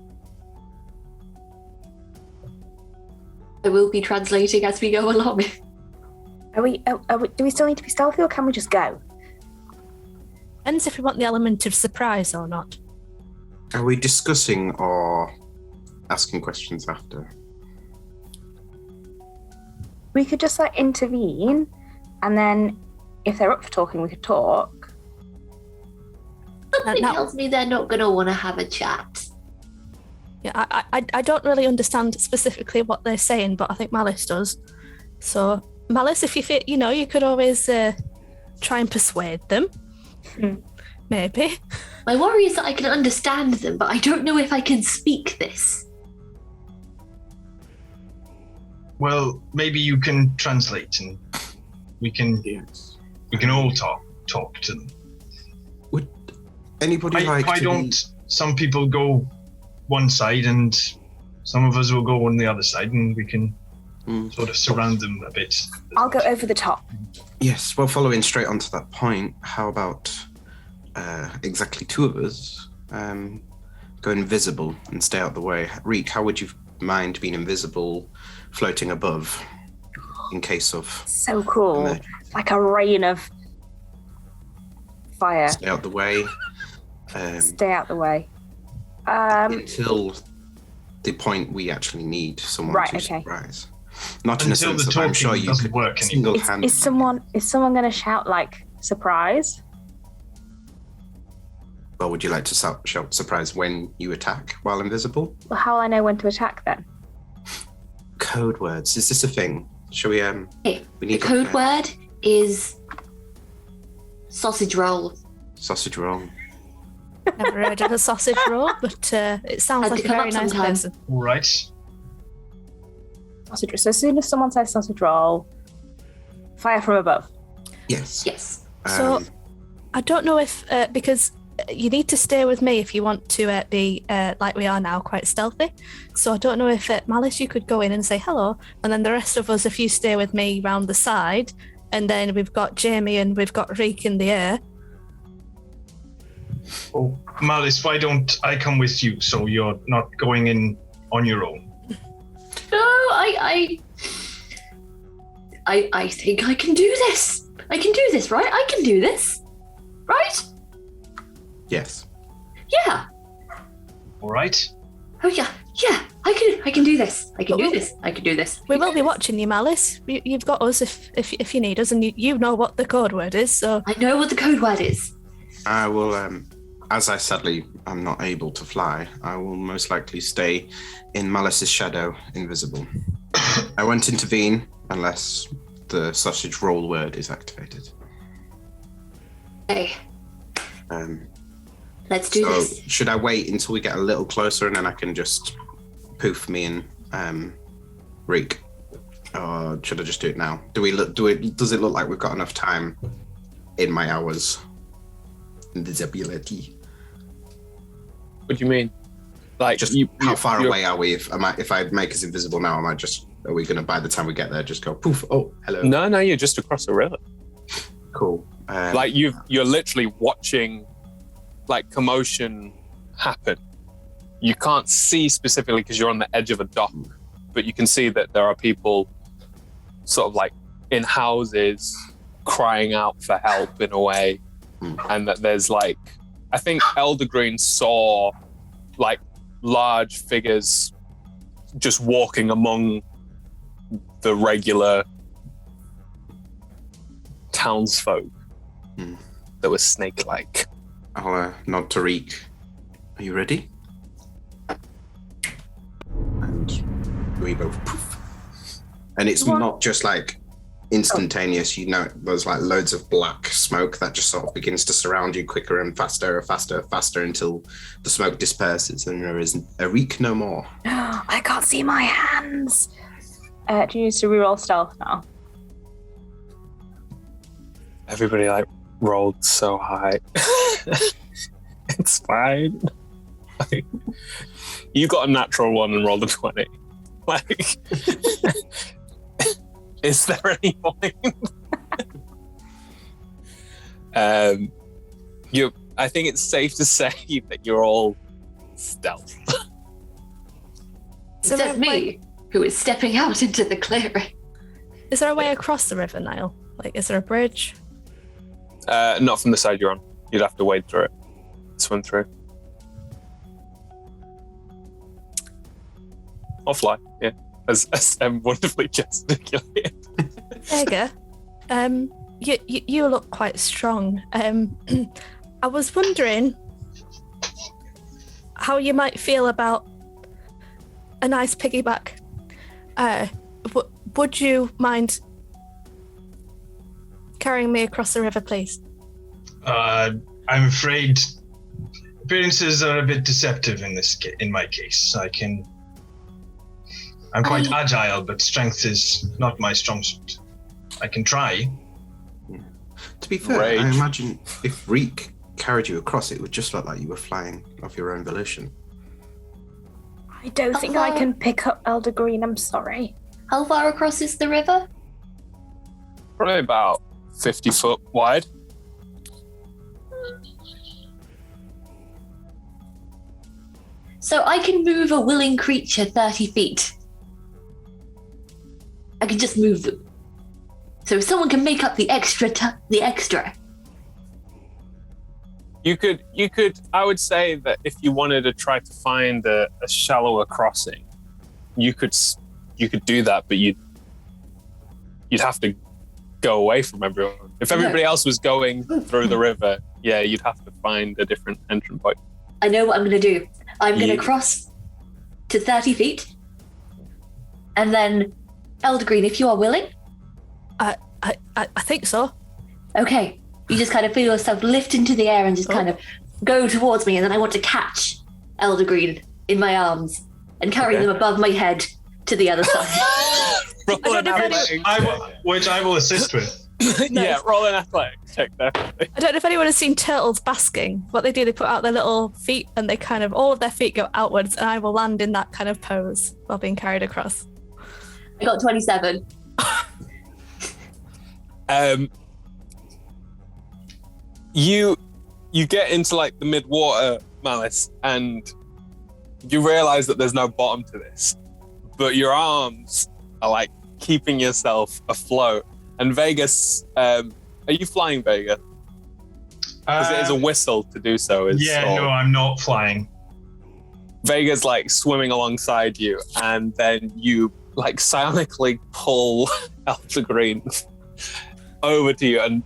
I will be translating as we go along. Are we, do we still need to be stealthy, or can we just go? Depends if we want the element of surprise or not. Are we discussing or asking questions after? We could just intervene, and then if they're up for talking, we could talk. Something tells me they're not going to want to have a chat. Yeah, I don't really understand specifically what they're saying, but I think Malice does. So, Malice, if you feel, you could always try and persuade them. Maybe. My worry is that I can understand them, but I don't know if I can speak this. Well, maybe you can translate, and we can all talk to them. Would anybody Why don't some people go one side and some of us will go on the other side, and we can sort of surround them a bit? I'll go over the top. Yes, well, following straight on to that point, how about exactly 2 of us go invisible and stay out the way? Reek, how would you mind being invisible, floating above, in case of... So cool. Like a rain of fire. Stay out the way. Stay out the way. Until the point we actually need someone to surprise. Not in a sense of I'm sure you could work single-handedly. Is someone going to shout surprise? Or would you like to shout surprise when you attack while invisible? Well, how will I know when to attack then? Code words. Is this a thing? Shall we we need the code word is sausage roll. Sausage roll. Never heard of a sausage roll, but it sounds like a very nice person. All right. Sausage. So as soon as someone says sausage roll, fire from above. Yes. Yes. So I don't know if because you need to stay with me if you want to be like we are now, quite stealthy. So I don't know if Malice, you could go in and say hello, and then the rest of us, if you stay with me round the side, and then we've got Jamie and we've got Reek in the air. Oh, Malice, why don't I come with you so you're not going in on your own? No, I think I can do this. I can do this, right? I can do this, right? Yes. Yeah. All right. Oh yeah. I can do this. I can do this. I can do this. We will be watching you, Malice. You've got us if you need us, and you know what the code word is. So I know what the code word is. I will, as I sadly am not able to fly, I will most likely stay in Malice's shadow, invisible. I won't intervene unless the sausage roll word is activated. Okay. Let's do this. Should I wait until we get a little closer and then I can just poof me and Reek? Or should I just do it now? Does it look like we've got enough time in my hours? Invisibility. What do you mean? Like, just how far away are we? If I make us invisible now, are we going to, by the time we get there, just go poof? Oh, hello. No, you're just across the river. Cool. You're literally watching commotion happen. You can't see specifically because you're on the edge of a dock, but you can see that there are people sort of in houses crying out for help in a way. And that there's I think Eldergreen saw large figures just walking among the regular townsfolk that was snake-like. I'll nod to Reek. Are you ready? And we both poof. And it's not just like instantaneous, you know, there's like loads of black smoke that just sort of begins to surround you quicker and faster until the smoke disperses and there is a Reek no more. I can't see my hands. Do you need to reroll stealth now? Everybody like rolled so high. It's fine. Like, you got a natural 1 and rolled a 20. Like, is there any point? I think it's safe to say that you're all stealth. Except me, who is stepping out into the clearing. Is there a way across the river, Niall? Like, is there a bridge? Not from the side you're on. You'd have to wade through it. Swim through. Or fly, yeah. As wonderfully gesticulated. Vega, you look quite strong. I was wondering how you might feel about a nice piggyback. Would you mind carrying me across the river, please? I'm afraid appearances are a bit deceptive in my case. I'm quite agile, but strength is not my strong suit. I can try. To be fair, I imagine if Reek carried you across, it would just look like you were flying of your own volition. I don't think I can pick up Elder Green, I'm sorry. How far across is the river? Probably about 50 foot wide. So I can move a willing creature 30 feet. I can just move them. So if someone can make up the extra. You could. I would say that if you wanted to try to find a shallower crossing, you could do that, but you'd have to go away from everyone. If everybody else was going through the river, yeah, you'd have to find a different entrance point. I know what I'm going to do. I'm going to cross to 30 feet, and then Elder Green, if you are willing. I think so. Okay. You just kind of feel yourself lift into the air and just kind of go towards me, and then I want to catch Elder Green in my arms and carry them above my head to the other side. Which I will assist with. Yeah, roll an athletics check, definitely. I don't know if anyone has seen turtles basking. What they do, they put out their little feet and they kind of, all of their feet go outwards, and I will land in that kind of pose while being carried across. I got 27. You get into like the mid-water, Malice, and you realize that there's no bottom to this, but your arms are like keeping yourself afloat. And Vegas, are you flying, Vega? Because it is a whistle to do so. No, I'm not flying. Vega's like swimming alongside you, and then you like silently pull Elder Green over to you, and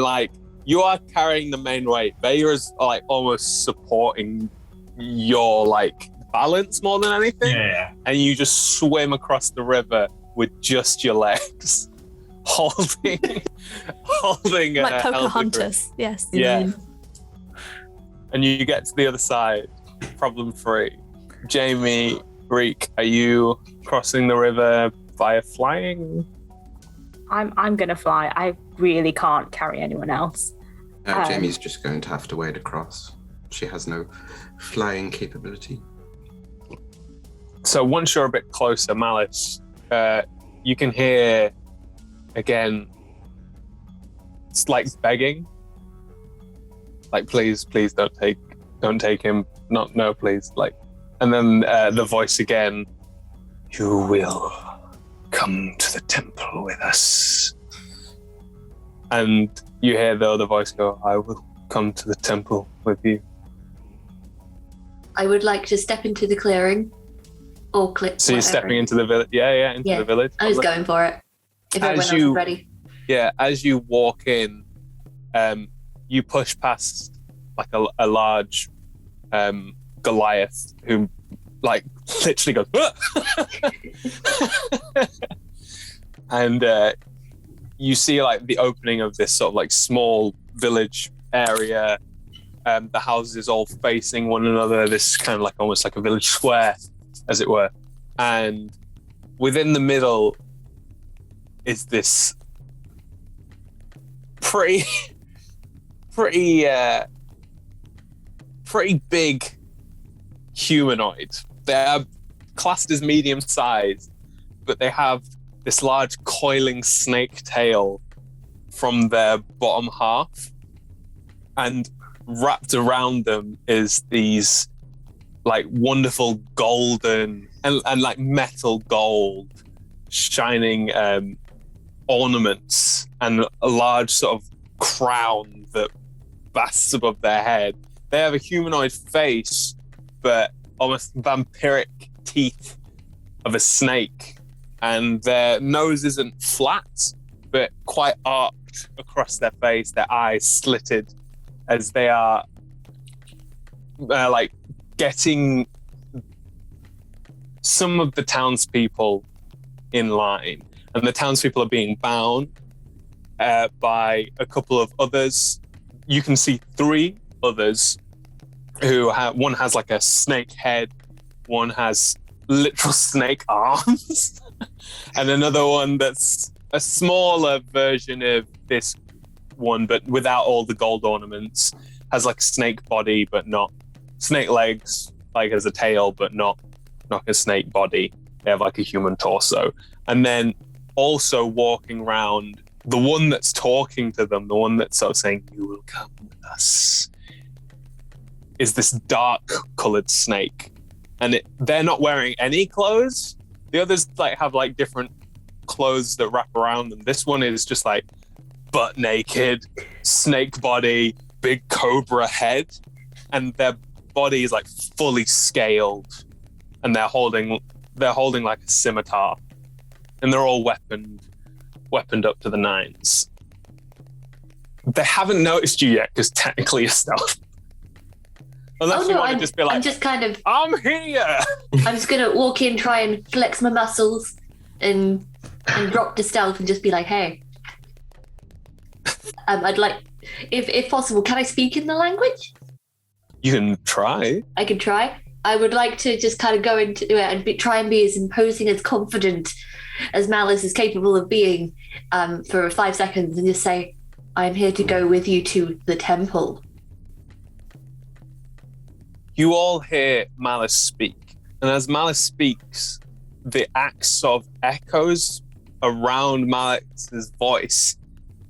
like you are carrying the main weight. Vega is like almost supporting your like balance more than anything. Yeah. And you just swim across the river with just your legs, holding like Pocahontas. Green. Yes. Yeah. And you get to the other side, problem free. Jamie, Reek, are you crossing the river via flying? I'm gonna fly. I really can't carry anyone else. Jamie's just going to have to wade across. She has no flying capability. So once you're a bit closer, Malice, you can hear again. It's like begging. Like, please, don't take him. No, please. Like, and then the voice again. You will come to the temple with us. And you hear the other voice go, I will come to the temple with you. I would like to step into the clearing Or click. So you're stepping into the village. Yeah, into the village. I was going for it. If everyone else is ready. Yeah, as you walk in, you push past like a large Goliath who like literally goes and you see like the opening of this sort of like small village area. The houses all facing one another, this kind of like almost like a village square, as it were. And within the middle is this pretty big humanoid. They're classed as medium sized, but they have this large coiling snake tail from their bottom half, and wrapped around them is these like wonderful golden and like metal gold shining ornaments, and a large sort of crown that basts above their head. They have a humanoid face, but almost vampiric teeth of a snake, and their nose isn't flat, but quite arched across their face, their eyes slitted, as they are like getting some of the townspeople in line. And the townspeople are being bound by a couple of others. You can see 3 others who one has like a snake head, one has literal snake arms, and another one that's a smaller version of this one, but without all the gold ornaments, has like a snake body, but not snake legs, like as a tail, but not a snake body. They have like a human torso. And then also walking around, the one that's talking to them, the one that's sort of saying, "You will come with us," is this dark colored snake. And they're not wearing any clothes. The others like have like different clothes that wrap around them. This one is just like butt naked, snake body, big cobra head, and their body is like fully scaled, and they're holding like a scimitar, and they're all weaponed up to the nines. They haven't noticed you yet because technically you're stealth. Unless you want to just be like, I'm just kind of, I'm here. I'm just gonna walk in, try and flex my muscles, and drop to stealth, and just be like, "Hey, I'd like, if possible, can I speak in the language?" You can try. I can try. I would like to just kind of go into it and try and be as imposing, as confident as Malice is capable of being for 5 seconds, and just say, "I am here to go with you to the temple." You all hear Malice speak, and as Malice speaks, the axe sort of echoes around Malice's voice,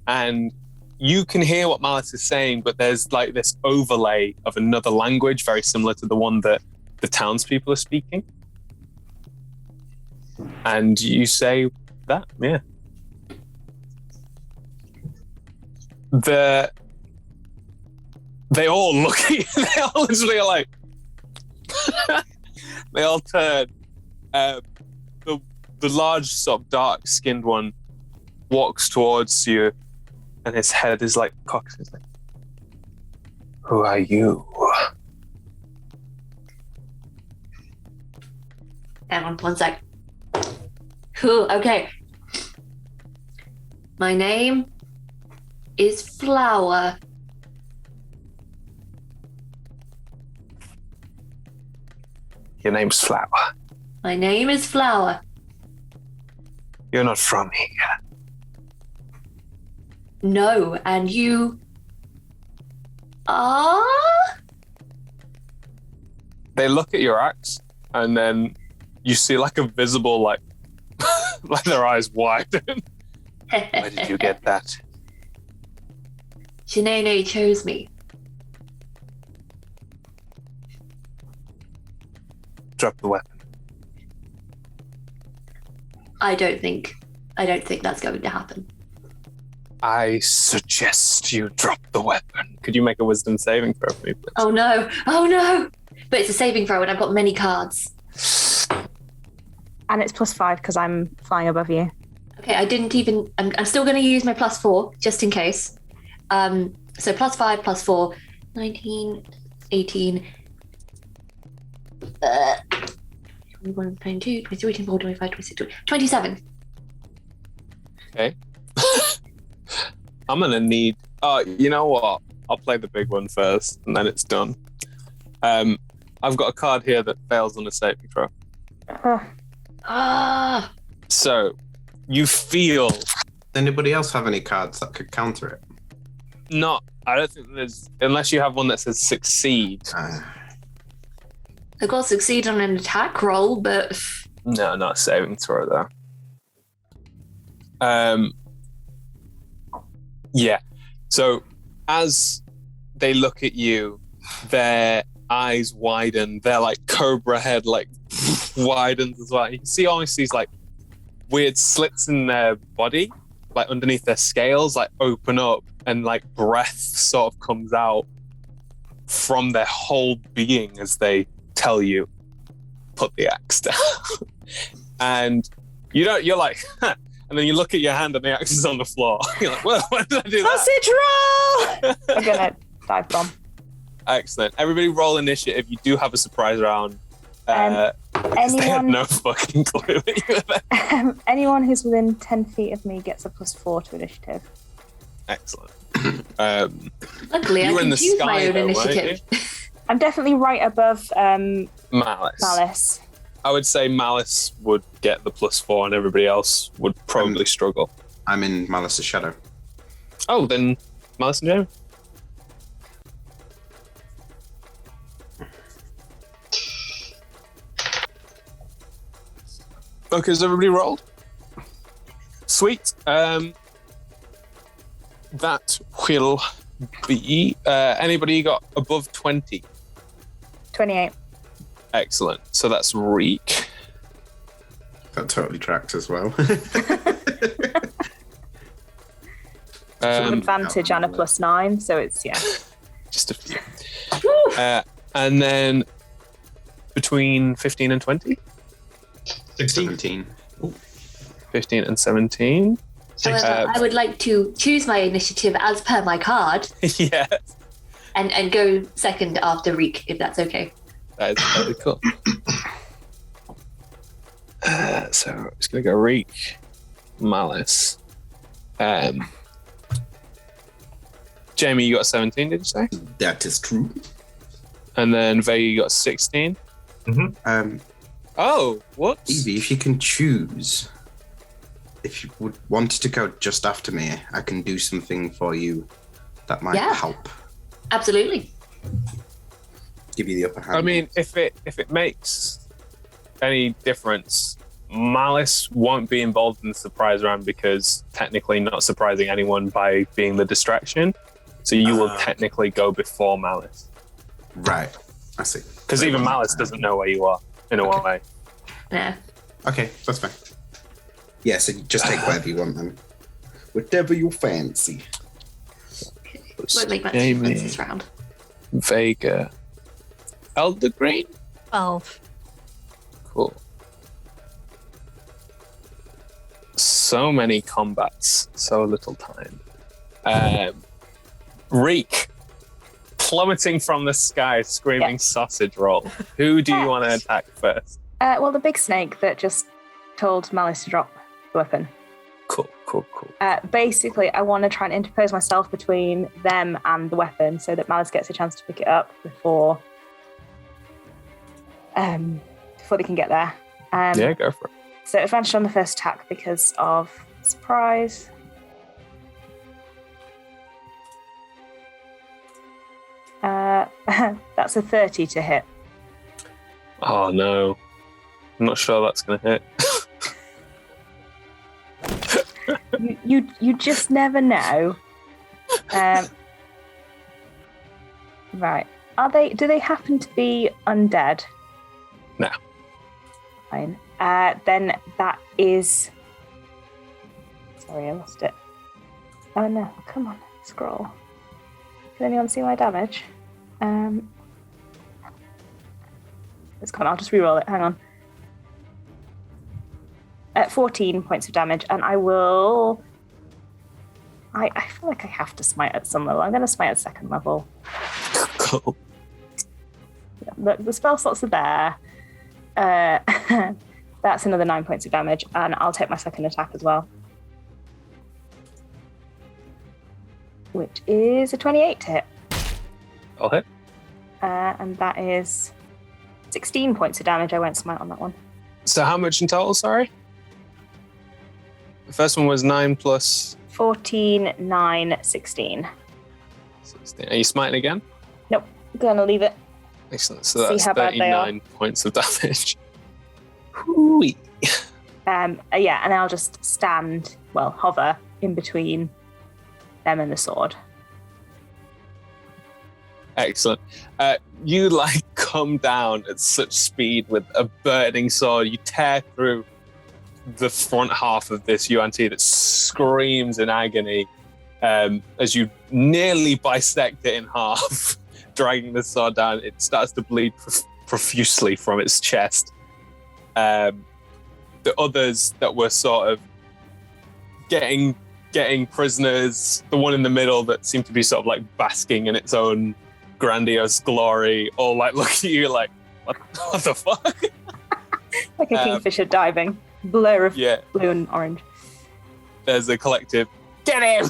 and you can hear what Malice is saying, but there's like this overlay of another language very similar to the one that the townspeople are speaking. And you say that, yeah. They all look at you. They all literally are like, they all turn. The large, sort of dark-skinned one walks towards you, and his head is like cocked. He's like, "Who are you?" Hang on 1 sec. Cool. Okay. My name is Flower. Your name's Flower. My name is Flower. You're not from here. No, and you are? They look at your axe, and then you see like a visible, like, like their eyes widen. Where did you get that? Shanae chose me. Drop the weapon. I don't think that's going to happen. I suggest you drop the weapon. Could you make a wisdom saving throw for me, please? Oh no! Oh no! But it's a saving throw, and I've got many cards. And it's +5 because I'm flying above you. Okay, I didn't even. I'm still going to use my +4 just in case. So +5, +4, 19, 18, 21, 22, 23, 24, 25, 26, 27. Okay. I'm gonna need. Oh, you know what? I'll play the big one first, and then it's done. I've got a card here that fails on a saving throw. So, you feel. Does anybody else have any cards that could counter it? Not. I don't think there's. Unless you have one that says succeed. I've got to succeed on an attack roll, but. No, not a saving throw though. Yeah. So as they look at you, their eyes widen. Their like cobra head like widens as well. You can see almost these like weird slits in their body, like underneath their scales, like open up, and like breath sort of comes out from their whole being as they tell you, put the axe down. And you're like, huh. And then you look at your hand and the axe is on the floor. You're like, well, why did I do that? Sausage roll! I'm gonna dive bomb. Excellent. Everybody roll initiative. You do have a surprise round. They have no fucking clue that you're there. Anyone who's within 10 feet of me gets a +4 to initiative. Excellent. Luckily, I you were in can the choose sky, my own though, initiative. I'm definitely right above Malice. Malice. I would say Malice would get the +4 and everybody else would probably struggle. I'm in Malice's shadow. Oh, then Malice and Jamie. Okay, has everybody rolled? Sweet. That will be... anybody got above 20? 28. Excellent. So that's Reek. That totally tracks as well. Advantage and a +9, so it's, yeah. Just a few. And then between 15 and 20? 17. 15 and 17. However, I would like to choose my initiative as per my card. Yeah. And go second after Reek, if that's okay. That is totally cool. So I'm just going to go Reek, Malice. Jamie, you got 17, did you say? That is true. And then Vega, you got 16. Oh, whoops. Evie, if you can choose, if you would want to go just after me, I can do something for you that might help. Absolutely. Give you the upper hand. I mean, if it makes any difference, Malice won't be involved in the surprise round because technically not surprising anyone by being the distraction. So you will technically go before Malice. Right. I see. Because even Malice doesn't know where you are, in a way. Yeah. Okay, that's fine. Yeah, so just take whatever you want then. Whatever you fancy. Won't make much Jamie. difference this round. Vega. Elder Green? 12. Cool. So many combats, so little time. Reek, plummeting from the sky, screaming sausage roll. Who do you want to attack first? Well, the big snake that just told Malice to drop the weapon. Cool. Basically, I want to try and interpose myself between them and the weapon so that Malice gets a chance to pick it up before they can get there. Yeah, go for it. So advantage on the first attack because of surprise. That's a 30 to hit. Oh no. I'm not sure that's going to hit. You just never know. Right. Do they happen to be undead? No. Fine. Then that is... Sorry, I lost it. Oh no, come on, scroll. Can anyone see my damage? It's gone, I'll just re-roll it, hang on. at 14 points of damage, and I will. I feel like I have to smite at some level. I'm going to smite at second level. Cool. Look, the spell slots are there. That's another 9 points of damage, and I'll take my second attack as well, which is a 28 to hit. I'll hit. And that is 16 points of damage. I won't smite on that one. So how much in total, sorry? The first one was 9 plus 14, 9, 16. 16. Are you smiting again? Nope, gonna leave it. Excellent. So See that's how bad they are. 39 points of damage. Hoo-wee. Yeah, and I'll just stand, hover in between them and the sword. Excellent. You come down at such speed with a burning sword. You tear through the front half of this Yuan-Ti that screams in agony as you nearly bisect it in half, dragging the sword down. It starts to bleed profusely from its chest. The others that were sort of getting prisoners, the one in the middle that seemed to be sort of basking in its own grandiose glory, all look at you like, what the fuck? Like a kingfisher diving. Blur of blue and orange. There's a collective, get him!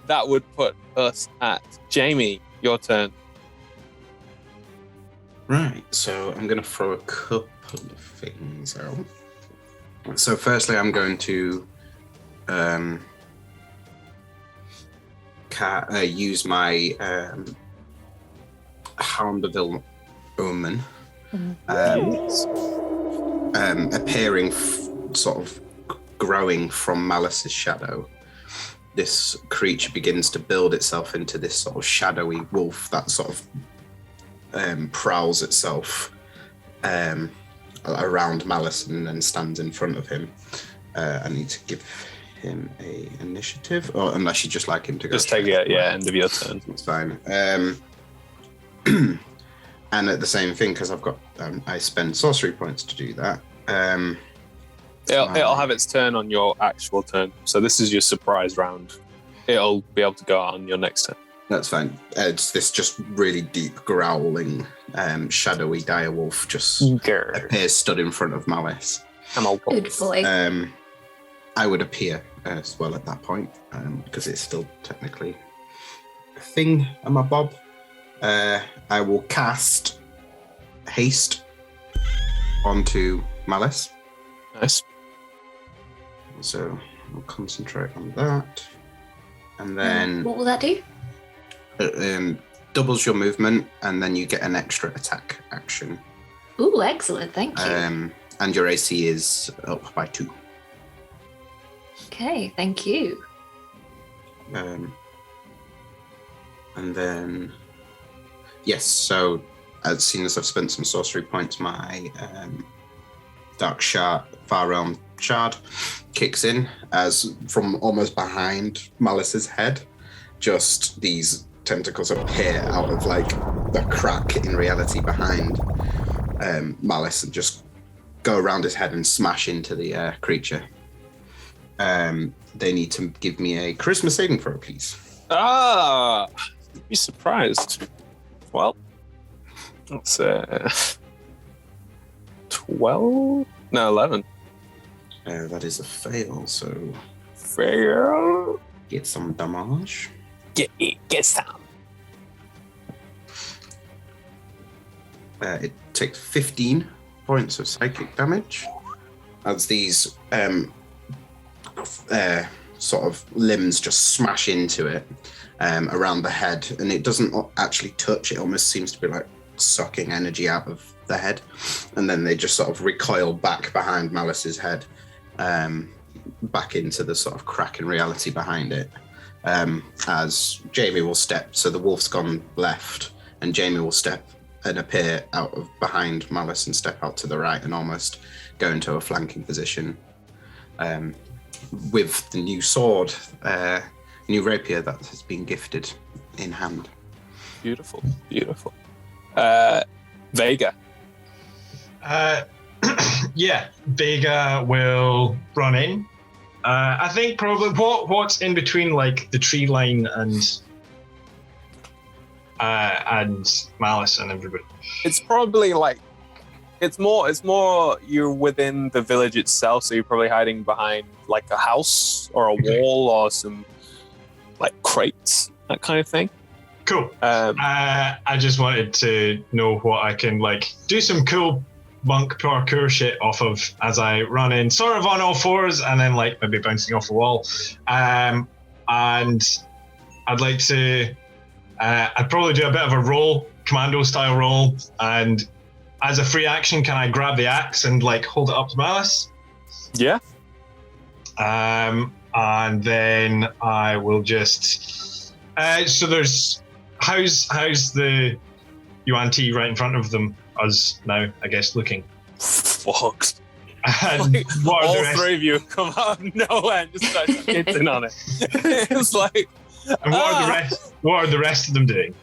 That would put us at Jamie, your turn. Right, so I'm going to throw a couple of things out. So firstly, I'm going to use my Hound of Omen, appearing, sort of growing from Malice's shadow. This creature begins to build itself into this sort of shadowy wolf that sort of prowls itself around Malice and then stands in front of him. I need to give him a initiative, or unless you just like him to go. Just take it, end of your turn. It's fine. And at the same thing, because I've got, I spend sorcery points to do that. It'll have its turn on your actual turn. So this is your surprise round. It'll be able to go out on your next turn. That's fine. It's this just really deep growling, shadowy direwolf just appears stood in front of Malice. Good boy. I would appear as well at that point, because it's still technically a thing on my bob. I will cast haste onto Malice. Nice. So I'll concentrate on that. And then what will that do? Doubles your movement, and then you get an extra attack action. Ooh, excellent. Thank you. And your AC is up by 2. Okay, thank you. And then, yes, so as soon as I've spent some sorcery points, my Dark Shard, Far Realm Shard kicks in as from almost behind Malice's head, just these tentacles appear out of the crack in reality behind Malice and just go around his head and smash into the creature. They need to give me a charisma saving throw, please. You'd be surprised. Well, that's 12? No, 11. That is a fail, so Fail. get some damage. Get some. It takes 15 points of psychic damage as these sort of limbs just smash into it around the head, and it doesn't actually touch. It almost seems to be sucking energy out of the head, and then they just sort of recoil back behind Malice's head, back into the sort of crack in reality behind it. As Jamie will step, so the wolf's gone left, and Jamie will step and appear out of behind Malice and step out to the right and almost go into a flanking position with the new sword, new rapier that has been gifted in hand. Beautiful. Vega. Yeah, Vega will run in. I think probably what's in between like the tree line and Malice and everybody. It's probably like it's more you're within the village itself, so you're probably hiding behind like a house or a wall or some like crates, that kind of thing. Cool. I just wanted to know what I can like do some cool monk parkour shit off of as I run in, sort of on all fours, and then like maybe bouncing off a wall. And I'd like to. I'd probably do a bit of a roll, commando style roll, and as a free action, can I grab the axe and like hold it up to Malice? Yeah. And then I will just. So there's how's the Yuan-Ti right in front of them? Us now, I guess, looking. Fucked. And Like, what are all the rest? three of you come out of nowhere and just start hitting on it. It's like And what are the rest? What are the rest of them doing?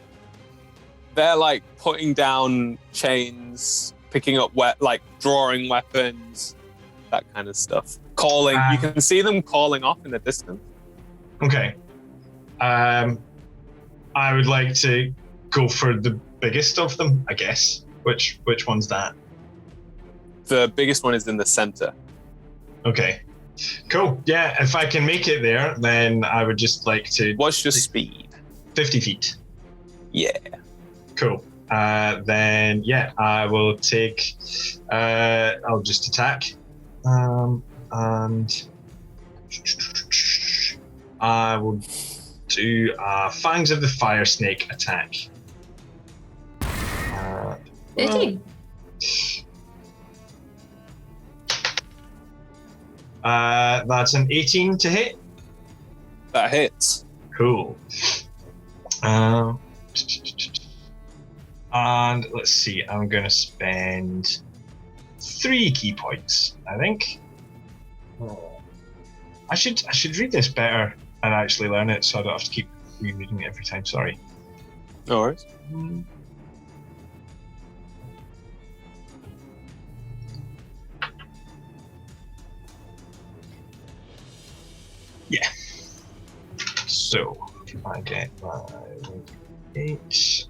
they're like putting down chains, picking up like drawing weapons, that kind of stuff. Calling. You can see them calling off in the distance. Okay. I would like to go for the biggest of them, I guess. Which one's that? The biggest one is in the center. Okay. Cool. Yeah, if I can make it there, then I would just like to. What's your speed? 50 feet. Yeah. Cool. Then, yeah, I will take. I'll just attack. And I will do Fangs of the Fire Snake attack. 13. That's an 18 to hit. That hits. Cool. And let's see, I'm going to spend 3 key points, I think. I should read this better and actually learn it so I don't have to keep rereading it every time, sorry. No worries. Yeah. So, I get my 8,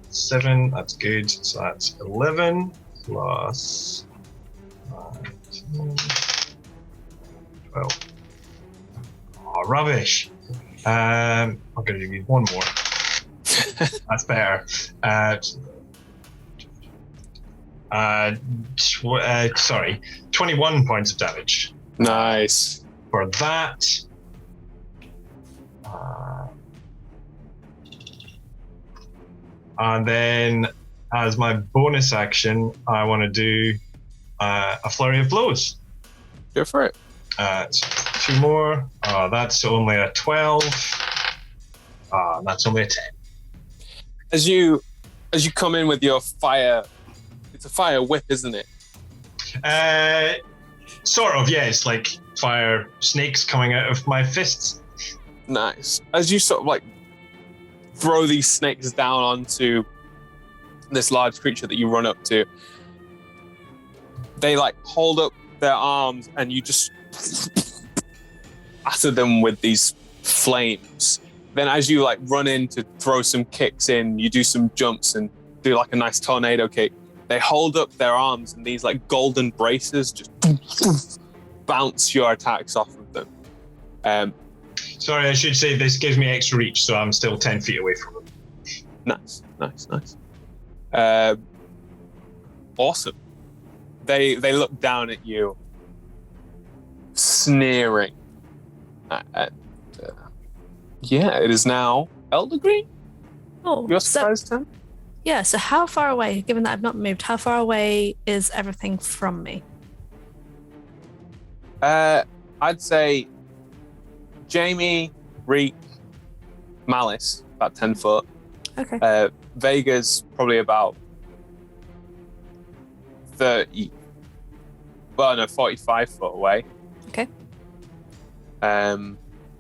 7, that's good. So that's 11 plus 9, 12. Oh, rubbish. I'm going to give one more. That's better. Sorry, 21 points of damage. Nice. For that. And then, as my bonus action, I want to do a flurry of blows. Go for it. 2 more. That's only a 12. That's only a 10. As you come in with your fire, it's a fire whip, isn't it? Sort of, yeah. It's like fire snakes coming out of my fists. Nice. As you sort of like throw these snakes down onto this large creature that you run up to, they like hold up their arms and you just batter them with these flames. Then as you like run in to throw some kicks in, you do some jumps and do like a nice tornado kick. They hold up their arms and these like golden braces just bounce your attacks off of them. Sorry, I should say this gives me extra reach, so I'm still 10 feet away from them. Nice. Awesome. They look down at you, sneering. Yeah, it is now Elder Green. Oh, Your so, surprise turn. yeah. So how far away, given that I've not moved, how far away is everything from me? I'd say Jamie, Reek, Malice, about 10 foot. Okay. Vega's probably about 45 foot away. Okay. And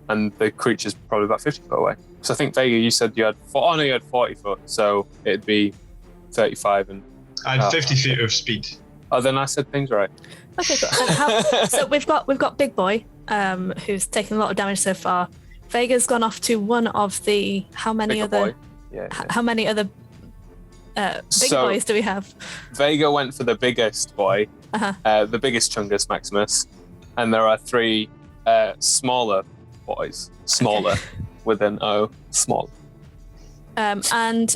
the creature's probably about 50 foot away. So I think Vega, you said you had 40 foot, so it'd be 35 and I had 50 feet of speed. Oh, then I said things right. Okay, good. So we've got Big Boy, who's taken a lot of damage so far. Vega's gone off to one of the how many Bigger other boy. Yeah. how many other big boys do we have? Vega went for the biggest boy, the biggest Chungus Maximus, and there are 3 smaller boys, smaller with an O, small. And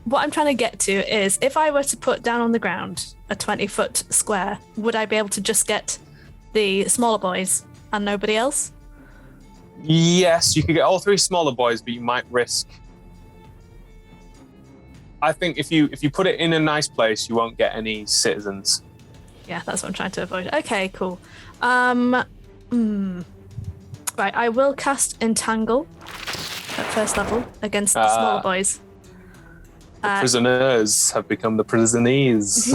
what I'm trying to get to is, if I were to put down on the ground a 20-foot square, would I be able to just get the smaller boys and nobody else? Yes, you could get all 3 smaller boys, but you might risk. I think if you put it in a nice place, you won't get any citizens. Yeah, that's what I'm trying to avoid. Okay, cool. Right, I will cast Entangle at first level against the smaller boys. The prisoners have become the prisonees.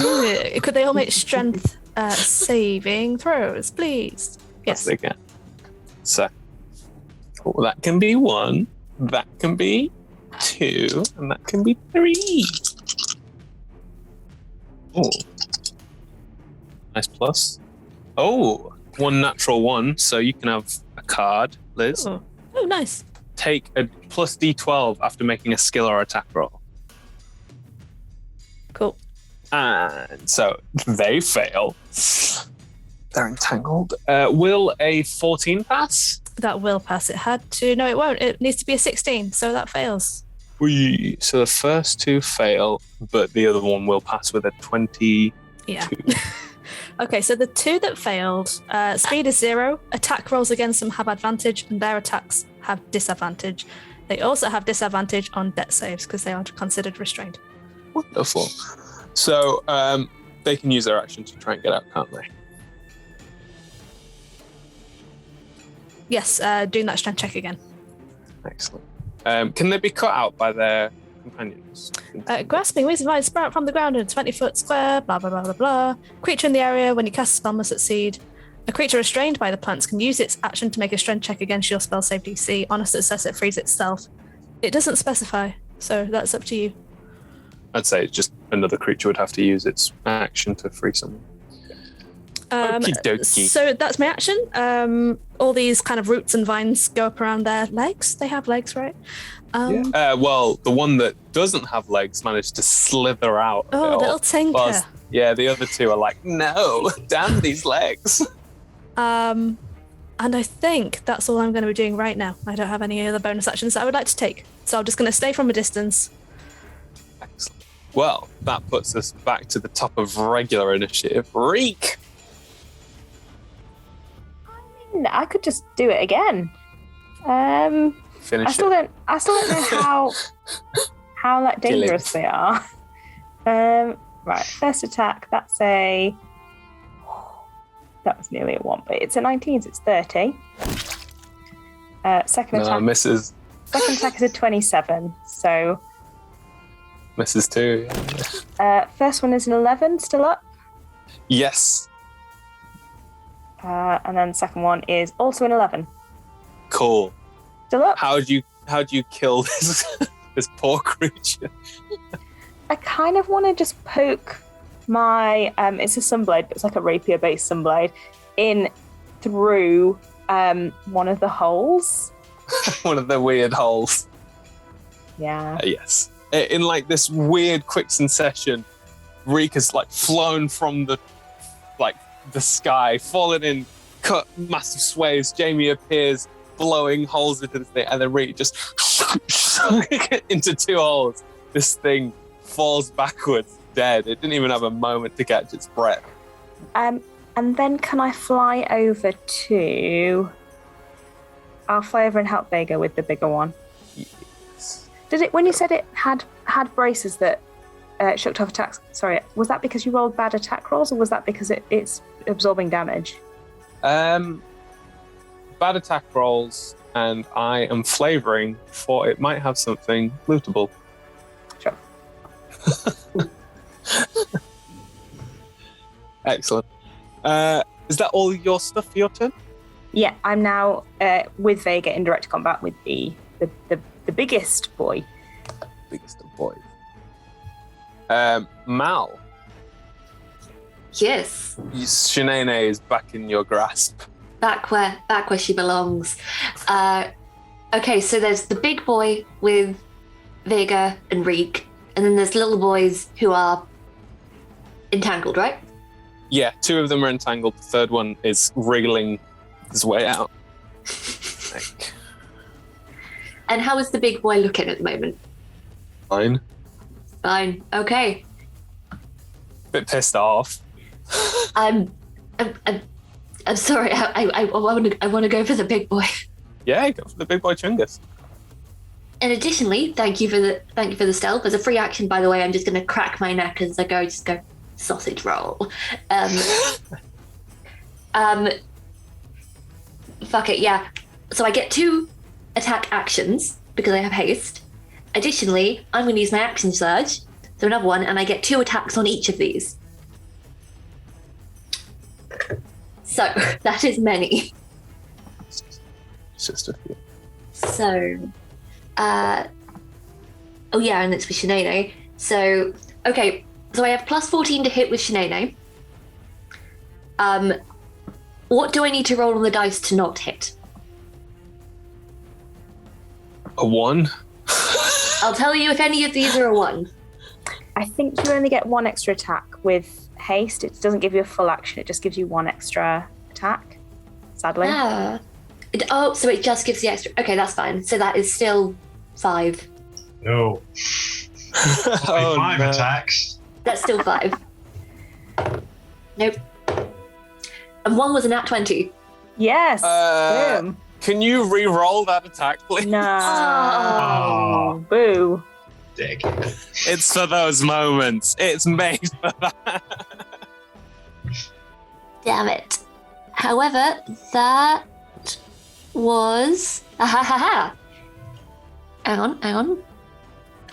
Could they all make strength saving throws, please? Yes, they can. So, that can be 1, that can be 2, and that can be 3. Oh, nice plus. Oh, 1 natural 1, so you can have a card, Liz. Oh, nice. Take a plus D12 after making a skill or attack roll. Cool. And so they fail. They're entangled. Will a 14 pass? That will pass. It had to. No, it won't. It needs to be a 16, so that fails. So the first 2 fail, but the other one will pass with a 20. Yeah. Okay, so the 2 that failed, speed is 0. Attack rolls against them have advantage, and their attacks have disadvantage. They also have disadvantage on death saves because they are considered restrained. Wonderful. So they can use their action to try and get out, can't they? Yes, doing that strength check again. Excellent. Can they be cut out by their companions? Grasping weeds and vines sprout from the ground in a 20-foot square, blah, blah, blah, blah, blah. Creature in the area, when you cast a spell, must succeed. A creature restrained by the plants can use its action to make a strength check against your spell save DC. On a success, it frees itself. It doesn't specify, so that's up to you. I'd say it's just another creature would have to use its action to free someone. Okie dokie. So that's my action. All these kind of roots and vines go up around their legs. They have legs, right? Well, the one that doesn't have legs managed to slither out. Oh, little tinker. Whilst, the other 2 are like, no, damn these legs. And I think that's all I'm going to be doing right now. I don't have any other bonus actions that I would like to take. So I'm just going to stay from a distance. Excellent. Well, that puts us back to the top of regular initiative. Reek! I could just do it again. Finish I still don't know how like dangerous they are. Right, first attack. That was nearly a 1, but it's a 19, so it's 30. Second attack misses. Second attack is a 27, so Misses too. First one is an 11, still up. Yes. And then the second one is also an 11. Cool. Still up. How'd you kill this this poor creature? I kind of want to just poke my it's a sunblade, but it's like a rapier based sunblade in through one of the holes. One of the weird holes. Yeah. Yes. In like this weird quick succession, Reek has like flown from the sky, fallen in, cut massive swathes. Jamie appears, blowing holes into the thing, and then Reek just into 2 holes. This thing falls backwards, dead. It didn't even have a moment to catch its breath. And then can I fly over to? I'll fly over and help Vega with the bigger one. Yes. Did it? When you said it had braces that shook off attacks? Sorry, was that because you rolled bad attack rolls, or was that because it's absorbing damage? Bad attack rolls, and I am flavoring for it might have something lootable. Sure. Excellent. Is that all your stuff for your turn? Yeah, I'm now with Vega in direct combat with the biggest boy. Biggest of boys. Mal, Yes. Shanae is back in your grasp. Back where she belongs. Okay, so there's the big boy with Vega and Reek, and then there's little boys who are entangled, right? Yeah, 2 of them are entangled. The third one is wriggling his way out. And how is the big boy looking at the moment? Fine. Fine. Okay. Bit pissed off. I'm sorry. I want to go for the big boy. Yeah, go for the big boy Chungus. And additionally, thank you for the stealth. As a free action, by the way, I'm just going to crack my neck as I go. Just go sausage roll. Fuck it. Yeah. So I get 2 attack actions because I have haste. Additionally, I'm going to use my action surge, so another one, and I get 2 attacks on each of these. So that is many. It's just a few. So, oh yeah, and it's for Shanae. So, okay, so I have plus 14 to hit with Shanae. What do I need to roll on the dice to not hit? A 1? I'll tell you if any of these are a 1. I think you only get 1 extra attack with haste. It doesn't give you a full action. It just gives you 1 extra attack, sadly. So it just gives the extra. Okay, that's fine. So that is still 5. No. Oh, 5 no. attacks. That's still 5. Nope. And 1 was a nat 20. Yes. Boom. Can you re-roll that attack, please? No. Oh. Boo. Dick. It's for those moments. It's made for that. Damn it. However, that was hang on.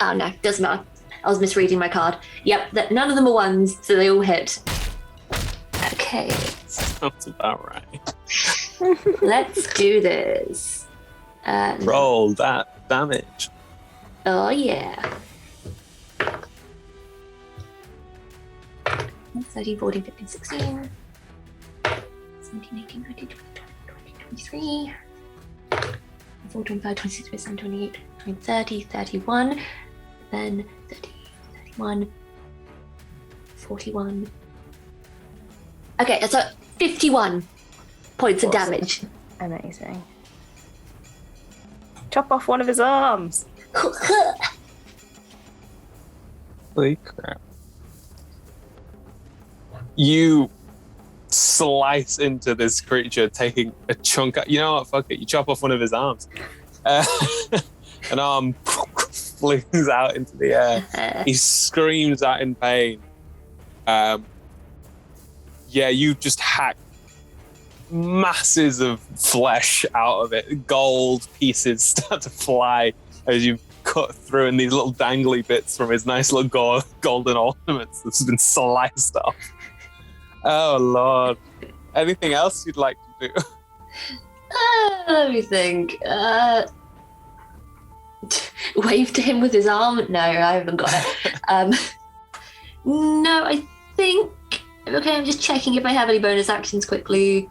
Oh no, doesn't matter. I was misreading my card. Yep, none of them are 1s, so they all hit. Okay. Sounds about right. Let's do this. Roll that damage. Oh yeah. 13, 14, 15, 16, 17, 18, 19, 20, 23, 24, 25, 26, 27, 28, 29, 30, 31, then 30, 31, 41. Okay, so 51 points of damage. Amazing. Chop off one of his arms. Holy crap. You slice into this creature, taking a chunk out. You know what? Fuck it. You chop off one of his arms. An arm flings out into the air. He screams out in pain. Yeah, you just hack masses of flesh out of it. Gold pieces start to fly as you cut through, and these little dangly bits from his nice little golden ornaments that's been sliced off. Oh, Lord. Anything else you'd like to do? Let me think. Wave to him with his arm? No, I haven't got it. No, I think... Okay, I'm just checking if I have any bonus actions quickly.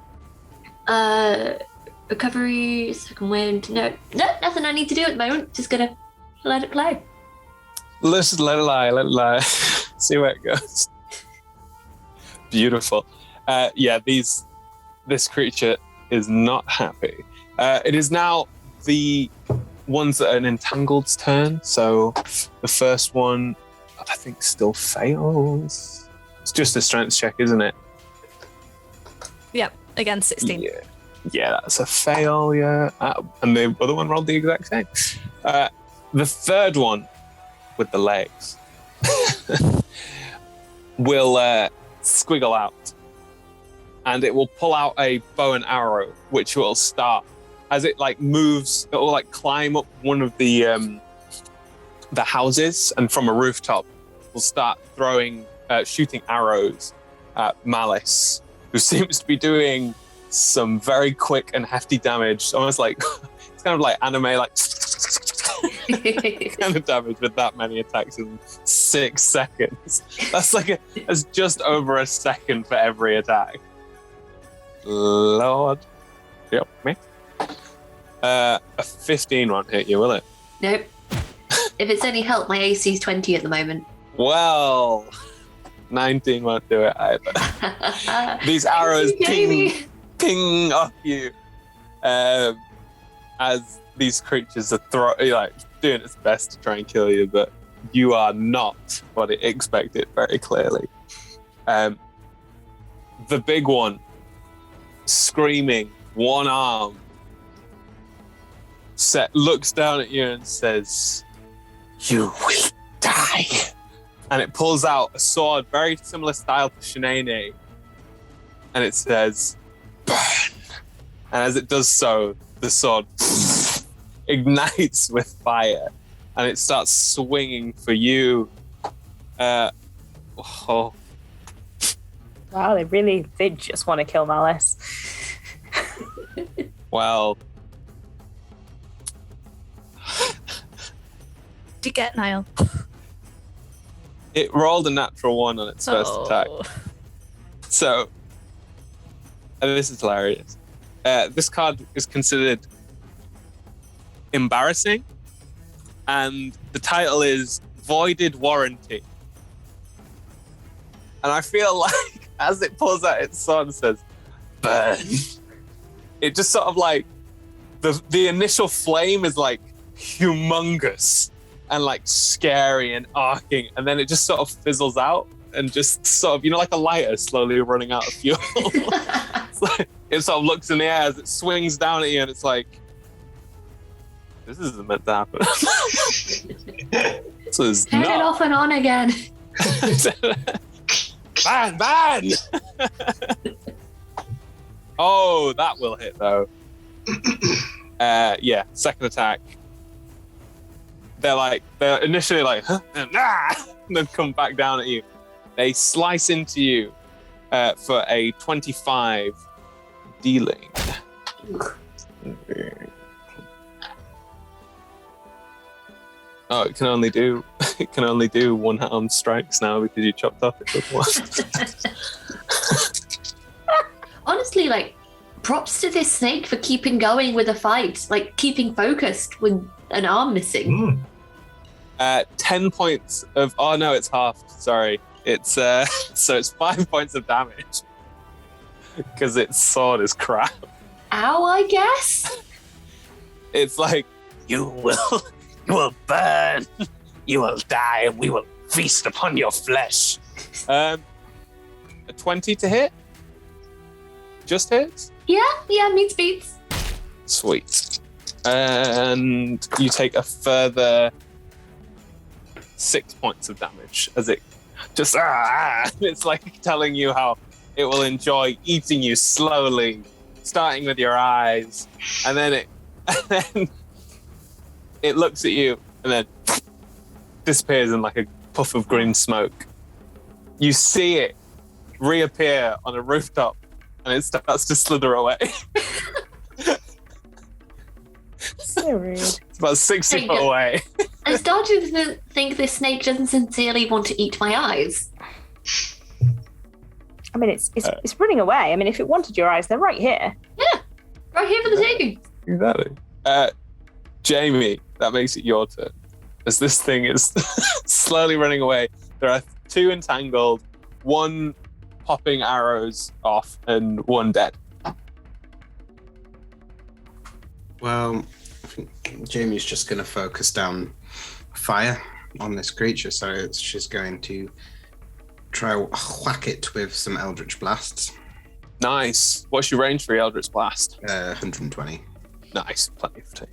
Recovery, second wind. No, nothing I need to do at the moment. Just gonna let it play. Let's let it lie. See where it goes. Beautiful. Yeah, this creature is not happy. It is now the ones that are in Entangled's turn. So the first one, I think, still fails. It's just a strength check, isn't it? Yep, against 16. Yeah, that's a failure. And the other one rolled the exact same. The third one with the legs will squiggle out, and it will pull out a bow and arrow, which will start as it moves. It will climb up one of the houses, and from a rooftop, will start shooting arrows at Malice, who seems to be doing some very quick and hefty damage. Almost it's kind of like anime, kind of damage with that many attacks and 6 seconds. That's just over a second for every attack. Lord. Yep, me. A 15 won't hit you, will it? Nope. If it's any help, my AC is 20 at the moment. Well, 19 won't do it either. These arrows ping off you as these creatures are doing its best to try and kill you, but you are not what it expected very clearly. The big one, screaming, one arm, looks down at you and says, "You will die." And it pulls out a sword, very similar style to Shanae, and it says, "Burn." And as it does so, the sword ignites with fire, and it starts swinging for you. Wow, they really did just want to kill Malice. Well, Did you get Niall? it rolled a natural 1 on its first attack. So, and this is hilarious. This card is considered embarrassing, and the title is Voided Warranty. And I feel like as it pulls out its sword and says, "Burn," it just sort of like, the initial flame is like humongous and like scary and arcing, and then it just sort of fizzles out and just sort of, like a lighter slowly running out of fuel. It's like, it sort of looks in the air as it swings down at you, and it's like, this isn't meant to happen. This is Turn not. it off and on again. Ban! Oh, that will hit though. Yeah, second attack. They're initially like, huh? And then come back down at you. They slice into you for a 25 dealing. Oh, it can only do one-armed strikes now because you chopped off it with one. Honestly, props to this snake for keeping going with a fight, keeping focused with an arm missing. 10 points of... Oh, no, it's halved. Sorry. It's so it's 5 points of damage because its sword is crap. Ow, I guess? It's like, you will burn, you will die, and we will feast upon your flesh. A 20 to hit? Just hits? Yeah, meets beats. Sweet. And you take a further 6 points of damage as it just it's like telling you how it will enjoy eating you slowly, starting with your eyes, and then it looks at you and then disappears in like a puff of green smoke. You see it reappear on a rooftop and it starts to slither away. So rude. It's about 60 foot away. I'm starting to think this snake doesn't sincerely want to eat my eyes. I mean, it's running away. I mean, if it wanted your eyes, they're right here. Yeah, right here for the taking. Exactly. Jamie, that makes it your turn. As this thing is slowly running away, there are 2 entangled, 1 popping arrows off, and 1 dead. Well, I think Jamie's just going to focus down fire on this creature, so she's going to try whack it with some Eldritch Blasts. Nice. What's your range for your Eldritch Blast? 120. Nice. Plenty of time.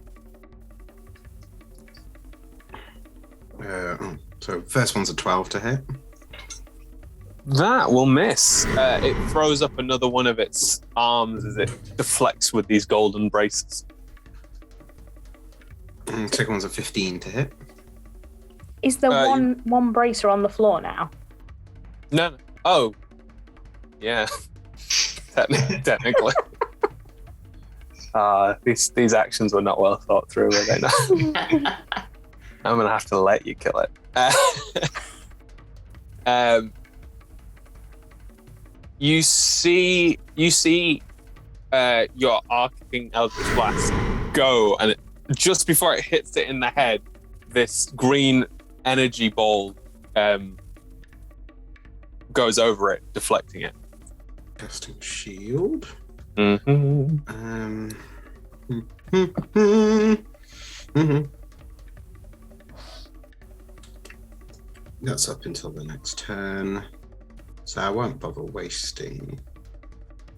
So first one's a 12 to hit. That will miss. It throws up another one of its arms as it deflects with these golden braces. Second one's a 15 to hit. Is there one bracer on the floor now? No. Oh. Yeah. Technically. These actions were not well thought through, were they? No. I'm going to have to let you kill it. You see your arcing Eldritch Blast go, and just before it hits it in the head, this green energy ball goes over it, deflecting it. Casting shield. Mm-hmm. That's up until the next turn, so I won't bother wasting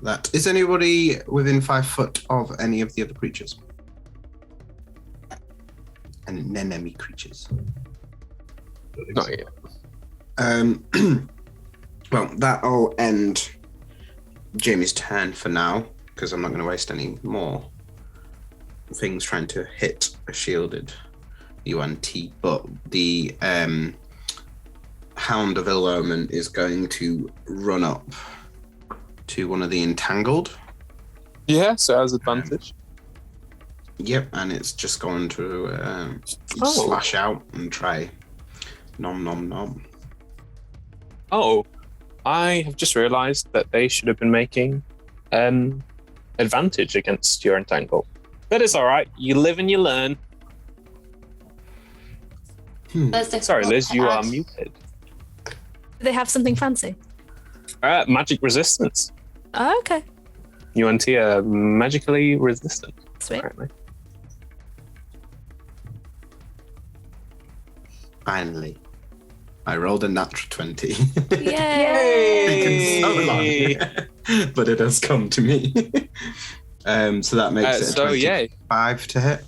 that. Is anybody within 5 foot of any of the other creatures? And enemy creatures? Not yet. Well, that'll end Jamie's turn for now, because I'm not going to waste any more things trying to hit a shielded UNT, but the Hound of Ill Omen is going to run up to one of the entangled. Yeah, so it has advantage. Yep, and it's just going to slash out and try nom nom nom. Oh, I have just realised that they should have been making advantage against your entangle. That is all right. You live and you learn. Sorry, Liz, you are muted. Do they have something fancy? Magic resistance. Oh, okay. UNT are magically resistant. Sweet. Apparently. Finally, I rolled a natural 20. Yay! Taken so long, but it has come to me. So that makes it a 25 to hit.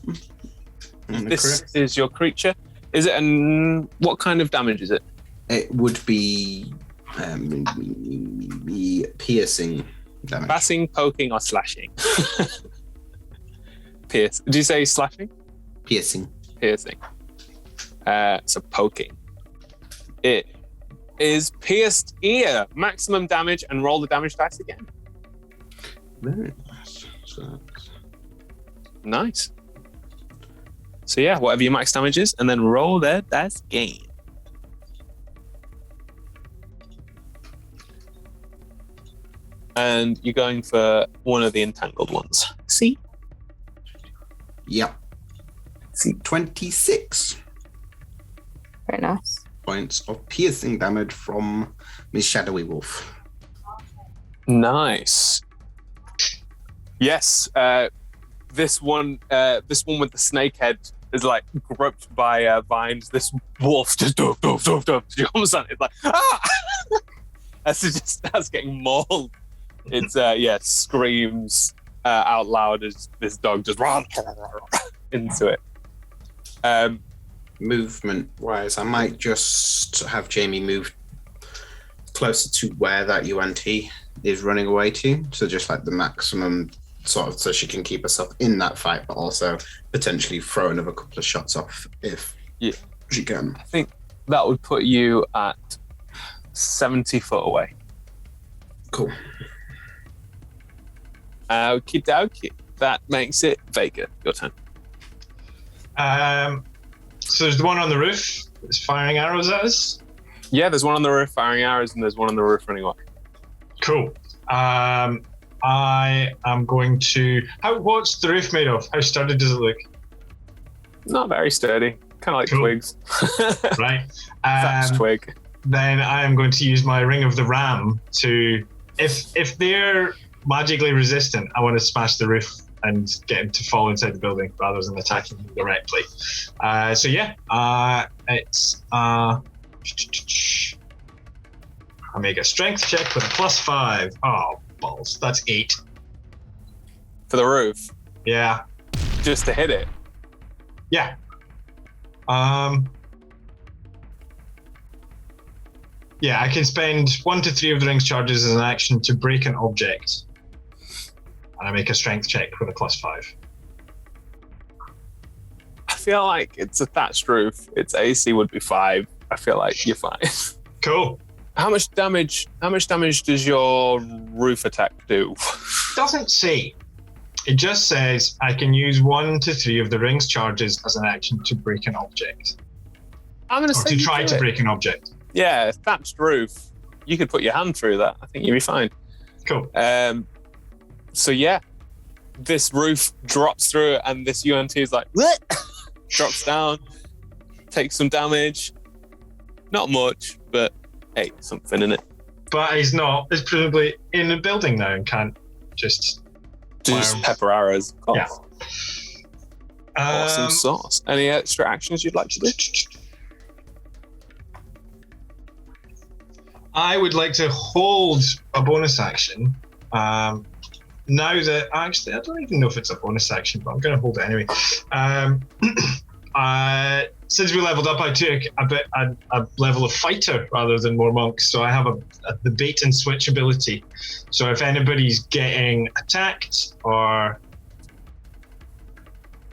This is your creature. Is it what kind of damage is it? It would be piercing damage. Passing, poking, or slashing? Pierce. Did you say slashing? Piercing. Piercing. So poking. It is pierced ear. Maximum damage, and roll the damage dice again. Very nice. So Nice. So yeah, whatever your max damage is, and then roll that dice again. And you're going for one of the entangled ones. See? Yep. See, 26 Very nice. points of piercing damage from Miss Shadowy Wolf. Nice. Yes, this one with the snake head is like groped by vines. This wolf just jumps on it, like as it just starts getting mauled. It's screams out loud as this dog just runs into it. Movement wise, I might just have Jamie move closer to where that UNT is running away to. So just like the maximum sort of, so she can keep herself in that fight, but also potentially throw another couple of shots off if she can. I think that would put you at 70 foot away. Cool. Okie dokie. That makes it Vega. Your turn. So there's the one on the roof that's firing arrows at us. Yeah, there's one on the roof firing arrows, and there's one on the roof running away. Cool. I am going to. What's the roof made of? How sturdy does it look? Not very sturdy. Kind of like Cool. twigs. Right. Thatch twig. Then I am going to use my Ring of the Ram to. If they're magically resistant, I want to smash the roof and get him to fall inside the building rather than attacking him directly. It's I'll make a strength check with a +5. Oh, balls. That's 8. For the roof. Yeah. Just to hit it. Yeah. Yeah, I can spend 1 to 3 of the ring's charges as an action to break an object. And I make a strength check with a +5. I feel like it's a thatched roof. Its AC would be 5. I feel like you're fine. Cool. How much damage does your roof attack do? Doesn't say. It just says I can use 1 to 3 of the ring's charges as an action to break an object. I'm gonna Or say to try to break an object. Yeah, thatched roof. You could put your hand through that. I think you'd be fine. Cool. So yeah, this roof drops through, and this UNT is like, drops down, takes some damage. Not much, but hey, something in it. But he's not. He's presumably in a building now and can't just pepper arrows. Of Yeah. course. Awesome sauce. Any extra actions you'd like to do? I would like to hold a bonus action. Now that actually, I don't even know if it's a bonus action, but I'm going to hold it anyway. Since we leveled up, I took a level of fighter rather than more monk, so I have the bait and switch ability. So if anybody's getting attacked, or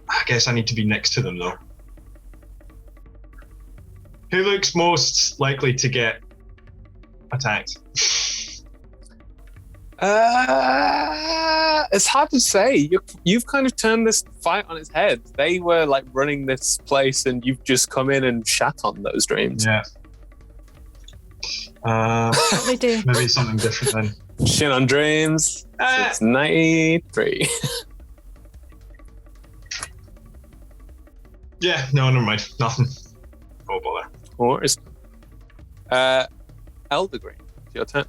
I guess I need to be next to them though. Who looks most likely to get attacked? It's hard to say. You've kind of turned this fight on its head. They were like running this place, and you've just come in and shat on those dreams. Yeah. What we do? Maybe something different then. Shit on dreams. It's 93. Yeah, no, never mind. Nothing. Oh bother. Or is Elder Green? It's your turn.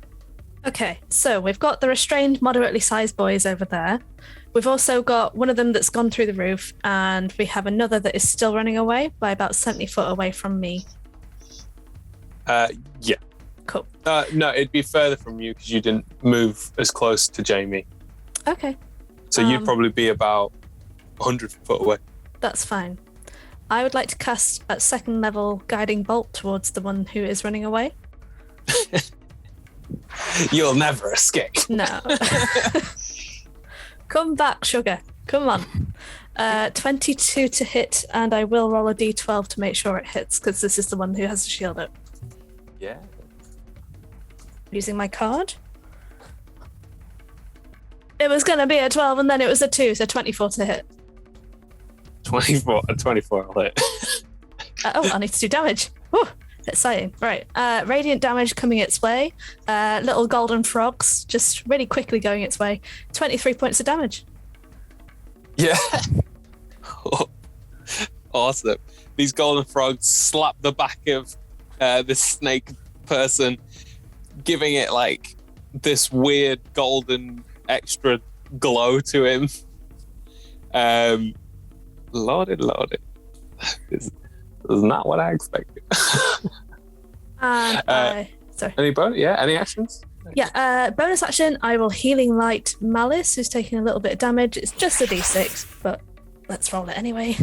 Okay, so we've got the restrained, moderately sized boys over there. We've also got one of them that's gone through the roof, and we have another that is still running away by about 70 foot away from me. Yeah. Cool. No, it'd be further from you because you didn't move as close to Jamie. Okay. So you'd probably be about 100 foot away. That's fine. I would like to cast a second level guiding bolt towards the one who is running away. You'll never escape. No. Come back, sugar. Come on. 22 to hit, and I will roll a d12 to make sure it hits, because this is the one who has the shield up. Yeah. Using my card. It was going to be a 12, and then it was a 2, so 24 to hit. 24 will hit. I need to do damage. Whew, exciting. Right. Radiant damage coming its way. Little golden frogs just really quickly going its way. 23 points of damage. Yeah. Awesome. These golden frogs slap the back of this snake person, giving it like this weird golden extra glow to him. Loaded. This is not what I expected. And sorry. Any actions? Yeah, bonus action, I will Healing Light Malice, who's taking a little bit of damage. It's just a d6, but let's roll it anyway.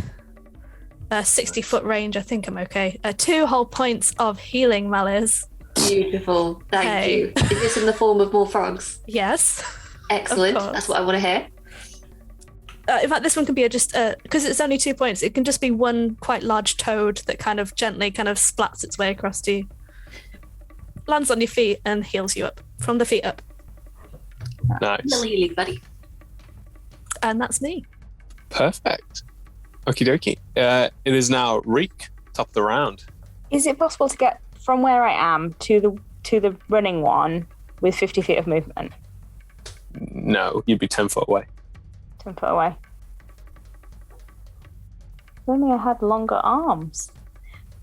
60 foot range, I think I'm okay. 2 whole points of Healing Malice. Beautiful, thank you. Is this in the form of more frogs? Yes. Excellent, that's what I want to hear. In fact, this one can be because it's only 2 points, it can just be one quite large toad that kind of gently splats its way across to you. Lands on your feet and heals you up. From the feet up. Nice. Lily, buddy. And that's me. Perfect. Okie dokie. It is now Reek, top of the round. Is it possible to get from where I am to the running one with 50 feet of movement? No, you'd be 10 foot away. 10 foot away. If only I had longer arms.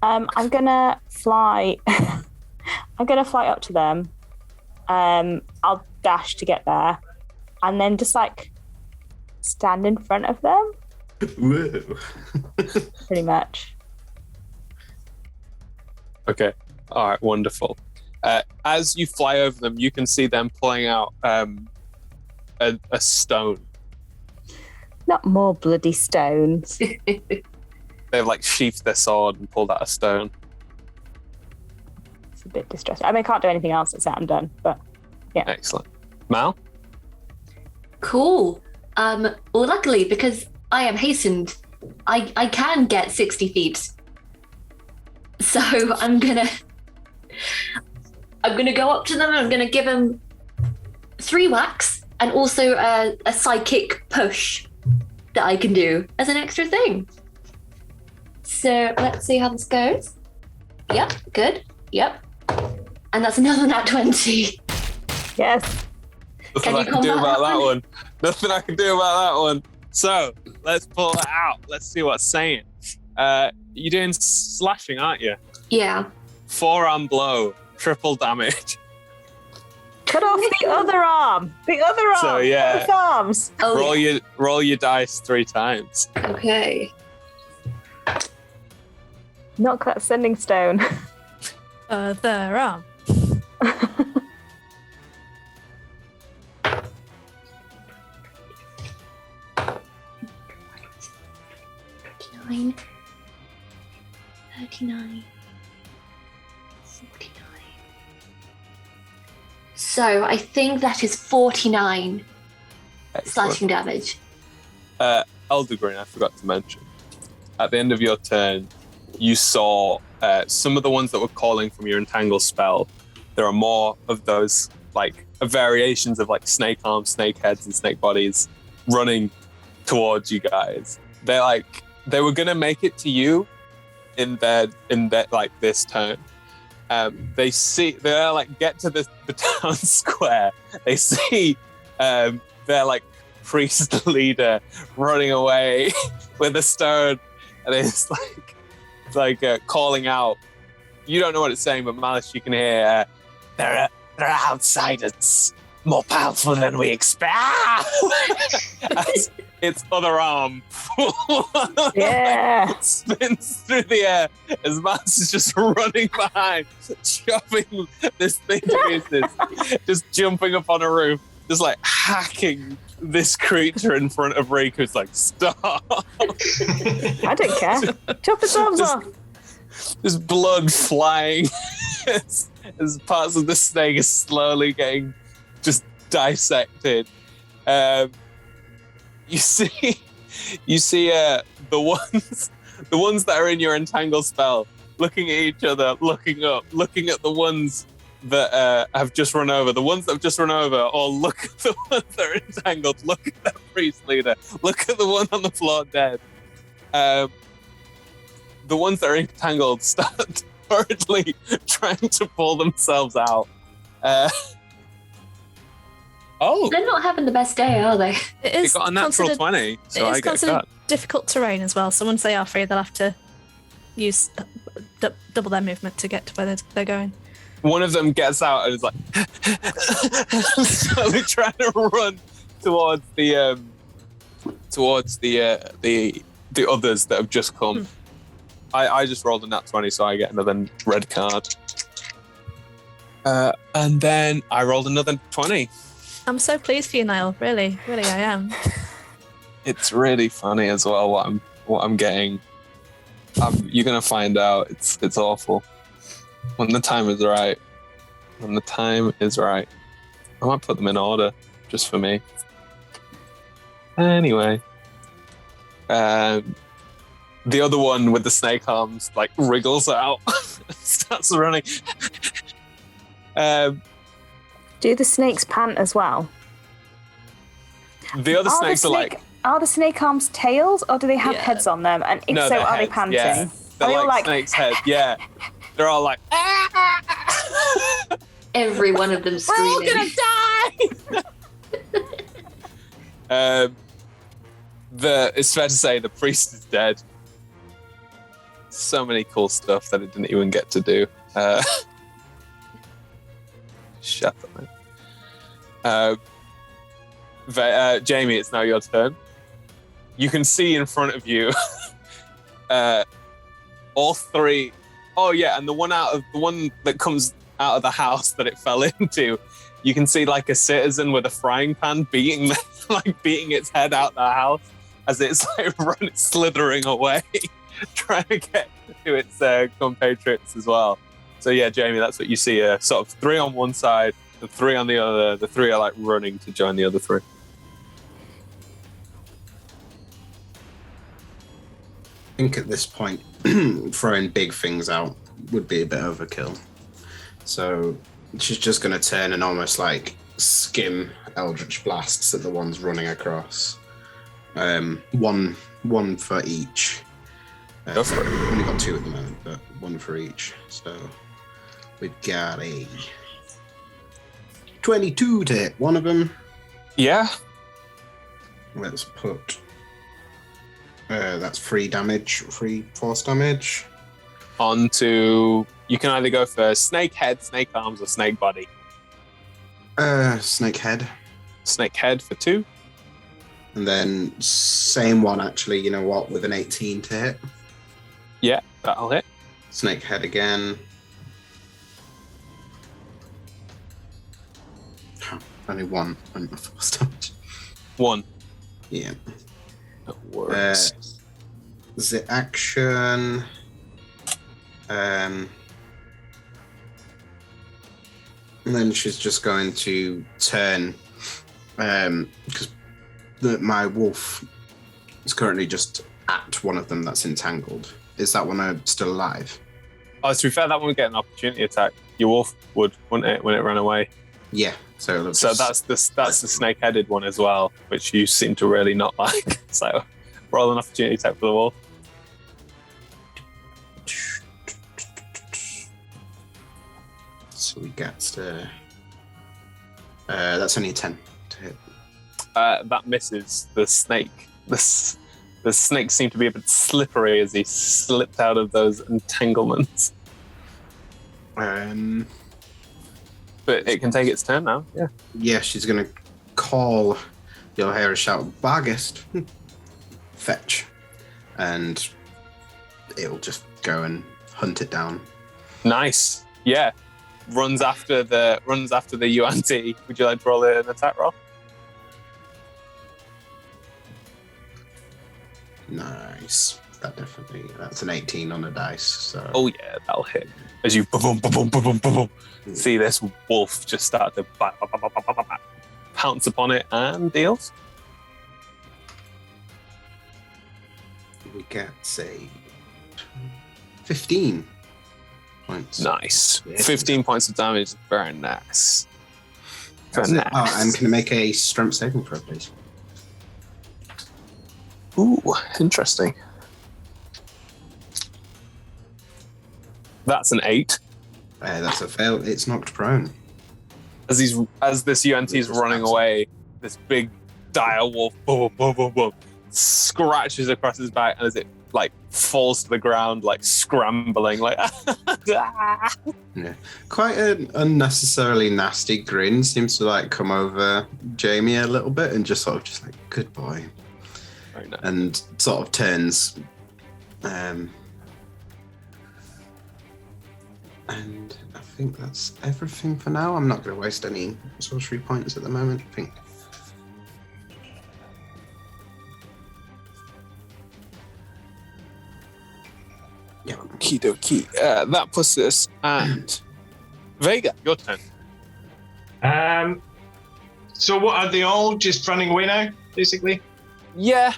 I'm gonna fly. I'm gonna fly up to them. I'll dash to get there, and then just stand in front of them. Whoa. Pretty much. Okay. All right. Wonderful. As you fly over them, you can see them pulling out a stone. Not more bloody stones. They've sheathed their sword and pulled out a stone. It's a bit distressing. I mean, I can't do anything else except I'm done, but yeah. Excellent. Mal? Cool. Well, luckily, because I am hastened, I can get 60 feet. So I'm gonna go up to them and I'm gonna give them 3 whacks and also a psychic push that I can do as an extra thing. So let's see how this goes. Yep, good. Yep, And that's another nat 20. Yes. Nothing I can do about that one. Nothing I can do about that one. So let's pull it out. Let's see what's saying. You're doing slashing, aren't you? Yeah. Forearm blow, triple damage. Cut off the other arm. The other arm. So, yeah. Both arms. Oh, Roll your dice 3 times. okay. Knock that sending stone. Other arm. 39, 39, 49. So I think that is 49 slashing damage. Eldergreen, I forgot to mention. At the end of your turn, you saw some of the ones that were calling from your entangle spell. There are more of those, like variations of like snake arms, snake heads, and snake bodies running towards you guys. They were gonna make it to you in their like this turn. They're like get to the town square. They see their like priest leader running away with a stone, and it's like calling out. You don't know what it's saying, but Malice, you can hear they're outsiders, more powerful than we expect. As its other arm Yeah. spins through the air as Malice is just running behind, chopping this thing to pieces, just jumping up on a roof, just like hacking this creature in front of Reek, who's like, stop. I don't care. Chop his arms off. There's blood flying as parts of the snake is slowly getting just dissected. You see the ones that are in your entangle spell, looking at each other, looking up, looking at the ones that have just run over. The ones that have just run over, or look at the ones that are entangled. Look at that priest leader. Look at the one on the floor dead. The ones that are entangled start hurriedly trying to pull themselves out. They're not having the best day, are they? It It is got a natural considered, 20, so it I is get a considered cut. difficult terrain as well. So once they are free, they'll have to use double their movement to get to where they're going. One of them gets out and is like slowly trying to run towards the others that have just come. I just rolled a nat 20, so I get another red card. And then I rolled another 20. I'm so pleased for you, Niall. Really, really, I am. It's really funny as well what I'm getting. You're gonna find out. It's awful. When the time is right. When the time is right. I might put them in order just for me. Anyway. The other one with the snake arms like wriggles out, starts running. Do the snakes pant as well? The other snakes are like, Are the snake arms tails, or do they have Yeah. heads on them? And if no, so, they're are they heads, panting? yeah. They're Are they all like snake's head, yeah. They're all like, Every one of them we're all screaming. gonna die! It's fair to say the priest is dead. So many cool stuff that it didn't even get to do. Shut up, man. Jamie, it's now your turn. You can see in front of you all three. Oh yeah, and the one that comes out of the house that it fell into. You can see like a citizen with a frying pan beating its head out the house as it's like slithering away, trying to get to its compatriots as well. So yeah, Jamie, that's what you see. Sort of 3 on one side, the 3 on the other. The 3 are like running to join the other 3. I think at this point, throwing big things out would be a bit overkill. So she's just going to turn and almost like skim Eldritch Blasts at the ones running across. One for each. Go for it. We've only got 2 at the moment, but 1 for each. So We've got a 22 to hit one of them. Yeah. Let's put... that's 3 damage, 3 force damage. On to... You can either go for snake head, snake arms, or snake body. Snake head. Snake head for 2. And then same one, actually, you know what, with an 18 to hit. Yeah, that'll hit. Snake head again. Oh, only 1 on my force damage. 1. Yeah. That works. The action. And then she's just going to turn, because my wolf is currently just at one of them that's entangled. Is that one still alive? Oh, to be fair, that one would get an opportunity attack. Your wolf would, wouldn't it, when it ran away? Yeah. So that's the snake-headed one as well, which you seem to really not like. So roll an opportunity attack for the wolf. So we get to... that's only a 10 to hit. That misses. The snake. The snake seemed to be a bit slippery as he slipped out of those entanglements. But it can take its turn now. Yeah. Yeah, she's gonna call. You'll hear a shout, Barghest, fetch, and it'll just go and hunt it down. Nice. Yeah. Runs after the UNT. Would you like to roll an attack roll? Nice. That's an 18 on the dice. So. Oh yeah, that'll hit. As you boom, boom, boom, boom, boom, boom, boom, see this wolf just start to pounce upon it and deals. We get, say, 15 points. Nice. Yes. 15 points of damage. Very nice. Very nice. Oh, and can I make a strength saving throw, please? Ooh, interesting. That's an 8. That's a fail. It's knocked prone. As this UNT is running away, this big dire wolf boom, boom, boom, boom, scratches across his back, and as it like falls to the ground, like scrambling, like Yeah, quite an unnecessarily nasty grin seems to like come over Jamie a little bit, and just like good boy, very nice. And sort of turns. And I think that's everything for now. I'm not going to waste any sorcery points at the moment, I think. Yeah. Okie dokie. That puts us at Vega. Your turn. So what, are they all just running away now, basically? Yeah.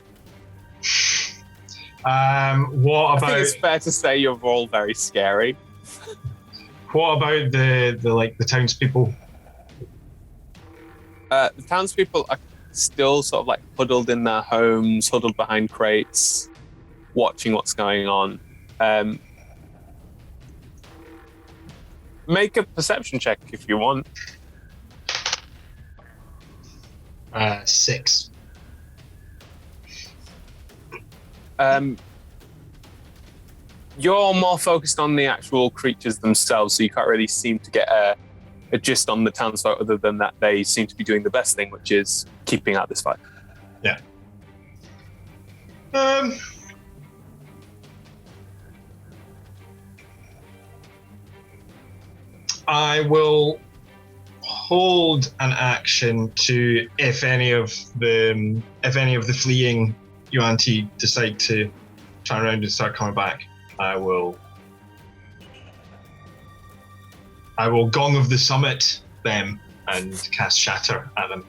What I think about it's fair to say you're all very scary. what about the townspeople? The townspeople are still sort of like huddled in their homes, huddled behind crates, watching what's going on. Make a perception check if you want. 6. You're more focused on the actual creatures themselves, so you can't really seem to get a gist on the townsfolk other than that they seem to be doing the best thing, which is keeping out this fight. Yeah. I will hold an action to if any of the fleeing UNT decide to turn around and start coming back. I will Gong of the Summit them and cast Shatter at them.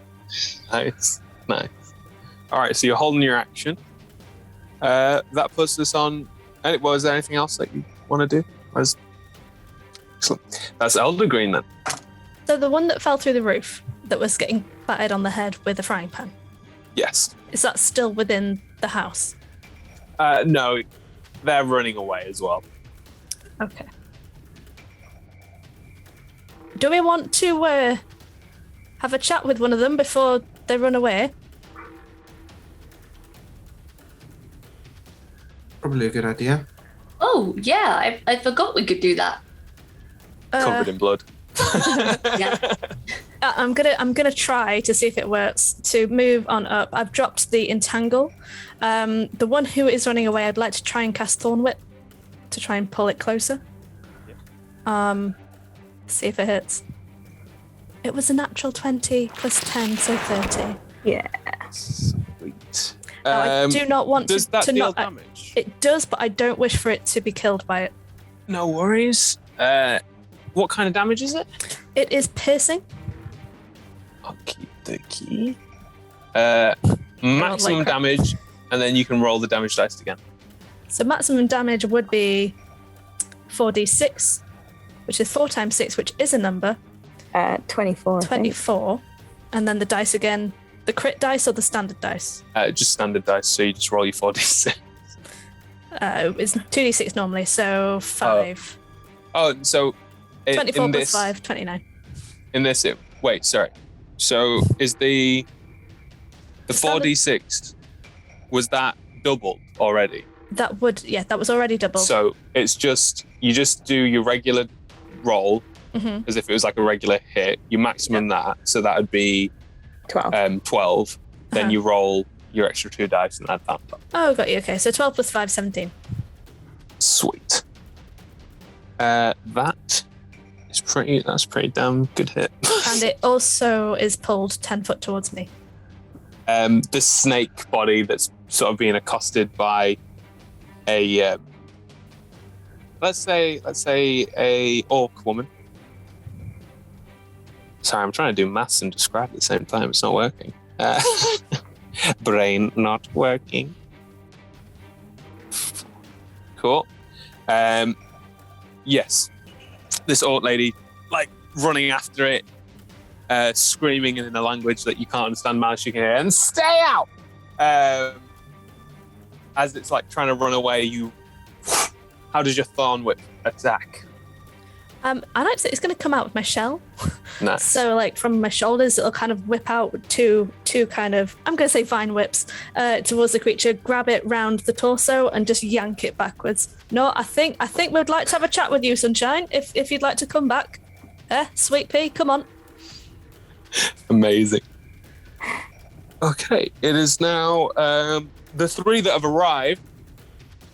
Nice. All right, so you're holding your action. That puts us on. Was there anything else that you want to do? Excellent. That's Elder Green then. So the one that fell through the roof, that was getting battered on the head with a frying pan, Yes. is that still within the house? No, they're running away as well. Okay. Do we want to have a chat with one of them before they run away? Probably a good idea. Oh, yeah, I forgot we could do that. Covered in blood. Yeah. I'm gonna try to see if it works to move on up. I've dropped the entangle. The one who is running away, I'd like to try and cast Thorn Whip to try and pull it closer. See if it hits. It was a natural 20 plus 10, so 30. Yeah. Sweet. I do not want Does to that deal not. damage? It does, but I don't wish for it to be killed by it. No worries. What kind of damage is it? It is piercing. Okie dokie. Maximum like damage, and then you can roll the damage dice again. So maximum damage would be 4d6, which is 4 times 6, which is a number. 24. I think. 24. And then the dice again. The crit dice or the standard dice? Just standard dice, so you just roll your 4d6. It's 2d6 normally, so 5. Oh, so 24 in plus this, 5, 29. In this, wait, sorry. So is the standard- 4d6, was that doubled already? That was already doubled. So it's just, you just do your regular roll, Mhm. as if it was like a regular hit, you maximum that, so that would be 12. 12. Then Uh-huh. you roll your extra 2 dice and add that. Oh, got you. Okay, so 12 plus 5, 17. Sweet. That's pretty damn good hit. And it also is pulled 10 foot towards me. The snake body that's sort of being accosted by a let's say a orc woman. Sorry, I'm trying to do maths and describe at the same time. It's not working. Brain not working. Cool. Yes, this orc lady, like running after it, screaming in a language that you can't understand, Malice, you can hear, and stay out! As it's like trying to run away, how does your Thorn Whip attack? I like to say it's going to come out with my shell. Nice. So, like, from my shoulders, it'll kind of whip out two kind of, I'm going to say vine whips, towards the creature, grab it round the torso and just yank it backwards. No, I think we'd like to have a chat with you, Sunshine, if you'd like to come back. Sweet pea, come on. Amazing. Okay, it is now the 3 that have arrived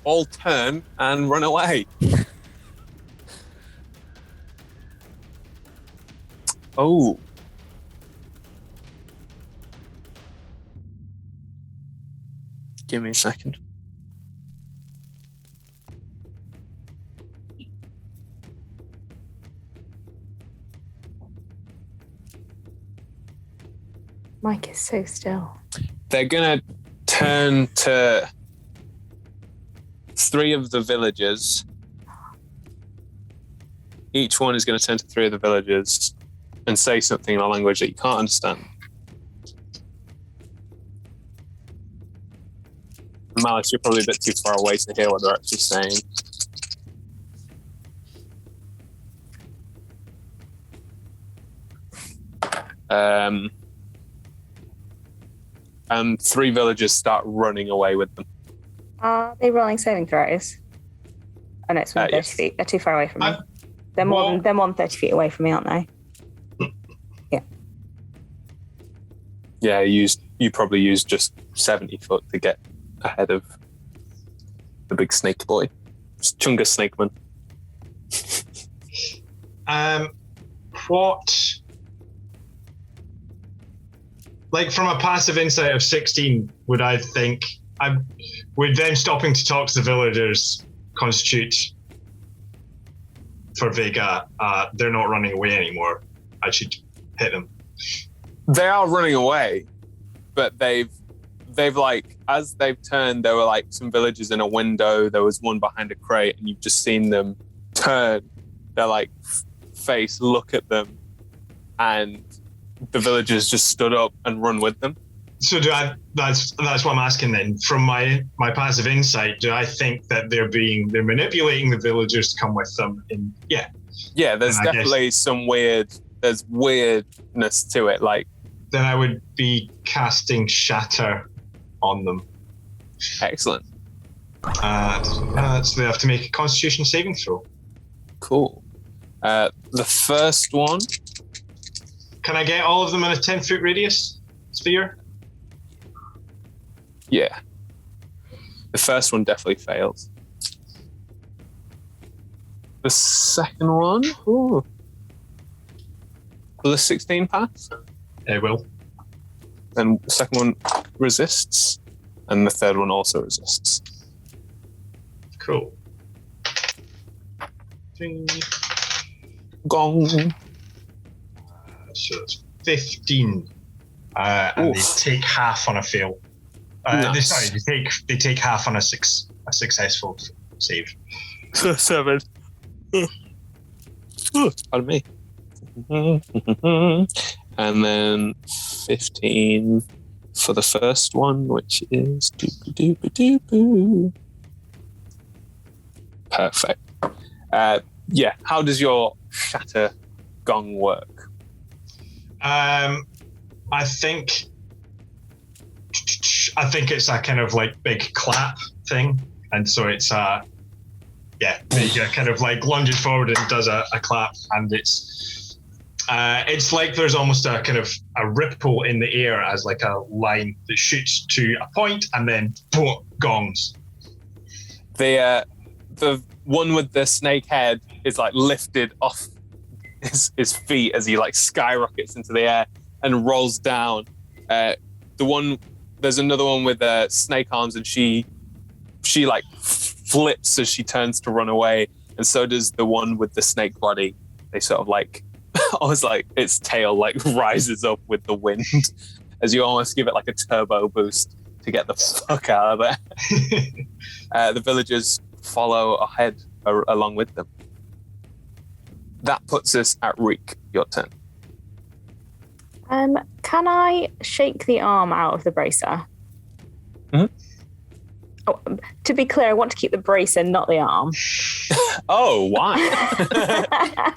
all turn and run away. Oh. Give me a second. Mike is so still. They're gonna turn to 3 of the villagers. Each one is going to turn to 3 of the villagers and say something in a language that you can't understand. Malice, you're probably a bit too far away to hear what they're actually saying. And 3 villagers start running away with them. Are they rolling saving throws? Oh no, it's within 30 yes. feet. They're too far away from me. I've- They're more than 30 feet away from me, aren't they? Yeah, you probably used just 70 foot to get ahead of the big snake boy. It's Chunga Snakeman. What? Like from a passive insight of 16, would I think would them stopping to talk to the villagers constitute for Vega? They're not running away anymore. I should hit them. They are running away, but they've like, as they've turned, there were like some villagers in a window. There was one behind a crate, and you've just seen them turn. Their like face look at them, and the villagers just stood up and run with them. So that's what I'm asking then. From my passive insight, do I think that they're manipulating the villagers to come with them? Yeah, there's And I definitely some there's weirdness to it. Like, Then I would be casting Shatter on them. excellent. So they have to make a Constitution saving throw. Cool. The first one, Can I get all of them in a 10-foot radius sphere? yeah. The first one definitely fails. The second one, ooh. Will the 16 pass? It will. Then the second one resists, and the third one also resists. Cool. 3. Gong. So it's 15. And they take half on a fail. Nice. They take half on a successful save. 7. Pardon me. And then 15 for the first one, which is doop-a-doop-a-doop-a. Perfect. Yeah, how does your shatter gong work? I think it's a kind of like big clap thing, and so it's kind of like lunges forward and does a clap, and it's like there's almost a kind of a ripple in the air as like a line that shoots to a point and then boom, gongs. The one with the snake head is like lifted off his feet as he like skyrockets into the air and rolls down. There's another one with snake arms, and she like flips as she turns to run away, and so does the one with the snake body. They sort of like almost like its tail like rises up with the wind as you almost give it like a turbo boost to get the fuck out of there. The villagers follow ahead along with them. That puts us at Reek. Your turn. Can I shake the arm out of the bracer? Mhm. Oh, to be clear, I want to keep the bracer, not the arm. Oh, why?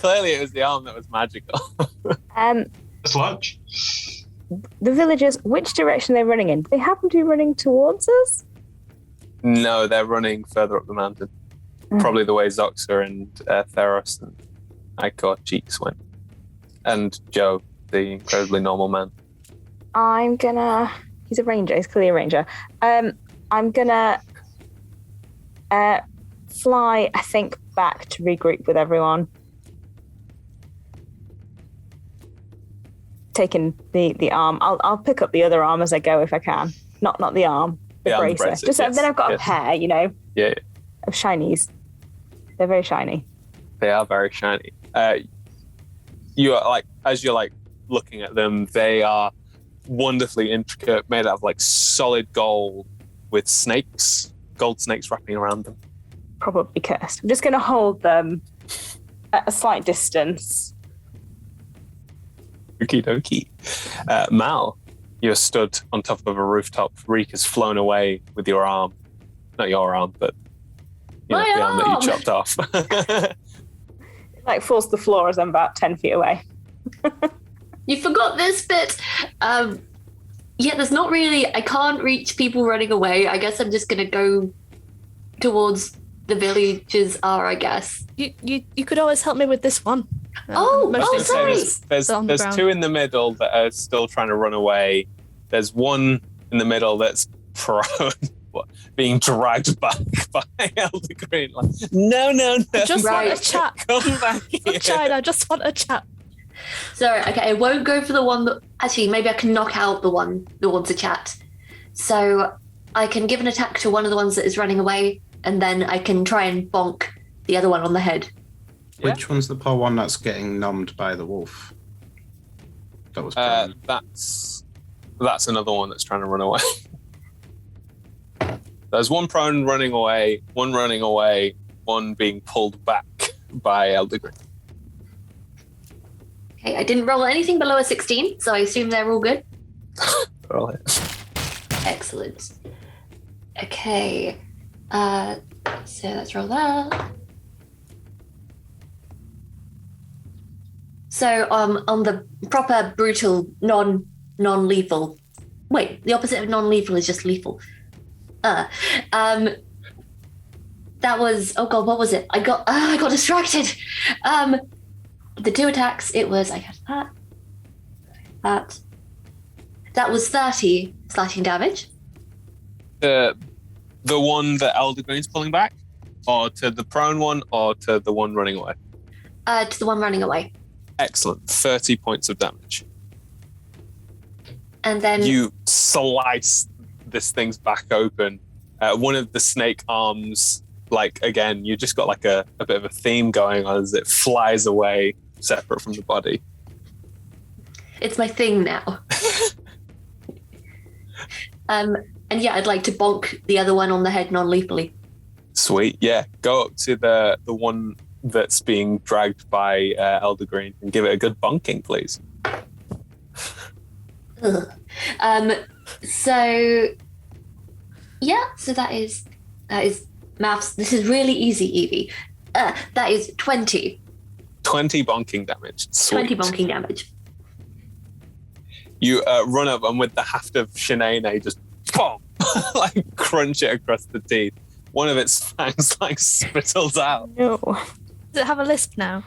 Clearly it was the arm that was magical. It's lunch. The villagers, which direction are they running in? Do they happen to be running towards us? No, they're running further up the mountain. Probably the way Zoxa and Theros and Ikor Cheeks went. And Joe, the incredibly normal man. He's a ranger, he's clearly a ranger. I'm gonna fly, I think, back to regroup with everyone. Taking the arm. I'll pick up the other arm as I go if I can. Not the arm, the bracer. The bracer, Just yes, then I've got yes. a pair, Yeah, of shinies. They're very shiny. they are very shiny. You are like, as you're like looking at them, they are wonderfully intricate, made out of like solid gold with snakes, gold snakes wrapping around them. Probably cursed. I'm just going to hold them at a slight distance. Okie dokie. Mal, you're stood on top of a rooftop. Reek has flown away with your arm. Not your arm, but the arm that you chopped off. It like falls to the floor as I'm about 10 feet away. You forgot this bit. There's not really. I can't reach people running away. I guess I'm just gonna go towards the villages are. I guess. You could always help me with this one. Sorry. There's on the ground. two in the middle that are still trying to run away. There's one in the middle that's prone, being dragged back by Elder Green. Like, no. I just want a Right. chat. Come back here. Child, I just want a chat. Sorry. Okay, I won't go for the one that. Actually, maybe I can knock out the one to chat. So I can give an attack to one of the ones that is running away, and then I can try and bonk the other one on the head. Yeah. Which one's the poor one that's getting numbed by the wolf? That was prone. That's another one that's trying to run away. There's one prone running away, one being pulled back by Elder Green. Okay, I didn't roll anything below a 16, so I assume they're all good. They're all hit. Excellent. Okay. So let's roll that. So on the proper brutal non-lethal. Wait, the opposite of non-lethal is just lethal. That was, oh god, what was it? I got distracted. The 2 attacks, it was, I guess that was 30 slashing damage. The one that Elder Green's pulling back, or to the prone one, or to the one running away? To the one running away. Excellent. 30 points of damage. And then You slice this thing's back open. One of the snake arms, like, again, you just got like a bit of a theme going on as it flies away separate from the body. it's my thing now. And yeah, I'd like to bonk the other one on the head non-lethally. Sweet. Yeah. Go up to the one that's being dragged by Elder Green and give it a good bonking, please. Ugh. So that is maths. This is really easy, Evie. That is 20. 20 bonking damage. Sweet. 20 bonking damage. You run up and with the haft of Shanae just boom, like crunch it across the teeth. One of its fangs like spittles out. No. Does it have a lisp now?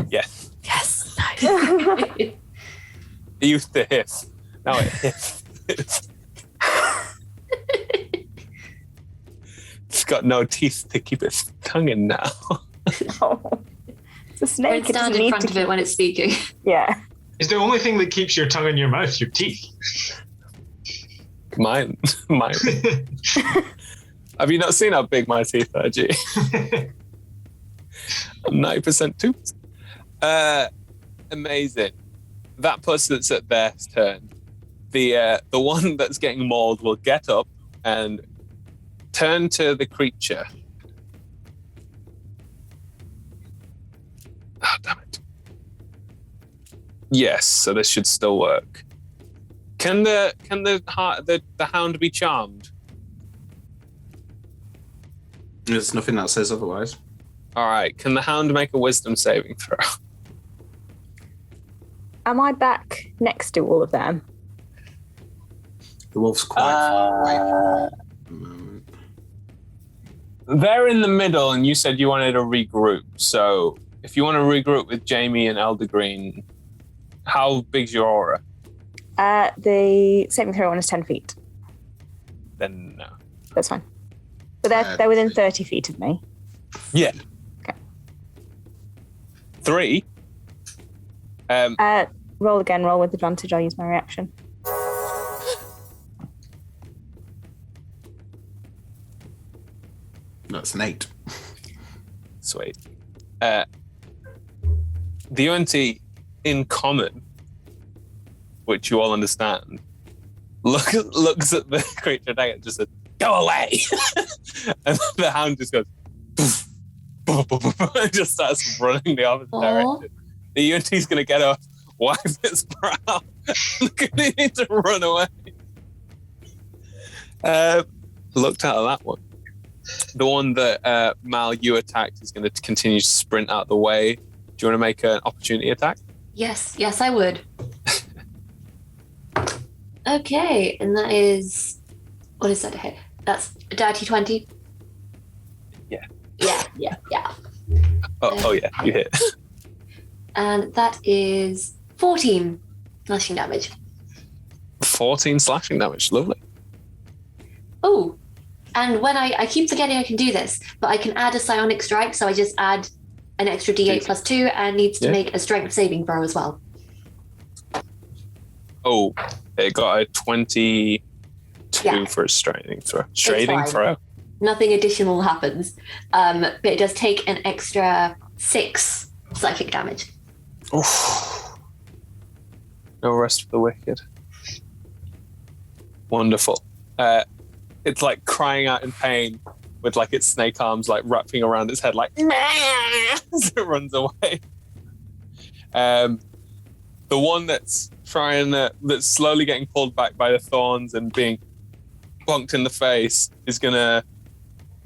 Yes. Yes. Nice. It used to hiss. Now it hiss. It's got no teeth to keep its tongue in now. No. It's a snake. Don't It doesn't stand in need front to of it when it's speaking. Yeah. It's the only thing that keeps your tongue in your mouth, your teeth. Mine. Have you not seen how big my teeth are, G? 90% tooth. Amazing. That person that's at their turn. The one that's getting mauled will get up and turn to the creature. Oh, damn it. Yes, so this should still work. Can the hound be charmed? There's nothing that says otherwise. All right. Can the hound make a wisdom saving throw? Am I back next to all of them? The wolf's quite far away from me at the moment. They're in the middle, and you said you wanted to regroup. So if you want to regroup with Jamie and Elder Green, how big's your aura? The saving throw one is 10 feet. Then no. That's fine. But they're within 30 feet of me. Yeah. Okay. 3. Roll again. Roll with advantage. I'll use my reaction. That's an 8. Sweet. The UNT in common, which you all understand, looks at the creature and just says, "Go away!" And the hound just goes, poof, poof, poof, poof, and just starts running the opposite direction. The UNT's going to get up, wags its brow, continue to run away. Looked out of that one. The one that Mal, you attacked is going to continue to sprint out the way. Do you want to make an opportunity attack? Yes, I would. Okay, and that is, what is that to hit? That's a dirty 20. Yeah. Yeah. Oh yeah, you hit. And that is 14 slashing damage. 14 slashing damage. Lovely. Oh, and when I keep forgetting I can do this, but I can add a psionic strike, so I just add an extra d8 plus 2 and needs to make a strength saving throw as well. Oh, it got a 22 for a straining throw. Straining throw? Nothing additional happens, but it does take an extra 6 psychic damage. Oof. No rest for the wicked. Wonderful. It's like crying out in pain with like its snake arms like wrapping around its head like as it runs away. The one that's that's slowly getting pulled back by the thorns and being bonked in the face is gonna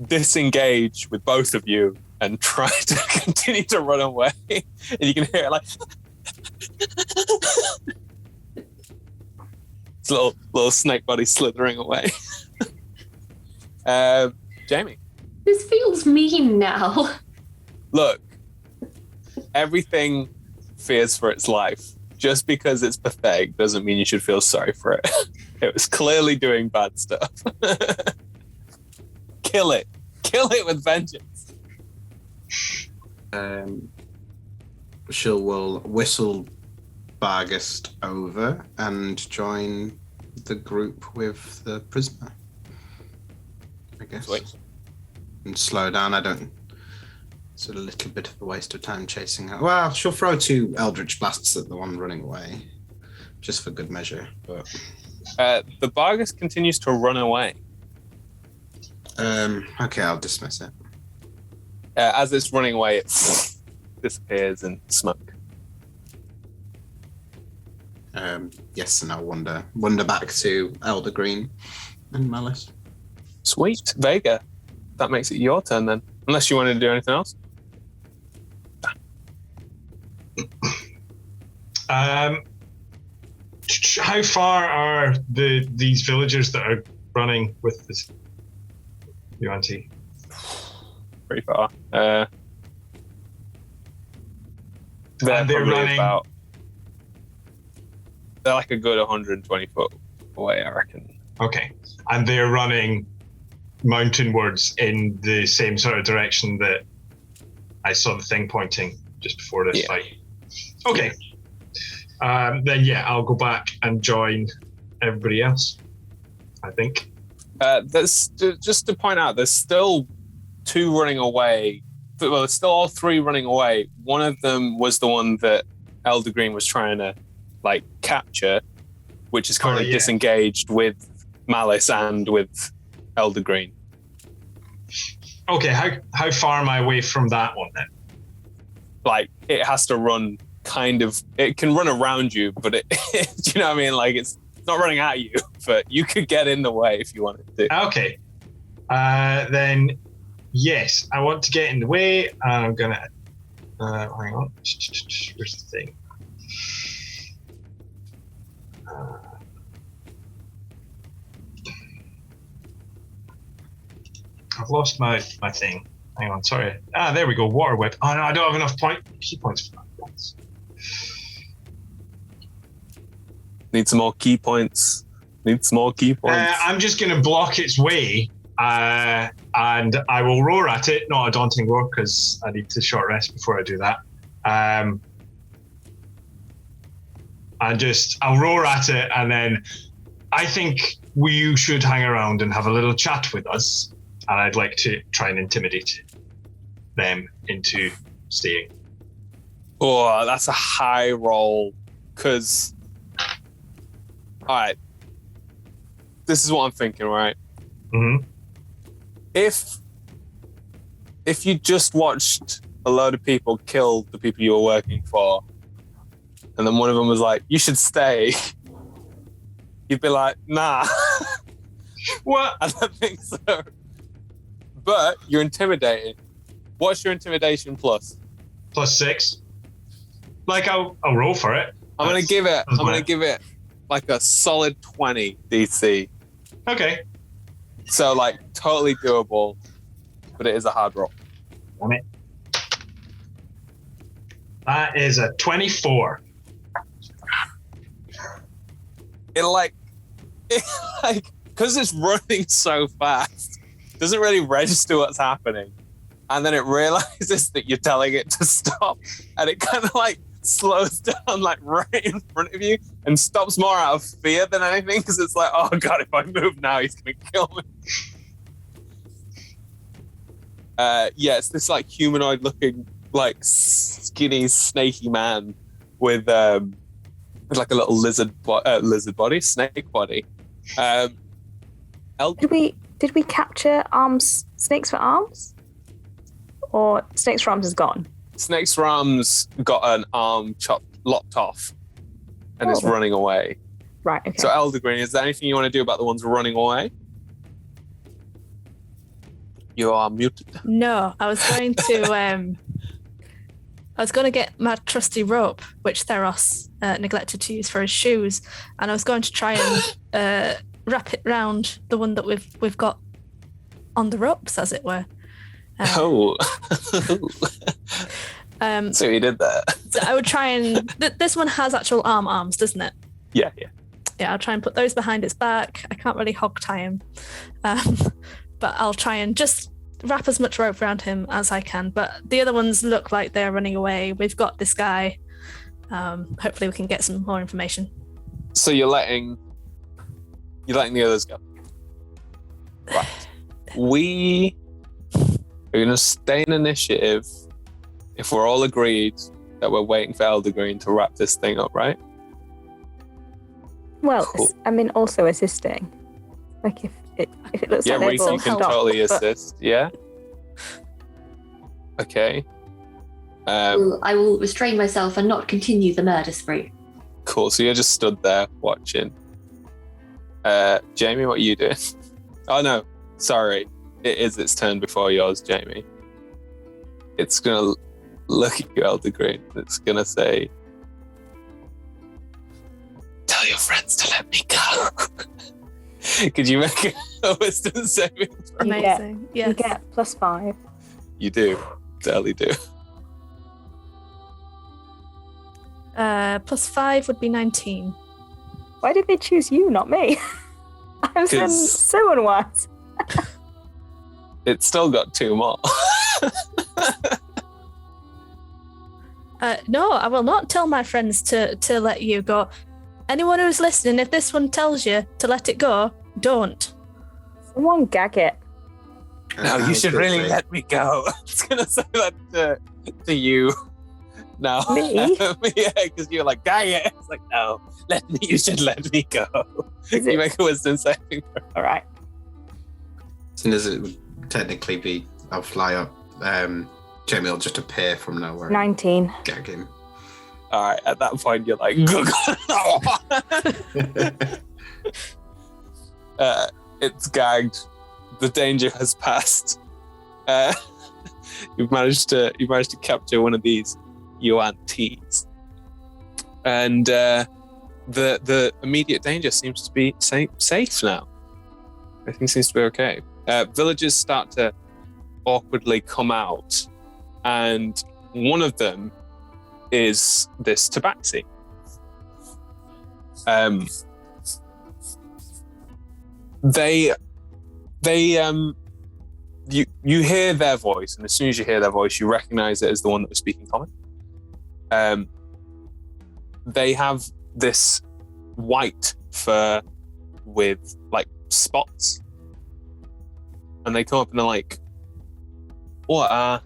disengage with both of you and try to continue to run away. And you can hear it like It's a little snake body slithering away. Jamie. This feels mean now. Look, everything fears for its life. Just because it's pathetic doesn't mean you should feel sorry for it. It was clearly doing bad stuff. Kill it. Kill it with vengeance. She'll will whistle Bargast over and join the group with the prisoner, I guess. Sweet. And slow down. It's a little bit of a waste of time chasing her. Well, she'll throw 2 Eldritch Blasts at the one running away, just for good measure. But the Bargus continues to run away. okay, I'll dismiss it. As it's running away, it disappears in smoke. Yes, and I'll wander back to Elder Green and Malice. Sweet. Vega, that makes it your turn then. Unless you wanted to do anything else. How far are these villagers that are running with this Yuan-Ti? Pretty far. And they're probably running. They're like a good 120 foot away, I reckon. Okay, and they're running mountainwards in the same sort of direction that I saw the thing pointing just before this fight. Okay. Then I'll go back and join everybody else, I think. There's just to point out, there's still 2 running away. Well, there's still all 3 running away. One of them was the one that Elder Green was trying to capture, which is currently disengaged with Malice and with Elder Green. Okay, how far am I away from that one then? It has to run it can run around you, but do you know what I mean? It's not running at you, but you could get in the way if you wanted to. Okay. Then, yes, I want to get in the way. I'm gonna, hang on. Where's the thing? I've lost my thing. Hang on, sorry. There we go. Water whip. Oh no, I don't have enough key points for that. Need some more key points. I'm just going to block its way, and I will roar at it. Not a daunting roar, because I need to short rest before I do that. I'll roar at it, and then I think you should hang around and have a little chat with us. And I'd like to try and intimidate them into staying. Oh, that's a high roll. Because, all right, this is what I'm thinking, right? Mm-hmm. If you just watched a load of people kill the people you were working for, and then one of them was like, "You should stay," you'd be like, "Nah." What? I don't think so. But you're intimidated. What's your intimidation plus? +6. I'll roll for it. I'm gonna give it like a solid 20 DC. Okay. So totally doable, but it is a hard roll. Damn it. That is a 24. Because it's running so fast, doesn't really register what's happening, and then it realizes that you're telling it to stop, and it kind of slows down right in front of you and stops more out of fear than anything, because it's like, oh god, if I move now he's gonna kill me. It's this humanoid looking skinny snaky man with a little lizard body, snake body. Did we capture snakes for arms? Or snakes for arms is gone? Snakes for arms got an arm lopped off and it's running away. Right, okay. So Elder Green, is there anything you want to do about the ones running away? You are muted. No, I was going to I was going to get my trusty rope, which Theros neglected to use for his shoes, and I was going to try and wrap it round the one that we've got on the ropes, as it were. So he did that. So I would try and... this one has actual arms, doesn't it? Yeah. Yeah, I'll try and put those behind its back. I can't really hog tie him. But I'll try and just wrap as much rope around him as I can. But the other ones look like they're running away. We've got this guy. Hopefully we can get some more information. So you're letting the others go. Right. We are going to stay in initiative if we're all agreed that we're waiting for Elder Green to wrap this thing up, right? Well, Cool. also assisting. Like if it looks Yeah, like Reese, they're you both can stopped, totally but- assist. Yeah. Okay. I will restrain myself and not continue the murder spree. Cool. So you're just stood there watching. Jamie, what are you doing? Oh no, sorry. It is its turn before yours, Jamie. It's gonna look at you, Elder Green. It's gonna say, "Tell your friends to let me go." Could you make a wisdom saving throw? Amazing. You Yes. get +5. You do. Totally do. +5 would be 19. Why did they choose you, not me? I've been 'Cause- so unwise. It's still got 2 more. No, I will not tell my friends to let you go. Anyone who's listening, if this one tells you to let it go, don't. Someone gag it. No, you should really let me go. I was gonna say that to you. No. Me? Yeah, because you're like, "Guy, yeah." It's like, no, you should let me go. Is You it- make a wisdom saving throw. All right. As soon as it would technically be, I'll fly up. Jamie will just appear from nowhere. 19. Gag him. All right, at that point, you're like, it's gagged. The danger has passed. You've managed to capture one of these Yuan Ts, and the immediate danger seems to be safe now. Everything seems to be okay. Villagers start to awkwardly come out, and one of them is this tabaxi. You hear their voice, and as soon as you hear their voice, you recognize it as the one that was speaking common. They have this white fur with like spots, and they come up and they're like, "Oh,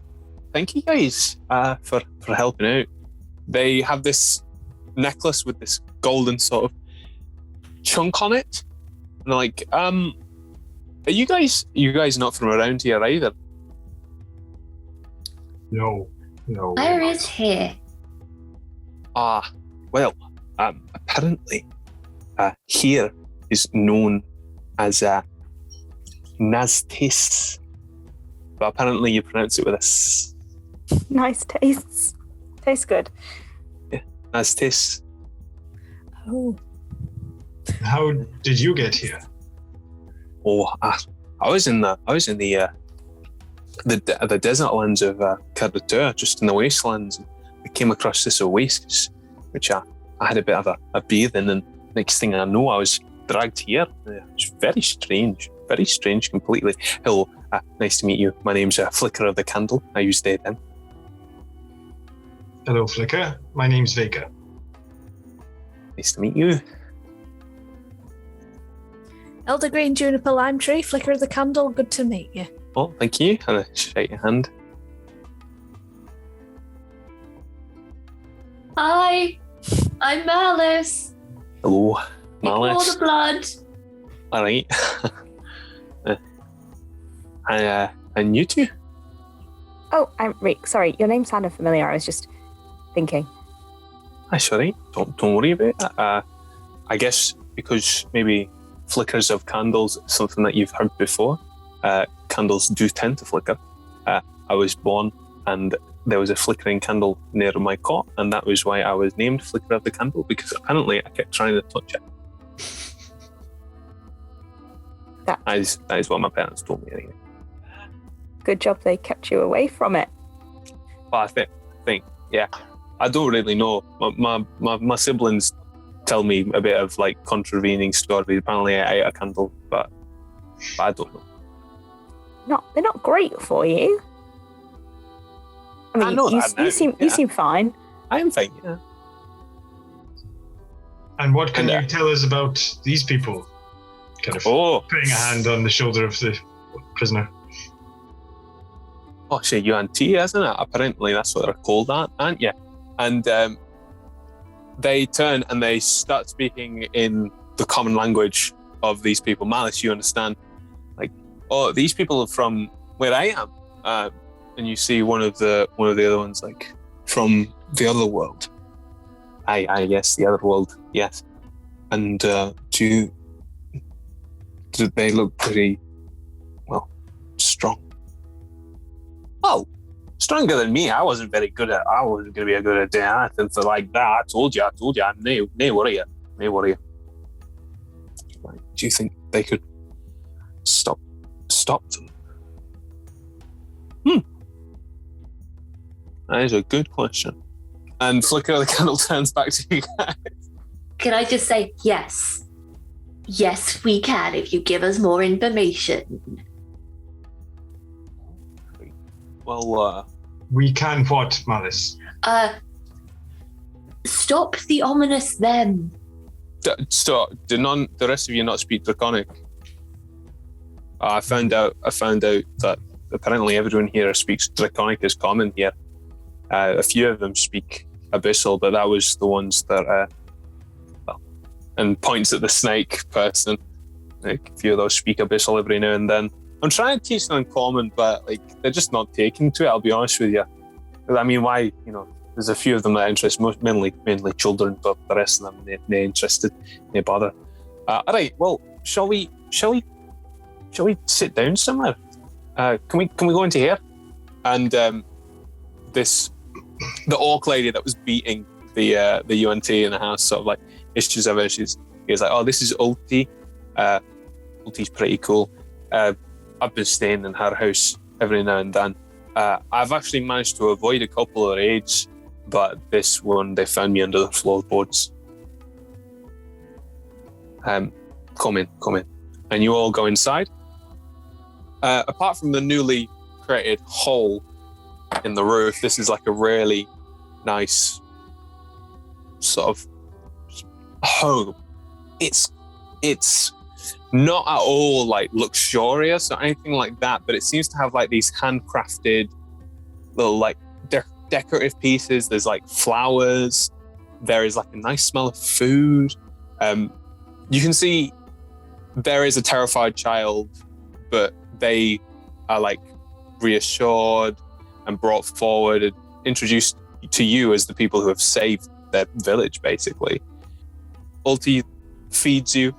thank you guys for helping out." They have this necklace with this golden sort of chunk on it, and they're like, "Are you guys not from around here either?" No. Where is here? Well, apparently, here is known as Naztis, but apparently you pronounce it with a S. Nice tastes. Tastes good. Naztis. Oh. How did you get here? Oh, I was in the desert lands of Cardatur, just in the Wastelands. And I came across this oasis, which I had a bit of a bathe in, and next thing I know, I was dragged here. It's very strange completely. Hello, nice to meet you. My name's Flicker of the Candle. I use they, them. Hello, Flicker. My name's Vega. Nice to meet you. Elder Green, Juniper, Lime Tree, Flicker of the Candle, good to meet you. Oh, thank you. And I shake your hand. Hi, I'm Malice. Hello, Ignore Malice. the blood. All right. And you two? Oh, I'm Rick. Sorry, your name sounded familiar. I was just thinking. That's all right. Don't worry about it. I guess because maybe flickers of candles is something that you've heard before. Candles do tend to flicker. I was born, and there was a flickering candle near my cot, and that was why I was named Flicker of the Candle, because apparently I kept trying to touch it. That is what my parents told me anyway. Good job they kept you away from it. Well, I think, yeah. I don't really know. My siblings tell me a bit of like contravening stories. Apparently I ate a candle, but I don't know. They're not great for you. I mean, I know you seem fine. I am fine, yeah. And what can you tell us about these people? Kind of putting a hand on the shoulder of the prisoner. Oh shit, UNT, isn't it? Apparently that's what they're called, aren't you? And they turn and they start speaking in the common language of these people. Malice, you understand? Like, oh, these people are from where I am. And you see one of the other ones, like, from the other world. Aye, yes, the other world, yes. And do they look pretty, well, strong? Oh, stronger than me. I wasn't going to be a good at anything for like that. I told you, no worry. Right. Do you think they could stop them? That is a good question. And Flicker of the Candle turns back to you guys. Can I just say yes? Yes, we can if you give us more information. Well, we can what, Malice? Stop the ominous them. Stop. The rest of you not speak Draconic? I found out that apparently everyone here speaks Draconic as common here. A few of them speak Abyssal, but that was the ones that, and points at the snake person. Like, a few of those speak Abyssal every now and then. I'm trying to teach them Common, but like they're just not taking to it, I'll be honest with you. I mean, why, there's a few of them that interest, mainly children, but the rest of them, they're interested, they bother. All right, well, shall we sit down somewhere? Can we go into here? And the orc lady that was beating the UNT in the house sort of like issues of her. He's like, oh, this is Ulti. Ulti's pretty cool. I've been staying in her house every now and then. I've actually managed to avoid a couple of raids, but this one, they found me under the floorboards. Come in. And you all go inside. Apart from the newly created hole in the roof, this is like a really nice sort of home. It's not at all like luxurious or anything like that, but it seems to have like these handcrafted little like decorative pieces. There's like flowers. There is like a nice smell of food. You can see there is a terrified child, but they are like reassured and brought forward and introduced to you as the people who have saved their village, basically. Ulti feeds you,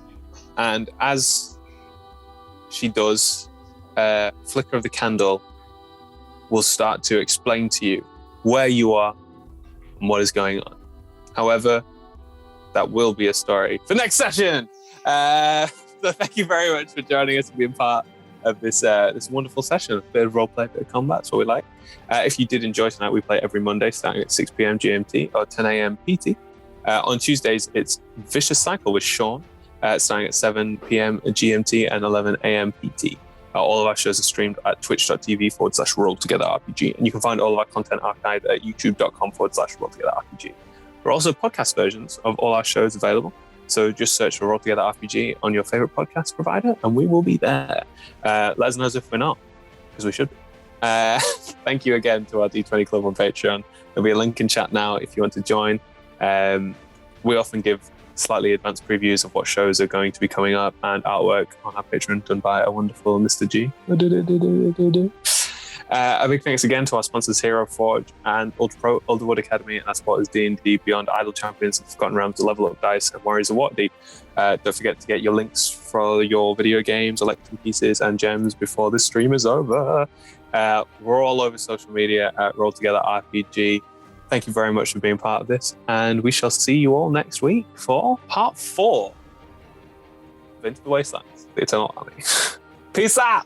and as she does, Flicker of the Candle will start to explain to you where you are and what is going on. However, that will be a story for next session. So thank you very much for joining us and being part of this wonderful session. A bit of roleplay, a bit of combat, that's what we like. If you did enjoy tonight, we play every Monday starting at 6 p.m. GMT or 10 a.m. PT. On Tuesdays, it's Vicious Cycle with Sean, starting at 7 p.m. GMT and 11 a.m. PT. All of our shows are streamed at twitch.tv/RollTogetherRPG, and you can find all of our content archived at youtube.com/RollTogetherRPG. There are also podcast versions of all our shows available, so just search for Roll Together RPG on your favorite podcast provider, and we will be there. Let us know if we're not, because we should be. Thank you again to our D20 Club on Patreon. There'll be a link in chat now if you want to join. We often give slightly advanced previews of what shows are going to be coming up and artwork on our Patreon done by a wonderful Mr. G. A big thanks again to our sponsors Hero Forge and Ultra Pro, Ulderwood Academy, and our supporters D&D Beyond, Idle Champions, and Forgotten Realms, to Level Up Dice, and Warriors of Waterdeep. Don't forget to get your links for your video games, electrum pieces, and gems before this stream is over. We're all over social media at Roll Together RPG. Thank you very much for being part of this, and we shall see you all next week for part 4 of Into the Wastelands, the Eternal Army. Peace out!